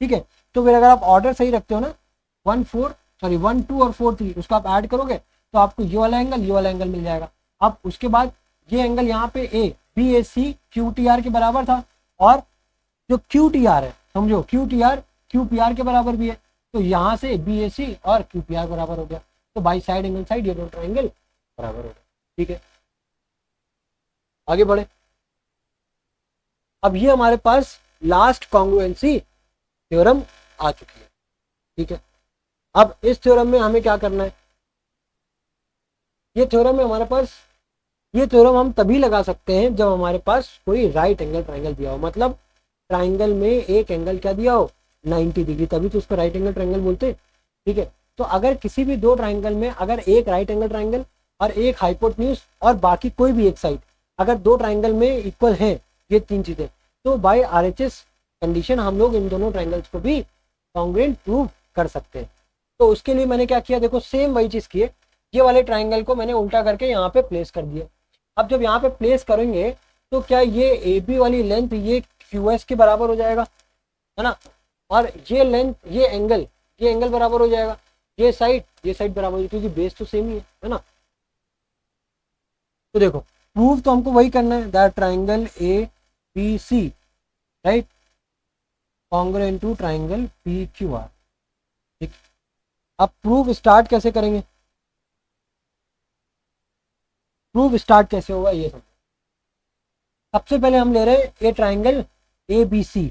ठीक है। तो फिर अगर आप ऑर्डर सही रखते हो ना, 1 2 और 4 3 उसको आप ऐड करोगे तो आपको ये वाला एंगल मिल जाएगा। अब उसके बाद ये एंगल यहाँ पे BAC QTR के बराबर था, और जो QTR है समझो QTR QPR के बराबर भी है, तो यहाँ से BAC और QPR बराबर हो गया, तो बाई साइड एंगल साइड ये दोनों ट्राइंगल बराबर हो गया, ठीक है। आगे बढ़े, अब ये हमारे पास लास्ट कॉन्ग्रुएंसी थ्योरम आ चुकी है, ठीक है। अब इस थ्योरम में हमें क्या करना है, ये थ्योरम है हमारे पास, ये थ्योरम हम तभी लगा सकते हैं जब हमारे पास कोई राइट एंगल ट्राइंगल दिया हो, मतलब ट्राइंगल में एक एंगल क्या दिया हो 90 डिग्री, तभी तो उसको राइट एंगल ट्राइंगल बोलते हैं, ठीक है। तो अगर किसी भी दो ट्राइंगल में अगर एक राइट एंगल ट्राइंगल और एक हाइपोटेन्यूज और बाकी कोई भी एक साइड, अगर दो ट्राइंगल में इक्वल है ये तीन चीजें, तो बाय RHS कंडीशन हम लोग इन दोनों ट्राइंगल्स को भी कॉन्ग्रुएंट प्रूव कर सकते हैं। तो उसके लिए मैंने क्या किया, देखो सेम वही चीज की है, ये वाले ट्राइंगल को मैंने उल्टा करके यहाँ पे प्लेस कर दिया। अब जब यहाँ पे प्लेस करेंगे तो क्या ये AB वाली लेंथ ये QS के बराबर हो जाएगा, है ना, और ये लेंथ ये एंगल बराबर हो जाएगा, ये साइड बराबर हो, क्योंकि बेस तो सेम ही है ना। तो देखो प्रूव तो हमको वही करना है, that triangle ABC right congruent to triangle PQR, ठीक। अब प्रूफ स्टार्ट कैसे करेंगे, प्रूफ स्टार्ट कैसे होगा ये सब। सबसे पहले हम ले रहे हैं ए triangle ABC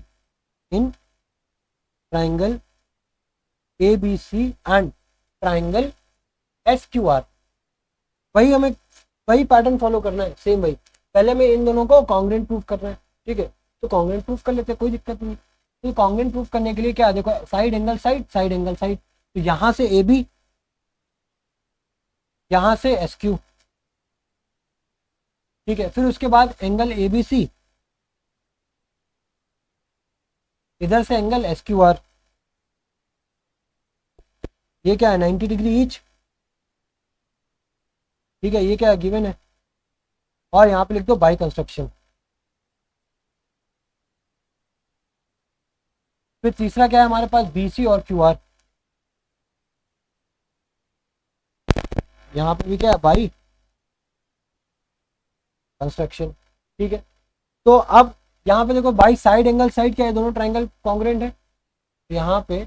in triangle ABC and triangle SQR, वही हमें वही पैटर्न फॉलो करना है, सेम वही। पहले में इन दोनों को कॉन्ग्रुएंट प्रूफ करना है, ठीक है, तो कॉन्ग्रुएंट प्रूफ कर लेते हैं, कोई दिक्कत नहीं। तो कॉन्ग्रुएंट प्रूफ करने के लिए क्या, देखो साइड एंगल साइड, तो यहाँ से AB, यहाँ से SQ, ठीक है, फिर उसके बाद एंगल ABC, इधर से एंगल SQR, ये क्या है 90 डिग्री ईच, ठीक है, ये क्या है गिवन है, और यहाँ पे लिख दो बाई कंस्ट्रक्शन। फिर तीसरा क्या है हमारे पास BC और QR, यहाँ पे भी क्या है बाई कंस्ट्रक्शन, ठीक है। तो अब यहाँ पे देखो बाई साइड एंगल साइड क्या है, दोनों ट्राइंगल कॉन्ग्रुएंट है, तो यहाँ पे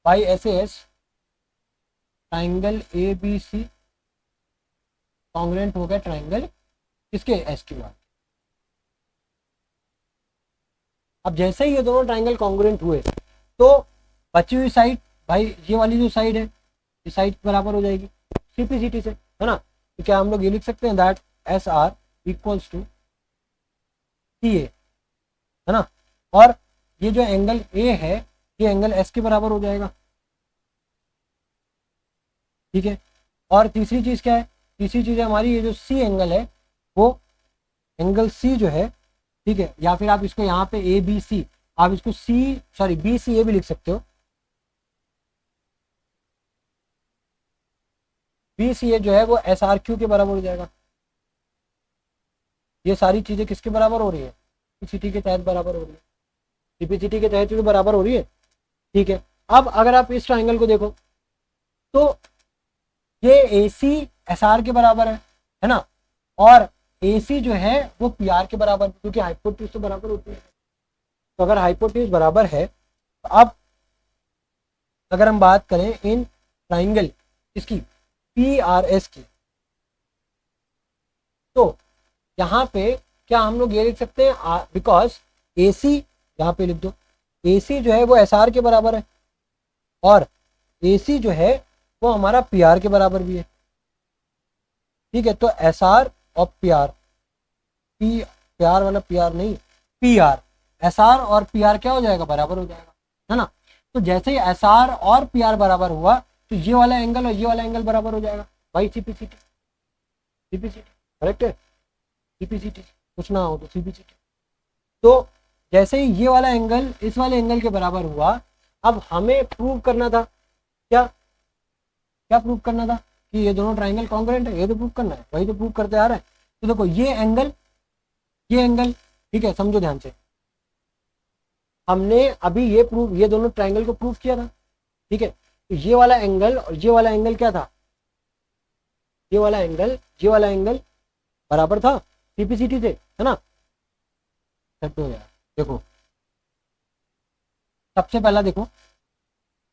by SAS triangle ABC congruent हो गया ट्राइंगल किसके SQR। अब जैसे ही ये दोनों ट्राइंगल कॉन्ग्रुएंट हुए तो बची हुई साइड, भाई ये वाली जो साइड है ये साइड बराबर हो जाएगी CPCT से, है ना। तो क्या हम लोग ये लिख सकते हैं that S R equals to C A, है ना। और ये जो एंगल ए है ये एंगल एस के बराबर हो जाएगा, ठीक है। और तीसरी चीज क्या है, तीसरी चीज है हमारी ये जो सी एंगल है वो एंगल सी जो है, ठीक है, या फिर आप इसको यहाँ पे ए बी सी, आप इसको सी सॉरी बी सी ए भी लिख सकते हो। बी सी ए जो है वो एस आर क्यू के बराबर हो जाएगा। ये सारी चीजें किसके बराबर हो रही है, सीपीसीटी के तहत बराबर हो रही है, सीपीसीटी के तहत जो बराबर हो रही है, ठीक है। अब अगर आप इस ट्राइंगल को देखो तो ये ए सी एस आर के बराबर है ना, और ए सी जो है वो पी आर के बराबर, क्योंकि हाइपोटेन्यूज तो बराबर होती है। तो अगर हाइपोटेन्यूज बराबर है तो अब अगर हम बात करें इन ट्राइंगल इसकी पी आर एस की, तो यहाँ पे क्या हम लोग ये लिख सकते हैं, बिकॉज ए सी, यहाँ पे लिख दो ए सी जो है वो एस आर के बराबर है और ए सी जो है वो हमारा पी आर के बराबर भी है, ठीक है। तो एस आर और पी आर, पी आर वाला पी आर नहीं, पी आर, एस आर और पी आर क्या हो जाएगा, बराबर हो जाएगा, है ना। तो जैसे ही एस आर और पी आर बराबर हुआ तो ये वाला एंगल और ये वाला एंगल बराबर हो जाएगा, भाई सीपीसीटी, सीपीसीटी करेक्ट है, सीपीसीटी कुछ ना हो तो सीपीसीटी। तो जैसे ही ये वाला एंगल इस वाले एंगल के बराबर हुआ, अब हमें प्रूव करना था, क्या क्या प्रूव करना था कि ये दोनों ट्राइंगल कॉन्ग्रुएंट है, ये तो प्रूव करना है, वही तो प्रूव करते आ रहे हैं। तो देखो ये एंगल, ठीक है, समझो ध्यान से, हमने अभी ये दोनों ट्राइंगल को प्रूव किया था, ठीक है। तो ये वाला एंगल और ये वाला एंगल क्या था, ये वाला एंगल बराबर था सीपीसीटी से, है ना। तो यार देखो, सबसे पहला देखो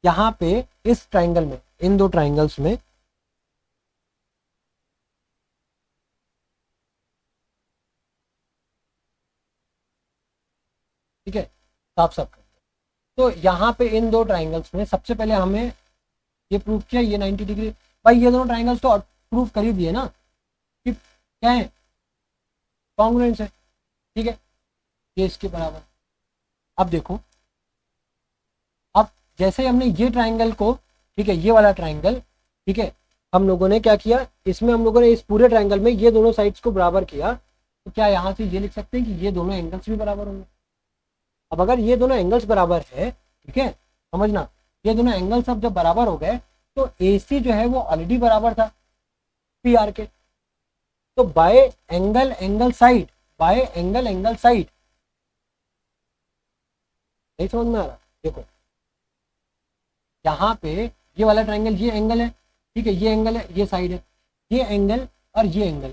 यहाँ पे इस ट्राइंगल में, इन दो ट्राइंगल्स में ठीक है, साफ साफ। तो यहाँ पे इन दो ट्राइंगल्स में सबसे पहले हमें ये प्रूव किया, ये 90 डिग्री, भाई ये दोनों ट्राइंगल्स तो प्रूव कर ही दिए ना कि क्या है, कॉन्ग्रुएंस है, ठीक है, ये इसके बराबर। अब देखो, अब जैसे हमने ये ट्राइंगल को, ठीक है, ये वाला ट्राइंगल, ठीक है, हम लोगों ने क्या किया, इसमें हम लोगों ने इस पूरे ट्राइंगल में ये दोनों साइड्स को बराबर किया, तो क्या यहाँ से ये लिख सकते हैं कि ये दोनों एंगल्स भी बराबर होंगे। अब अगर ये दोनों एंगल्स बराबर है, ठीक है, समझना, ये दोनों एंगल्स अब जब बराबर हो गए तो ए सी जो है वो ऑलरेडी बराबर था पी आर के, तो by angle angle side, bye angle angle side, नहीं समझ में आ रहा, देखो यहाँ पे ये वाला ट्राइंगल, ये एंगल है, ठीक है, ये एंगल है, ये साइड है, ये एंगल और ये एंगल।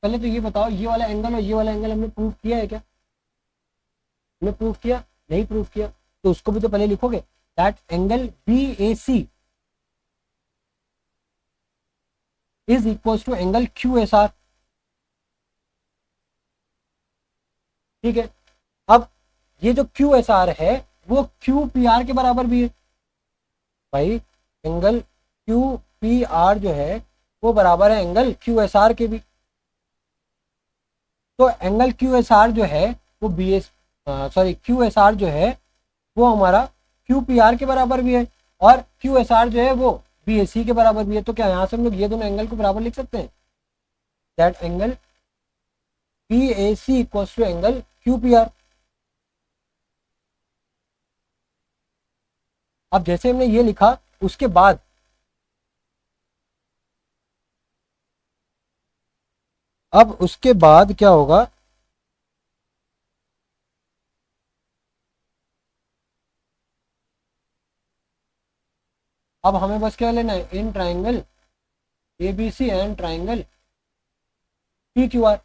पहले तो ये बताओ, ये वाला एंगल और ये वाला एंगल हमने प्रूव किया है क्या, हमने प्रूव किया, नहीं प्रूव किया, तो उसको भी तो पहले लिखोगे, that angle B A C is equal to angle Q S R, ठीक है। अब ये जो क्यू एस आर है वो क्यू पी आर के बराबर भी है, भाई एंगल क्यू पी आर जो है वो बराबर है एंगल क्यू एस आर के भी। तो एंगल क्यू एस आर जो है वो B S sorry Q S R जो है वो हमारा क्यू पी आर के बराबर भी है, और क्यू एस आर जो है वो बी ए सी के बराबर भी है। तो क्या यहाँ से हम लोग ये दोनों एंगल को बराबर लिख सकते हैं, that angle B A C equal to angle Q P R. अब जैसे हमने ये लिखा उसके बाद अब उसके बाद क्या होगा, अब हमें बस क्या लेना है, in triangle A B C and triangle P Q R,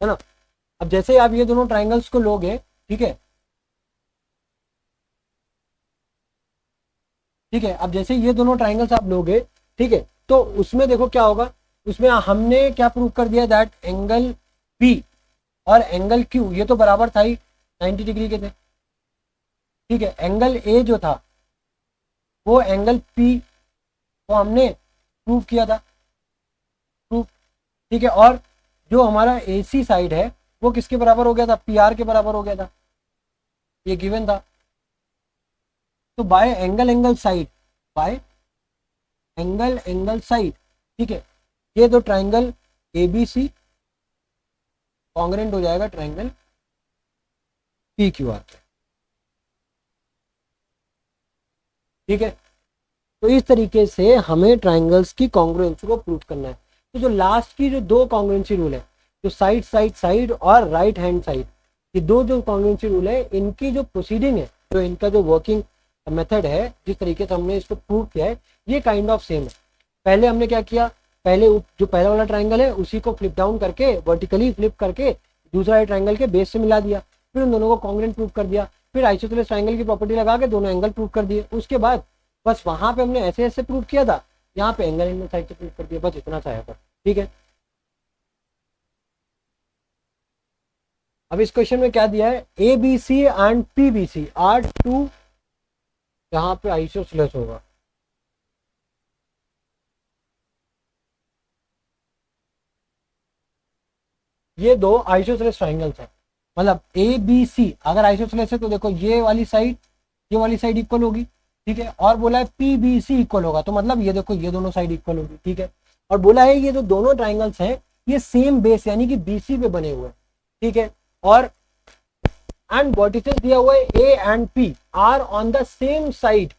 है ना। अब जैसे आप ये दोनों ट्राइंगल्स को लोगे, ठीक है, ठीक है, अब जैसे ये दोनों ट्राइंगल्स आप लोगे, ठीक है, तो उसमें देखो क्या होगा, उसमें हमने क्या प्रूव कर दिया, दैट एंगल पी और एंगल क्यू ये तो बराबर था ही, 90 डिग्री के थे, ठीक है। एंगल ए जो था वो एंगल पी को हमने प्रूव किया था, प्रूफ, ठीक है। और जो हमारा AC साइड है वो किसके बराबर हो गया था, PR के बराबर हो गया था, ये गिवन था। तो by angle side, bye angle side, ठीक है, ये तो ट्राइंगल ABC कॉन्ग्रेंट हो जाएगा ट्राइंगल PQR, ठीक है। तो इस तरीके से हमें ट्राइंगल्स की कॉन्ग्रुएंसी को प्रूव करना है। तो जो लास्ट की जो दो कॉन्ग्रुएंसी रूल है, जो साइड साइड साइड और राइट हैंड साइड, ये दो जो कॉन्ग्रुएंसी रूल है, इनकी जो प्रोसीडिंग है, जो इनका जो वर्किंग मेथड है, जिस तरीके से हमने इसको प्रूव किया है, ये काइंड ऑफ सेम है। पहले हमने क्या किया, पहले जो पहला वाला ट्राइंगल है उसी को फ्लिप डाउन करके, वर्टिकली फ्लिप करके दूसरा ट्राइंगल के बेस से मिला दिया, फिर उन दोनों को कॉन्ग्रुएंट प्रूव कर दिया, फिर आइसोसेलेस ट्राइंगल की प्रॉपर्टी लगा के दोनों एंगल प्रूव कर दिए। उसके बाद बस वहां पे हमने ऐसे ऐसे प्रूव किया था, यहाँ पे एंगल साइड से प्रूव कर दिया, बस इतना सा है, ठीक है। अब इस क्वेश्चन में क्या दिया है, ABC and PBC are two, यहाँ पे आइसोसेलेस होगा, ये दो आइसोसेलेस ट्राइंगल्स है। मतलब ABC अगर आइसोसेलेस है तो देखो ये वाली साइड इक्वल होगी, ठीक है। और बोला है PBC इक्वल होगा, तो मतलब ये देखो ये दोनों साइड इक्वल होगी, ठीक है। और बोला है ये जो दोनों ट्राइंगल्स हैं ये सेम बेस यानी कि BC पे बने हुए हैं, ठीक है। और एंड वर्टिसेस दिया हुआ है A and P are on the same side,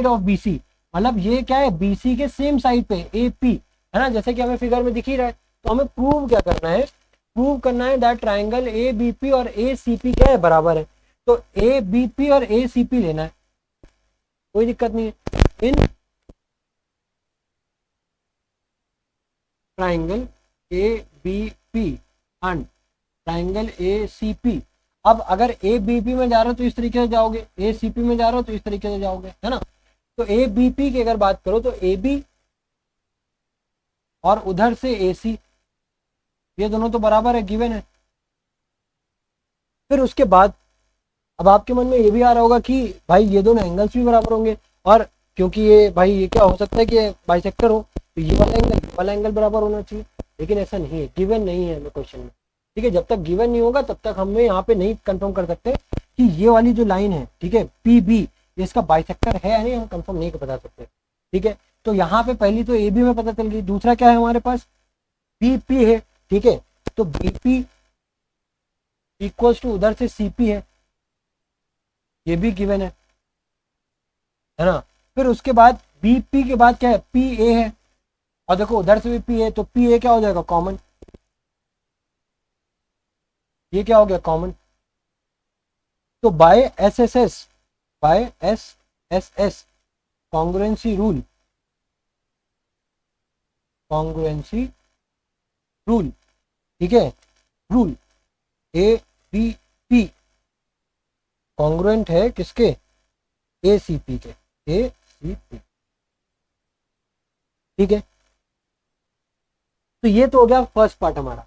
of BC। मतलब ये क्या है, BC के सेम साइड पे AP है ना, जैसे कि हमें फिगर में दिख ही रहा है। तो हमें प्रूव क्या करना है, प्रूव करना है दैट ट्राइंगल ABP और ACP क्या है, बराबर है। तो ABP और ACP लेना है, कोई दिक्कत नहीं है। In triangle ABP and triangle ACP, अब अगर ABP में जा रहे हो तो इस तरीके से जाओगे, ACP में जा रहे हो तो इस तरीके से जाओगे, है ना। तो ABP की अगर बात करो तो AB और उधर से AC, ये दोनों तो बराबर है, गिवन है। फिर उसके बाद अब आपके मन में ये भी आ रहा होगा कि भाई ये दोनों एंगल्स भी बराबर होंगे, और क्योंकि ये भाई ये क्या हो सकता है कि बाइसेक्टर हो, तो ये वाला एंगल बराबर होना चाहिए। लेकिन ऐसा नहीं है, गिवन नहीं है क्वेश्चन में, ठीक है। जब तक गिवन नहीं होगा तब तक हमें यहाँ पे नहीं कंफर्म कर सकते कि ये वाली जो लाइन है, ठीक है, PB, ये इसका बाइसेक्टर है या नहीं, हम कंफर्म नहीं बता सकते, ठीक है। तो यहाँ पे पहली तो AB में पता चल गई, दूसरा क्या है हमारे पास, BP है, ठीक है। तो BP इक्वल्स टू उधर से CP है, ये भी गिवन है ना। फिर उसके बाद BP के बाद क्या है, PA है, और देखो उधर से भी PA, तो PA क्या हो जाएगा, कॉमन, ये क्या हो गया, कॉमन। तो बाय SSS कॉन्ग्रुएंसी रूल, ठीक है, रूल ABP कॉन्ग्रुएंट है किसके, ACP के, ACP, ठीक है। तो ये तो हो गया फर्स्ट पार्ट हमारा।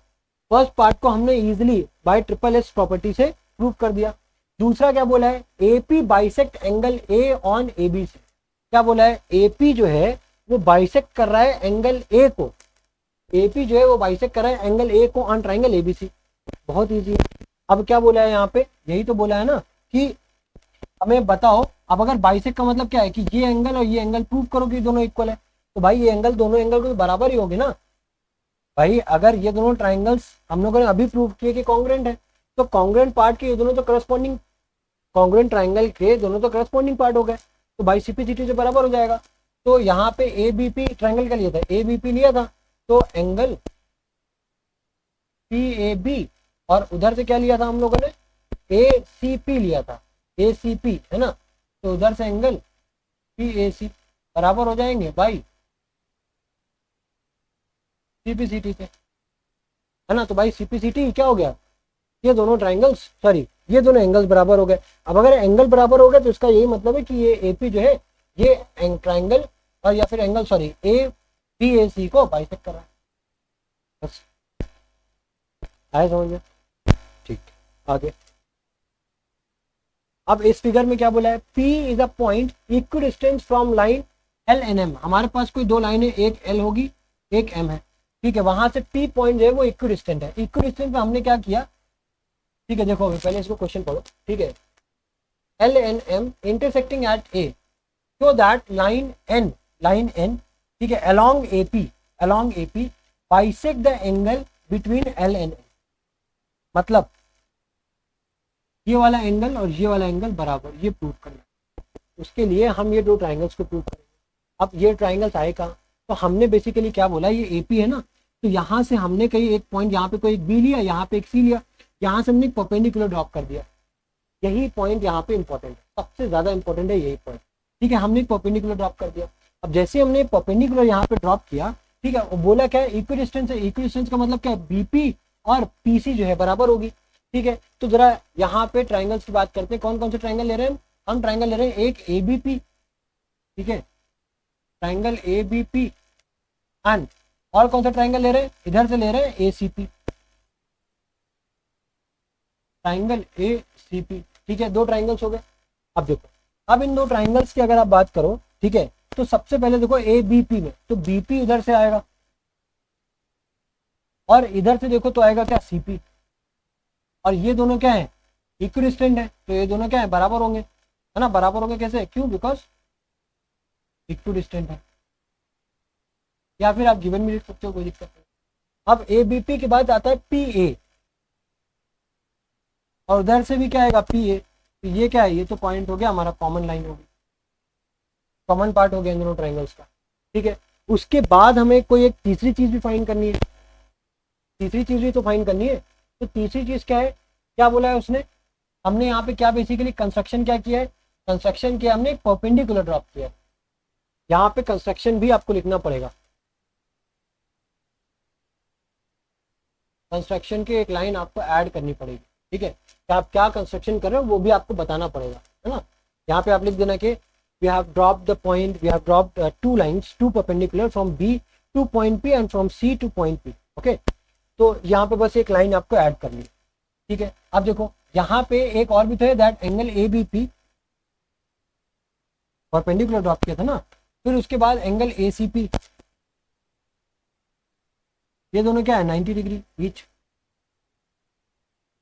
फर्स्ट पार्ट को हमने इजीली बाय SSS प्रॉपर्टी से प्रूव कर दिया। दूसरा क्या बोला है, AP bisect angle A on AB से, क्या बोला है, AP जो है वो बाइसेक्ट कर रहा है एंगल A को, AP जो है वो बाइसेक्ट कर रहा है एंगल A को ऑन ट्राइंगल ABC। बहुत इजी है। अब क्या बोला है यहाँ पे, यही तो बोला है ना कि हमें बताओ, अब अगर बाइसेक्ट का मतलब क्या है कि ये एंगल और ये एंगल प्रूव करो कि दोनों इक्वल है, तो भाई ये एंगल दोनों एंगल को बराबर ही होगी ना भाई। अगर ये दोनों ट्राइंगल्स हम लोगों ने अभी प्रूव किए कि कॉन्ग्रुएंट है, तो कॉन्ग्रुएंट पार्ट के ये दोनों तो करस्पॉन्डिंग, कॉन्ग्रुएंट ट्राइंगल के दोनों तो करस्पॉन्डिंग पार्ट हो गए, तो भाई CP/CT से बराबर हो जाएगा। तो यहाँ पे ABP ट्राइंगल का लिया था, ABP लिया था, तो एंगल PAB, और उधर से क्या लिया था हम लोगों ने, ACP लिया था, ACP है ना। तो उधर से एंगल PAC बराबर हो जाएंगे भाई CP/CT से, है ना। तो भाई CP/CT क्या हो गया, ये दोनों ट्राइंगल्स, सॉरी ये दोनों एंगल्स बराबर हो गए। अब अगर एंगल बराबर हो गए तो इसका यही मतलब है कि ये AP जो है ये ट्राइंगल और या फिर एंगल, सॉरी ABAC को बाइसेक्ट कर रहा है, बस आए समझ में, ठीक। आगे अब इस फिगर में क्या बोला है, P is a point equidistance from line L and M। हमारे पास कोई दो लाइन है, एक L होगी एक M है, ठीक है, वहां से P पॉइंट जो है वो इक्विडिस्टेंट है। इक्विडिस्टेंट पे हमने क्या किया, ठीक है, देखो अभी पहले इसको क्वेश्चन पढ़ो, ठीक है, L and M intersecting at A so that line N, ठीक है, along AP bisect the angle between L and M, मतलब ये वाला एंगल और ये वाला एंगल बराबर, ये प्रूव करना। उसके लिए हम ये दो ट्राइंगल्स को प्रूव करेंगे। अब ये ट्राइंगल्स आए कहाँ, तो हमने बेसिकली क्या बोला, ये AP है ना, तो यहाँ से हमने कहीं एक पॉइंट, यहाँ पे कोई एक B लिया, यहाँ पे एक C लिया, यहाँ से हमने परपेंडिकुलर ड्रॉप कर दिया। यही पॉइंट यहाँ पे इंपॉर्टेंट है, सबसे ज्यादा इंपॉर्टेंट है यही पॉइंट, ठीक है। हमने परपेंडिकुलर ड्रॉप कर दिया। अब जैसे हमने परपेंडिकुलर यहाँ पे ड्रॉप किया, ठीक है, वो बोला क्या है, इक्विडिस्टेंस है। इक्विडिस्टेंस का मतलब क्या है, BP और PC जो है बराबर होगी, ठीक है। तो जरा यहाँ पे ट्राइंगल्स की बात करते हैं, कौन कौन से ट्राइंगल ले रहे हैं हम ट्राइंगल ले रहे हैं एक ABP, ठीक है, ट्राइंगल ABP, एंड और कौन सा ट्राइंगल ले रहे हैं, इधर से ले रहे हैं ACP, ट्राइंगल ACP, ठीक है, दो ट्राइंगल्स हो गए। अब देखो, अब इन दो ट्राइंगल्स की अगर आप बात करो, ठीक है, तो सबसे पहले देखो ABP में तो BP इधर से आएगा और इधर से देखो तो आएगा क्या, CP, और ये दोनों क्या है, इक्विडिस्टेंट है, तो ये दोनों क्या है, बराबर होंगे, है ना। बराबर होंगे कैसे, क्यों, बिकॉज इक्विडिस्टेंट है, या फिर आप गिवन में लिख सकते हो, कोई दिक्कत नहीं। अब ABP के बाद आता है PA, और उधर से भी क्या आएगा, PA, तो ये क्या है, ये तो पॉइंट हो गया हमारा, कॉमन लाइन होगी, कॉमन पार्ट हो गया इन दोनों ट्राइंगल्स का, ठीक है। उसके बाद हमें कोई एक तीसरी चीज भी फाइंड करनी है, तीसरी चीज भी तो फाइंड करनी है। तो तीसरी चीज क्या है, क्या बोला है उसने, हमने यहाँ पे क्या बेसिकली कंस्ट्रक्शन क्या किया है, कंस्ट्रक्शन किया हमने, एक परपेंडिकुलर ड्रॉप किया है। यहाँ पे कंस्ट्रक्शन भी आपको लिखना पड़ेगा, कंस्ट्रक्शन की एक लाइन आपको ऐड करनी पड़ेगी, ठीक है। कि आप क्या कंस्ट्रक्शन कर रहे हो वो भी आपको बताना पड़ेगा, है ना। यहाँ पे आप लिख देना कि we have dropped the point, we have dropped two lines, two perpendicular from B to point P and from C to point P, okay। तो यहाँ पे बस एक लाइन आपको ऐड करनी है, ठीक है। अब देखो यहाँ पे एक और भी तो है, that angle ABP perpendicular drop किया था ना, फिर उसके बाद एंगल ACP, ये दोनों क्या है, 90 डिग्री ईच।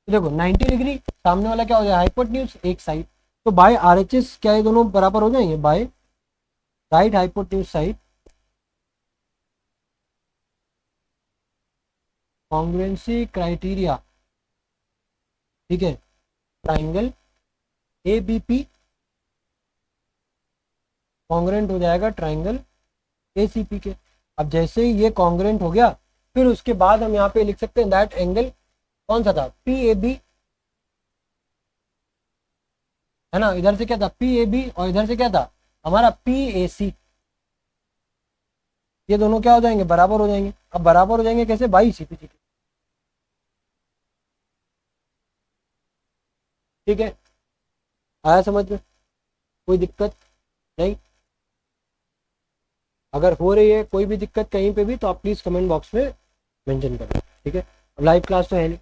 तो देखो 90 डिग्री, सामने वाला क्या हो जाए, हाइपोटेन्यूज एक साइड, तो बाय RHS क्या ये दोनों बराबर हो जाएंगे, by right hypotenuse side congruency criteria, ठीक है, ट्राइंगल ABP कॉन्ग्रुएंट हो जाएगा ट्राइंगल ACP के। अब जैसे ही ये कॉन्ग्रुएंट हो गया, फिर उसके बाद हम यहाँ पे लिख सकते हैं दैट एंगल कौन सा था, PAB, है ना। इधर से क्या था, PAB, और इधर से क्या था हमारा PAC, ये दोनों क्या हो जाएंगे, बराबर हो जाएंगे। अब बराबर हो जाएंगे कैसे, बाई CPG, ठीक है। आया समझ में, कोई दिक्कत नहीं। अगर हो रही है कोई भी दिक्कत कहीं पे भी, तो आप प्लीज कमेंट बॉक्स में मेंशन करें, ठीक है। अब लाइव क्लास तो है नहीं।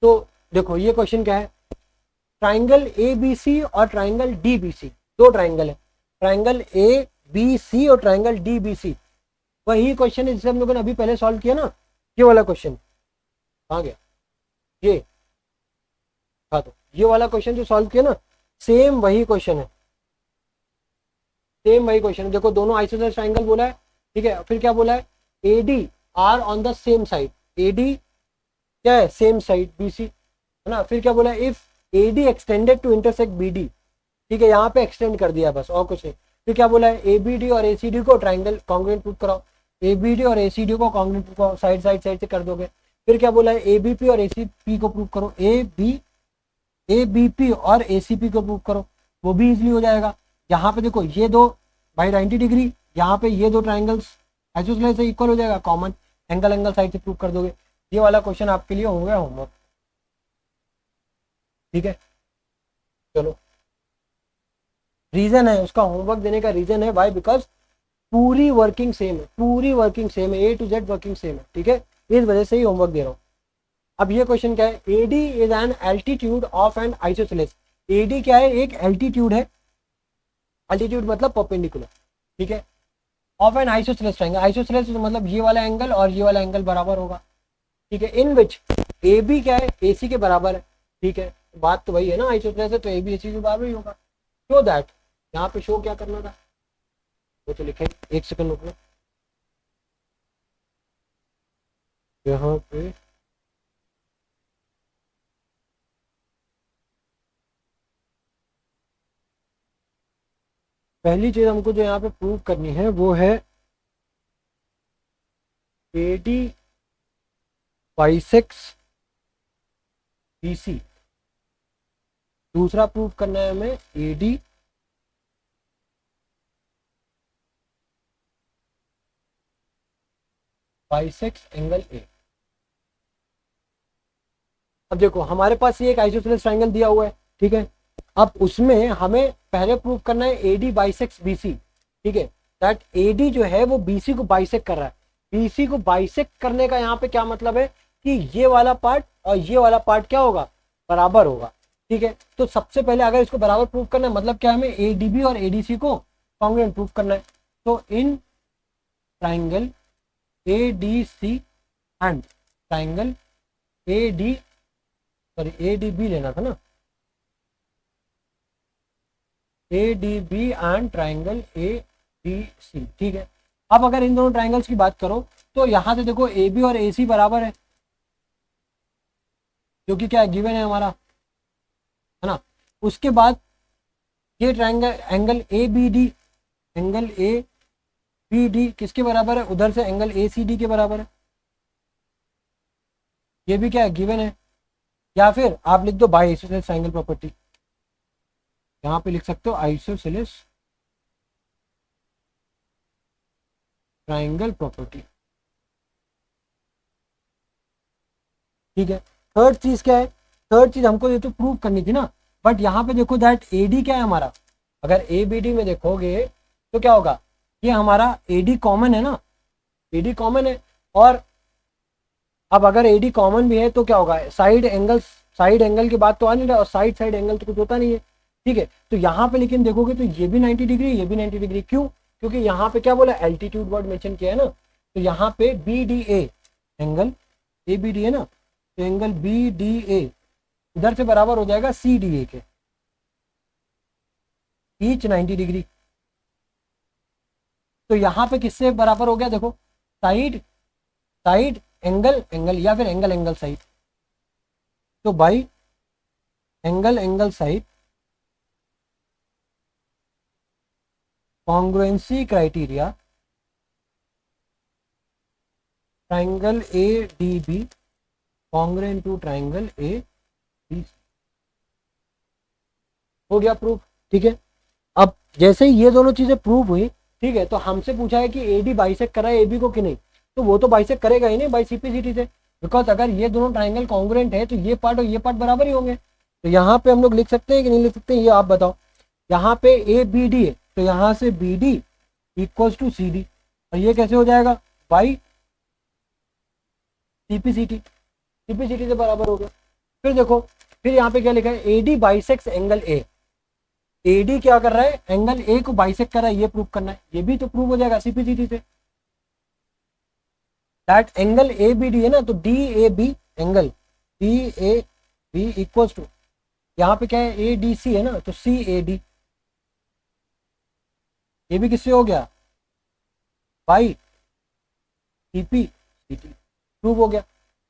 तो देखो ये क्वेश्चन क्या है, ट्राइंगल ABC और ट्राइंगल DBC, दो ट्राइंगल है, ट्राइंगल ABC और ट्राइंगल DBC, वही क्वेश्चन है जिसे हम लोगों ने अभी पहले सॉल्व किया ना, ये वाला क्वेश्चन कहाँ गया, ये हाँ, तो ये वाला क्वेश्चन जो सॉल्व किया ना, सेम वही क्वेश्चन है, सेम वही क्वेश्चन है। देखो दोनों आइसोसेलेस ट्राइंगल बोला है, ठीक है, फिर क्या बोला है, AD are on the same side, AD क्या है, सेम साइड BC, है ना। फिर क्या बोला है, if AD extended to intersect BD, ठीक है, यहाँ पे एक्सटेंड कर दिया बस, और कुछ नहीं। फिर क्या बोला है, ABD और ACD को ट्राइंगल कॉन्ग्रुएंट प्रूव कराओ, ABD और ACD को कॉन्ग्रुएंट प्रूव कराओ, साइड साइड साइड से कर दोगे। फिर क्या बोला है, ABP और ACP को प्रूव करो, ABP और ACP को प्रूव करो, वो भी इजिली हो जाएगा। यहाँ पे देखो ये दो बाई 90 डिग्री, यहाँ पे ये दो ट्राइंगल्स आइसोसेलेस से इक्वल हो जाएगा, कॉमन एंगल साइड से प्रूव कर दोगे। ये वाला क्वेश्चन आपके लिए हो गया होमवर्क, ठीक है। चलो, रीजन है उसका होमवर्क देने का, रीजन है वाई, बिकॉज पूरी वर्किंग सेम है, पूरी वर्किंग सेम है, A to Z working same है, ठीक है, इस वजह से ही होमवर्क दे रहा हूँ। अब ये क्वेश्चन क्या है, AD is an altitude of N isosceles, AD क्या है, एक एल्टीट्यूड है, एल्टीट्यूड मतलब परपेंडिकुलर, ठीक है, of N isosceles triangle, isosceles मतलब ये वाला एंगल और ये वाला एंगल बराबर होगा, ठीक है, इन विच ए बी क्या है, ए सी के बराबर है, ठीक है, बात तो वही है ना, आइसोसेलेस है तो ए बी ए सी के बराबर ही होगा। शो दैट, यहाँ पे शो क्या करना था वो तो लिखे, एक सेकंड रुकना, यहाँ पे पहली चीज हमको जो यहाँ पे प्रूव करनी है वो है A D bisects B C. दूसरा प्रूव करना है हमें A D bisects angle A. अब देखो हमारे पास ये एक आइसोसेलेस ट्रायंगल दिया हुआ है, ठीक है, अब उसमें हमें पहले प्रूव करना है A D bisects B C, ठीक है, दैट ए डी जो है वो बी सी को बाइसेक्ट कर रहा है। बी सी को बाइसेक्ट करने का यहाँ पे क्या मतलब है कि ये वाला पार्ट और ये वाला पार्ट क्या होगा, बराबर होगा, ठीक है। तो सबसे पहले अगर इसको बराबर प्रूव करना है मतलब क्या, हमें ए डी बी और ए डी सी को कॉन्ग्रुएंट प्रूव करना है। तो in triangle A D C and triangle A D, sorry A D B लेना था ना, A D B and triangle A D C, ठीक है। अब अगर इन दोनों ट्राइंगल्स की बात करो तो यहाँ से देखो ए बी और ए सी बराबर है, क्योंकि क्या गिवन है हमारा, है ना। उसके बाद ये triangle angle A B D, angle A B D किसके बराबर है, उधर से एंगल ए सी डी के बराबर है, ये भी क्या है गिवन है। या फिर आप लिख दो बाई आइसोसेलेस ट्राइंगल प्रॉपर्टी, यहाँ पे लिख सकते हो आइसोसेलेस ट्राइंगल प्रॉपर्टी, ठीक है। थर्ड चीज क्या है, थर्ड चीज हमको ये तो प्रूव करनी थी ना, बट यहाँ पे देखो दैट ए डी क्या है हमारा, अगर ए बी डी में देखोगे तो क्या होगा, ये हमारा ए डी कॉमन है ना, ए डी कॉमन है, और अब अगर ए डी कॉमन भी है तो क्या होगा, साइड एंगल्स, साइड एंगल की बात तो आ नहीं रहा, और साइड साइड एंगल तो कुछ होता नहीं है, ठीक है। तो यहाँ पे लेकिन देखोगे तो ये भी 90 डिग्री, ये भी 90 डिग्री, क्यों, क्योंकि यहाँ पे क्या बोला, एल्टीट्यूड वर्ड मेंशन किया है ना, तो यहाँ पे B D A, angle A B D है ना, तो एंगल बी डी ए इधर से बराबर हो जाएगा सी डी ए के, ईच 90 डिग्री। तो यहाँ पे किससे बराबर हो गया, देखो साइड साइड एंगल एंगल, या फिर एंगल एंगल साइड, तो by angle angle side congruency criteria triangle A D B congruent to triangle A B, हो गया प्रूफ, ठीक है। अब जैसे ही ये दोनों चीजें प्रूव हुई, ठीक है, तो हमसे पूछा है कि ए डी बाइसेक्ट करा है ए बी को कि नहीं, तो वो तो बाइसेक्ट करेगा ही नहीं बाई सीपीसीटी से, बिकॉज अगर ये दोनों ट्राइंगल कॉन्ग्रुएंट है तो ये पार्ट और ये पार्ट बराबर ही होंगे। तो यहाँ पे हम लोग लिख सकते हैं कि नहीं लिख सकते, ये आप बताओ। यहाँ पे ए बी डी है तो यहाँ से B D equals to C D, और ये कैसे हो जाएगा, बाई सीपीसीटी, सीपीसीटी से बराबर हो गया। फिर देखो, फिर यहाँ पे क्या लिखा है, A D bisects angle A, A D क्या कर रहा है, एंगल ए को बाइसेक्ट कर रहा है, ये प्रूव करना है, ये भी तो प्रूव हो जाएगा सीपीसीटी से। That angle A B D है ना, तो D A B angle D A B equals to, यहाँ पे क्या है ए डी सी है ना, तो सी ए डी, ये भी किससे हो गया, बाई सीपी सीटी, प्रूव हो गया,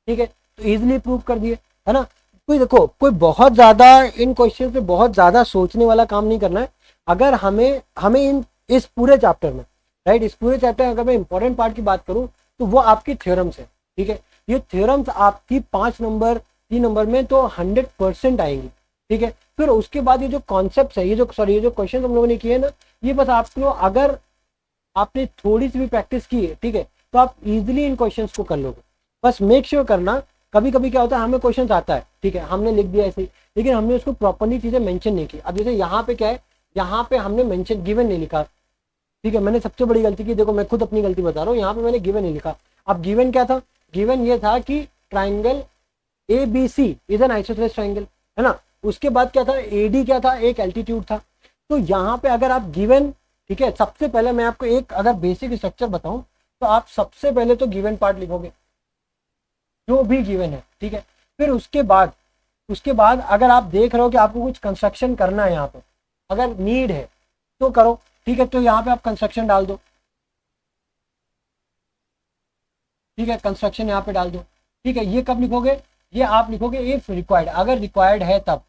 ठीक है। तो इजीली प्रूव कर दिए, है ना। कोई देखो, कोई बहुत ज्यादा इन क्वेश्चन पे बहुत ज्यादा सोचने वाला काम नहीं करना है। अगर हमें इन इस पूरे चैप्टर में, राइट, इस पूरे चैप्टर में अगर मैं इंपॉर्टेंट पार्ट की बात करूं तो वो आपकी थ्योरम्स है, ठीक है। ये थ्योरम्स आपकी 5 नंबर 3 नंबर में तो 100% आएंगी, ठीक है। फिर उसके बाद ये जो कॉन्सेप्ट है, ये जो क्वेश्चन हम लोगों ने किए ना, ये बस आपको अगर आपने थोड़ी सी भी प्रैक्टिस की है, ठीक है, तो आप इजीली इन क्वेश्चंस को कर लोगे। बस मेक श्योर करना, कभी कभी क्या होता है, हमें क्वेश्चन आता है, ठीक है, हमने लिख दिया ऐसे ही, लेकिन हमने उसको प्रॉपर्ली चीजें मेंशन नहीं की। अब जैसे यहाँ पे क्या है, यहाँ पे हमने मेंशन गिवन नहीं लिखा, ठीक है, मैंने सबसे बड़ी गलती की, देखो मैं खुद अपनी गलती बता रहा हूँ, यहाँ पे मैंने गिवन नहीं लिखा। अब गिवन क्या था, गिवन ये था कि triangle A B C is an isosceles triangle, है ना। उसके बाद क्या था, ए डी क्या था, एक एल्टीट्यूड था। तो यहाँ पे अगर आप गिवन, ठीक है। सबसे पहले मैं आपको एक अगर बेसिक स्ट्रक्चर बताऊं तो आप सबसे पहले तो गिवन पार्ट लिखोगे जो भी गिवन है, ठीक है। फिर उसके बाद अगर आप देख रहे हो कि आपको कुछ कंस्ट्रक्शन करना है यहाँ पे, अगर नीड है तो करो, ठीक है। तो यहाँ पे आप कंस्ट्रक्शन डाल दो, ठीक है, कंस्ट्रक्शन यहाँ पे डाल दो, ठीक है। ये कब लिखोगे, ये आप लिखोगे इफ रिक्वायर्ड, अगर रिक्वायर्ड है तब,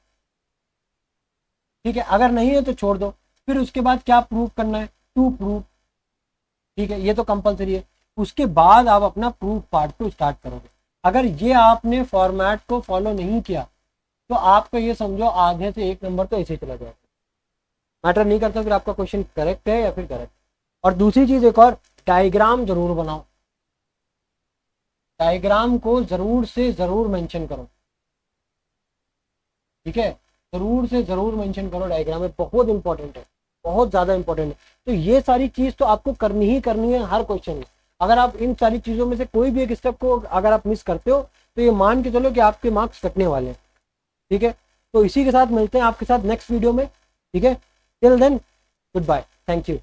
ठीक है। अगर नहीं है तो छोड़ दो। फिर उसके बाद क्या प्रूव करना है, टू प्रूव, ठीक है, ये तो कंपलसरी है। उसके बाद आप अपना प्रूफ पार्ट को स्टार्ट करोगे। अगर ये आपने फॉर्मेट को फॉलो नहीं किया तो आपको ये समझो आधे से एक नंबर तो ऐसे ही चला जाएगा, मैटर नहीं करता फिर आपका क्वेश्चन करेक्ट है या फिर करेक्ट। और दूसरी चीज एक और, डायग्राम जरूर बनाओ, डायग्राम को जरूर से जरूर मेंशन करो, ठीक है, जरूर से जरूर मेंशन करो डायग्राम में, बहुत इंपॉर्टेंट है, बहुत ज़्यादा इंपॉर्टेंट है। तो ये सारी चीज़ तो आपको करनी ही करनी है हर क्वेश्चन में। अगर आप इन सारी चीज़ों में से कोई भी एक स्टेप को अगर आप मिस करते हो तो ये मान के चलो कि आपके मार्क्स कटने वाले हैं, ठीक है। तो इसी के साथ मिलते हैं आपके साथ नेक्स्ट वीडियो में, ठीक है। Till then goodbye, thank you.